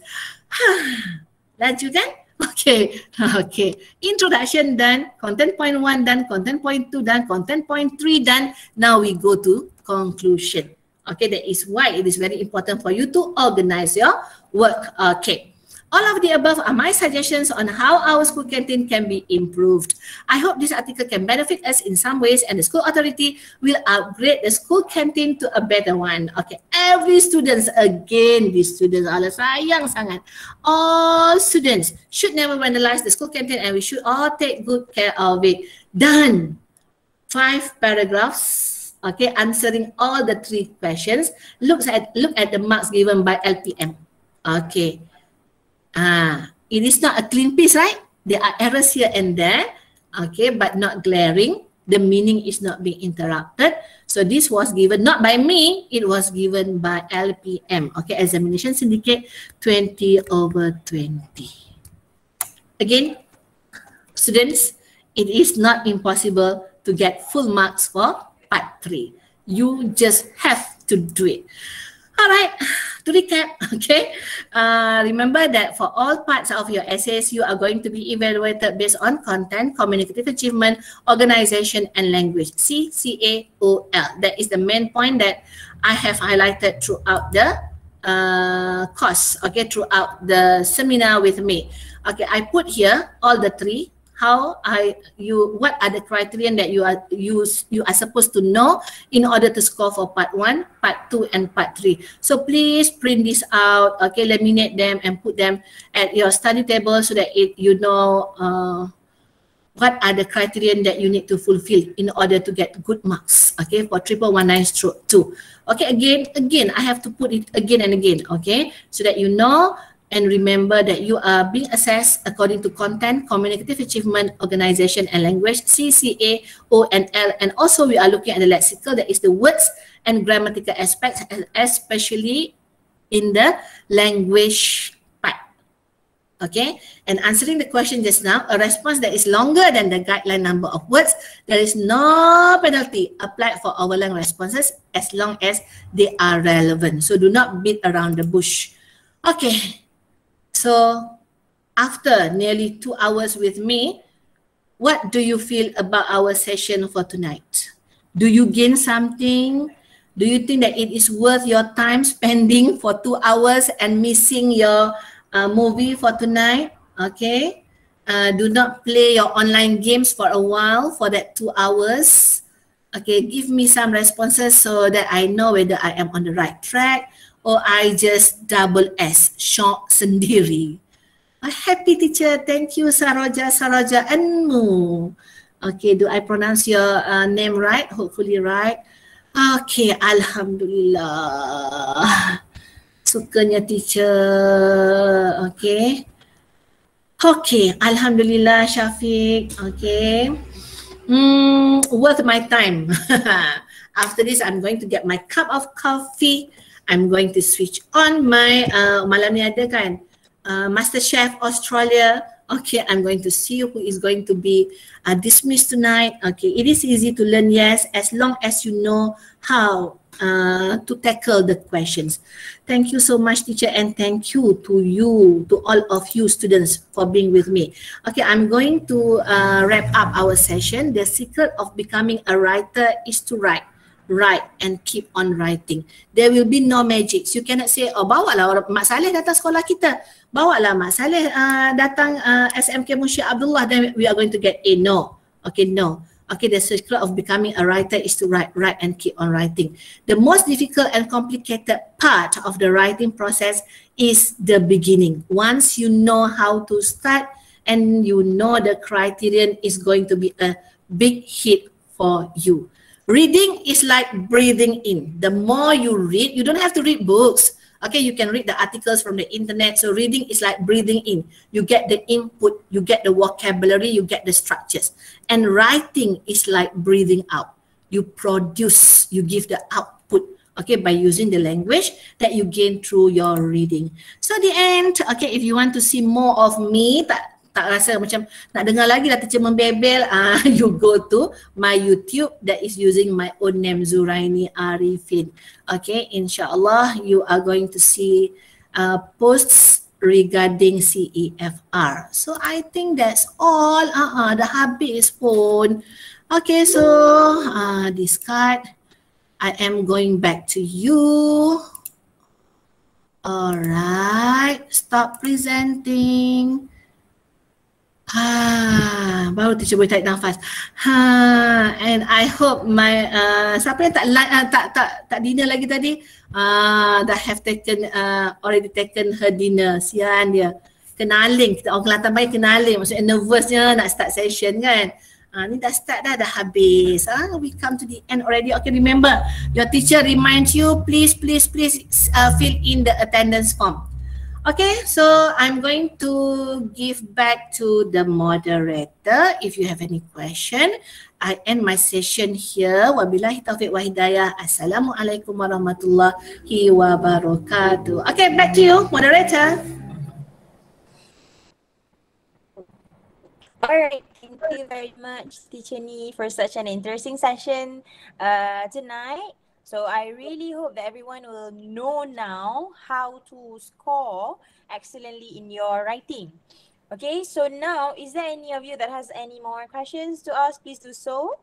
Lanjutkan. Okay. Introduction done, content point 1 done, content point 2 done, content point 3 done. Now we go to conclusion. Okay, that is why it is very important for you to organize your work. Okay. All of the above are my suggestions on how our school canteen can be improved. I hope this article can benefit us in some ways and the school authority will upgrade the school canteen to a better one. Okay, every students, again, these students, Allah sayang sangat. All students should never vandalize the school canteen and we should all take good care of it. Done. 5 paragraphs, okay, answering all the 3 questions. Look at the marks given by LPM. Okay. It is not a clean piece, right? There are errors here and there, okay, but not glaring. The meaning is not being interrupted. So this was given not by me, it was given by LPM, okay, Examination Syndicate 20/20. Again, students, it is not impossible to get full marks for part 3. You just have to do it. All right, to recap, okay, remember that for all parts of your essays, you are going to be evaluated based on content, communicative achievement, organization, and language, CCAOL. That is the main point that I have highlighted throughout the course, okay, throughout the seminar with me. Okay, I put here all the 3. What are the criterion that you are supposed to know in order to score for part 1, part 2, and part 3. So please print this out, okay, laminate them and put them at your study table so that you know what are the criterion that you need to fulfill in order to get good marks, okay, for 1119-2. Okay, again, I have to put it again and again, okay, so that you know. And remember that you are being assessed according to content, communicative achievement, organization, and language, CCAOL. And also we are looking at the lexical, that is the words and grammatical aspects, especially in the language part. Okay, and answering the question just now, a response that is longer than the guideline number of words, there is no penalty applied for overlong responses as long as they are relevant. So do not beat around the bush. Okay. So, after nearly 2 hours with me, what do you feel about our session for tonight? Do you gain something? Do you think that it is worth your time spending for 2 hours and missing your movie for tonight? Okay. Do not play your online games for a while for that 2 hours. Okay, give me some responses so that I know whether I am on the right track or I just double S, shock sendiri. Happy teacher, thank you Saroja Anmu. Okay, do I pronounce your name right? Hopefully right. Okay, Alhamdulillah. Sukanya teacher. Okay. Okay, Alhamdulillah Syafiq. Okay. Worth my time. After this, I'm going to get my cup of coffee. I'm going to switch on my malam ni ada kan Master Chef Australia. Okay, I'm going to see who is going to be dismissed tonight. Okay, it is easy to learn, yes, as long as you know how to tackle the questions. Thank you so much, teacher, and thank you to all of you students for being with me. Okay, I'm going to wrap up our session. The secret of becoming a writer is to write and keep on writing. There will be no magic. You cannot say, oh, bawalah Mak Saleh datang sekolah kita. Bawalah Mak Saleh datang SMK Munsyi Abdullah, then we are going to get A. No. Okay, no. Okay, the secret of becoming a writer is to write and keep on writing. The most difficult and complicated part of the writing process is the beginning. Once you know how to start and you know the criterion is going to be a big hit for you. Reading is like breathing in. The more you read, you don't have to read books. Okay, you can read the articles from the internet. So reading is like breathing in. You get the input, you get the vocabulary, you get the structures. And writing is like breathing out. You produce, you give the output, okay, by using the language that you gain through your reading. So at the end, okay, if you want to see more of me, tak rasa macam nak dengar lagi lah teacher membebel, you go to my YouTube that is using my own name, Zuraini Arifin. Okay, insyaAllah you are going to see posts regarding CEFR. So I think that's all. Dah habis pun. Okay, so this card, I am going back to you. Alright, stop presenting. Baru teacher boleh tarik nafas. And I hope my siapa yang tak dinner lagi tadi, dah have taken already taken her dinner. Sian dia. Kenaling, kita orang Kelantan baik kenaling, maksudnya nervousnya nak start session kan. Ni dah start dah habis. We come to the end already. Okay, remember your teacher reminds you, please fill in the attendance form. Okay, so I'm going to give back to the moderator. If you have any question, I end my session here. Wabillahi taufiq wa hidayah. Assalamualaikum warahmatullahi wabarakatuh. Okay, back to you, moderator. Alright, thank you very much, Teacher Ni, for such an interesting session tonight. So I really hope that everyone will know now how to score excellently in your writing. Okay, so now, is there any of you that has any more questions to ask? Please do so.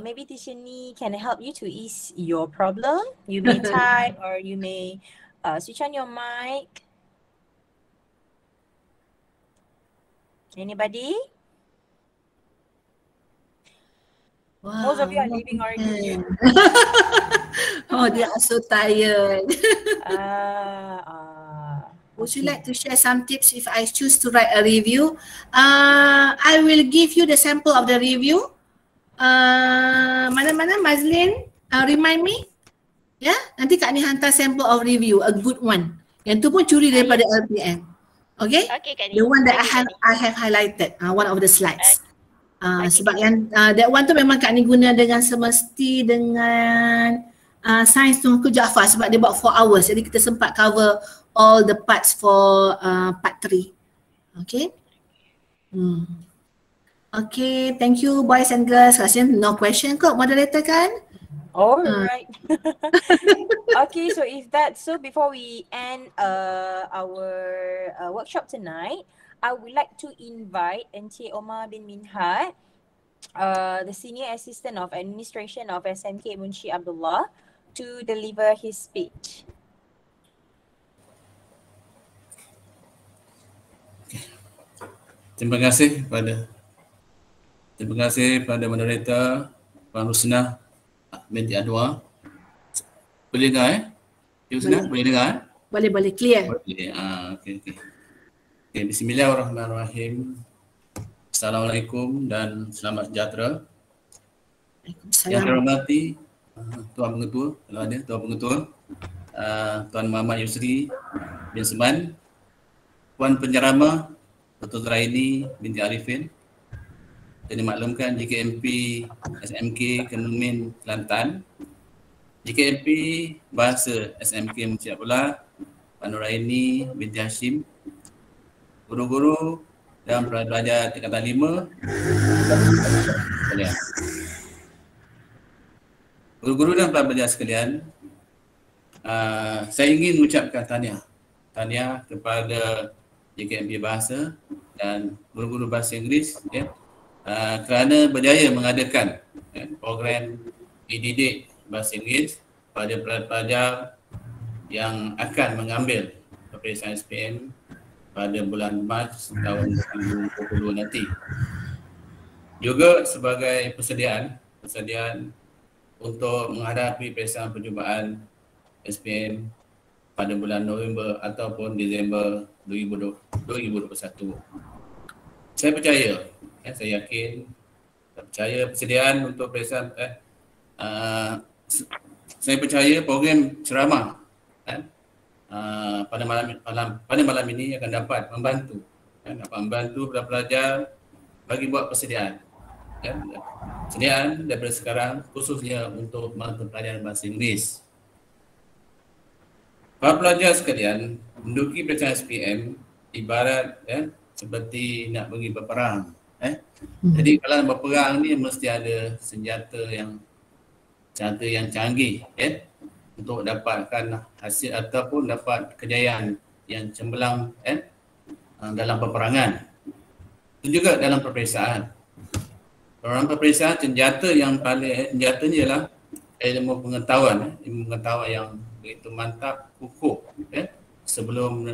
Maybe Teacher Ni can help you to ease your problem. You may type or you may switch on your mic. Anybody? Wow. Most of you are leaving already. Oh, they are so tired. Would you Okay. like to share some tips if I choose to write a review? I will give you the sample of the review. Mana-mana Mazlin? Remind me. Ya, nanti Kak Ni hantar sample of review, a good one. Yang tu pun curi daripada LPM. Okay? Okay, Kak Ni. The one that Okay, I have highlighted, one of the slides. Okay, Sebab yang that one tu memang Kak Ni guna dengan semesti dengan Sains Tunku Jaafar sebab dia buat 4 hours. Jadi kita sempat cover all the parts for part 3. Okay? Okay, thank you boys and girls. Rasanya no question kot moderator kan? All right. Okay, so if that's so, before we end our workshop tonight, I would like to invite Encik Omar bin Minhat, the Senior Assistant of Administration of SMK Munshi Abdullah, to deliver his speech. Terima kasih pada moderator Puan Rusnah binti Adwa. Boleh dengar Rusnah, boleh dengar? Boleh clear. Boleh. Okey. Okay, bismillahirrahmanirrahim. Assalamualaikum dan selamat sejahtera. Yang saya hormati Tuan Pengetua, kalau ada Tuan Pengetua, Tuan Muhammad Yusri bin Seman, Puan Penceramah Dr. Raini binti Arifin, dan dimaklumkan JKMP SMK Kemumin Kelantan, JKMP Bahasa SMK Munshi Abdullah, Puan Nuraini binti Hashim, guru-guru dan pelajar tingkatan 5. Guru-guru dan pelajar sekalian, saya ingin mengucapkan tahniah kepada JKMP Bahasa dan guru-guru bahasa Inggeris kerana berjaya mengadakan program didik bahasa Inggeris pada pelajar yang akan mengambil peperiksaan SPM pada bulan Mac tahun 2020 nanti. Juga sebagai persediaan untuk menghadapi peperiksaan percubaan SPM pada bulan November ataupun Disember 2021. Saya percaya, saya yakin, saya percaya persediaan untuk peperiksaan saya percaya program ceramah pada malam ini akan dapat membantu pelajar bagi buat persediaan daripada sekarang, khususnya untuk mata pelajaran bahasa Inggeris. Para pelajar sekalian, menduduki peperiksaan SPM ibarat seperti nak pergi berperang. Jadi kalau nak berperang ni mesti ada senjata yang canggih untuk dapatkan hasil ataupun dapat kejayaan yang cemerlang dalam peperangan. Itu juga dalam peperiksaan. Dalam peperiksaan senjatanya ialah ilmu pengetahuan yang begitu mantap, kukuh sebelum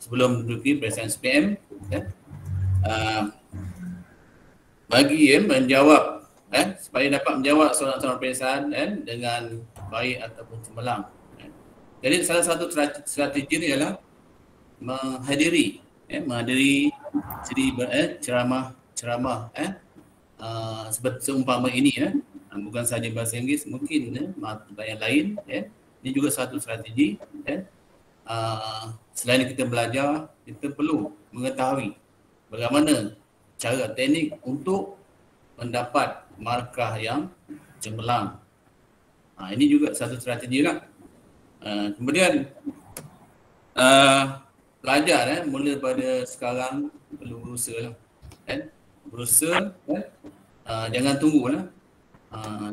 sebelum menduduki perisian SPM bagi menjawab supaya dapat menjawab soalan-soalan perisian dengan baik ataupun cemerlang. Jadi salah satu strategi ni ialah menghadiri siri ceramah seumpama ini bukan sahaja bahasa Inggeris, mungkin mata yang lain ini juga satu strategi. Selain kita belajar, kita perlu mengetahui bagaimana cara teknik untuk mendapat markah yang cemerlang. Ini juga satu strategi lah. Kemudian pelajar mula pada sekarang perlu berusaha lah. Berusaha, jangan tunggu lah.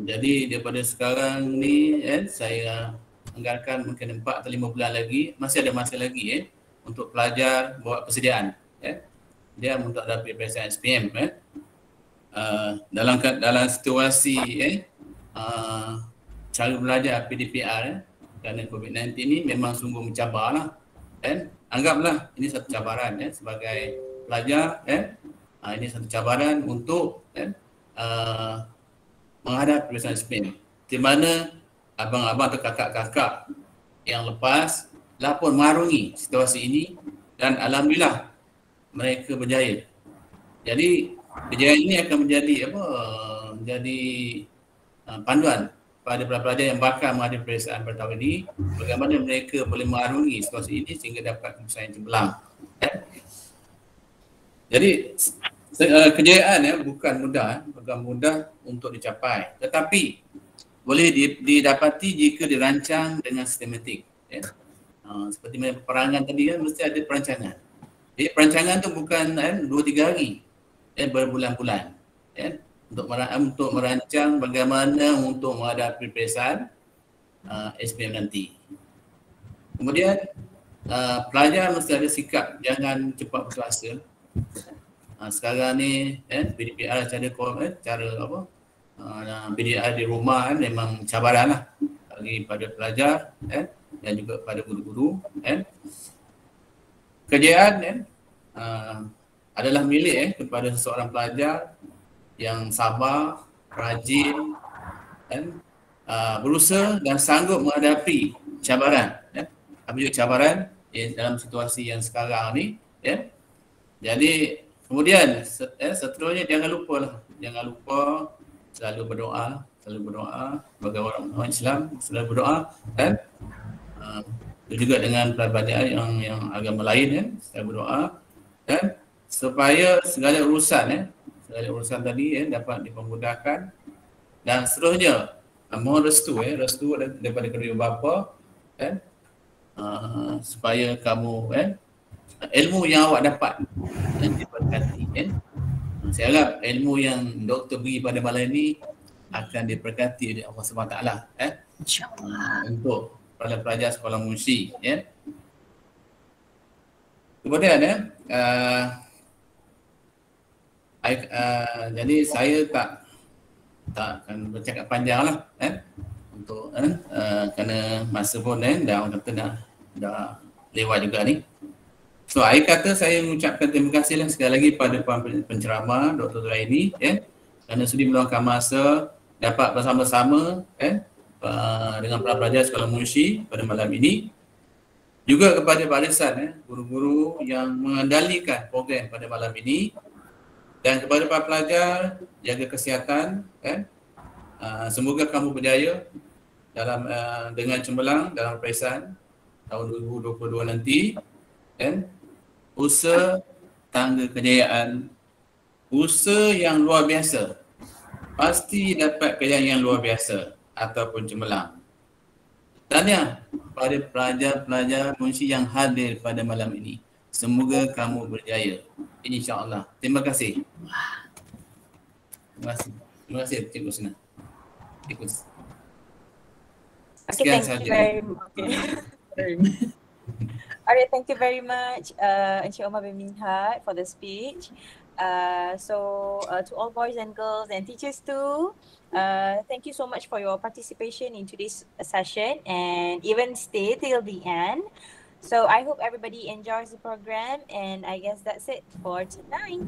Jadi daripada sekarang ni saya anggarkan mungkin 4 atau 5 bulan lagi, masih ada masa lagi untuk pelajar buat persediaan dia untuk dapat perisian SPM dalam situasi cara belajar PDPR kerana COVID-19 ni memang sungguh mencabar lah. Anggaplah ini satu cabaran sebagai pelajar ini satu cabaran untuk menghadapi perisian SPM, di mana abang-abang atau kakak-kakak yang lepas lah pun mengarungi situasi ini dan alhamdulillah mereka berjaya. Jadi kejayaan ini akan menjadi panduan pada pelajar yang bakal menghadapi perisian pada tahun ini, bagaimana mereka boleh mengarungi situasi ini sehingga dapat keputusan yang cemerlang. Jadi kejayaan bukan mudah untuk dicapai, tetapi boleh didapati jika dirancang dengan sistematik. Seperti mana peperangan tadi mesti ada perancangan. Jadi perancangan tu bukan 2-3 hari, berbulan-bulan untuk merancang bagaimana untuk menghadapi perisian SPM nanti. Kemudian pelajar mesti ada sikap jangan cepat putus asa. Sekarang ni PDPR PDPR di rumah memang cabaran lah bagi pada pelajar dan juga pada guru-guru. Kejayaan adalah milik kepada seseorang pelajar yang sabar, rajin, berusaha dan sanggup menghadapi cabaran. Apabila cabaran dalam situasi yang sekarang ni. Jadi kemudian seterusnya jangan lupa selalu berdoa bagi orang Islam, selalu berdoa juga dengan pelajar yang agama lain selalu berdoa dan supaya segala urusan tadi dapat dipermudahkan dan seterusnya mohon restu daripada kedua bapa supaya kamu ilmu yang awak dapat diberkati. Saya harap ilmu yang doktor beri pada malam ini akan diberkati oleh Allah SWT InsyaAllah untuk pelajar sekolah Munshi. Kemudian jadi saya tak akan bercakap panjang lah untuk kerana masa pun dah orang kata dah lewat juga ni. So akhir kata saya mengucapkan terima kasih sekali lagi pada penceramah Dr. Zuraini kerana sudi meluangkan masa dapat bersama-sama dengan para pelajar sekolah Munshi pada malam ini. Juga kepada barisan guru-guru yang mengendalikan program pada malam ini dan kepada para pelajar jaga kesihatan semoga kamu berjaya dalam dengan cemerlang dalam perisian tahun 2022 nanti. Usaha tangga kejayaan, usaha yang luar biasa, pasti dapat kejayaan yang luar biasa ataupun cemerlang. Tahniah pada pelajar-pelajar Munshi yang hadir pada malam ini. Semoga kamu berjaya, insya-Allah. Terima kasih. Terima kasih Cikgu Husna. Okay, thank you very much. Alright, thank you very much Encik Omar bin Minhad for the speech. To all boys and girls and teachers too, thank you so much for your participation in today's session and even stay till the end. So I hope everybody enjoys the program, and I guess that's it for tonight.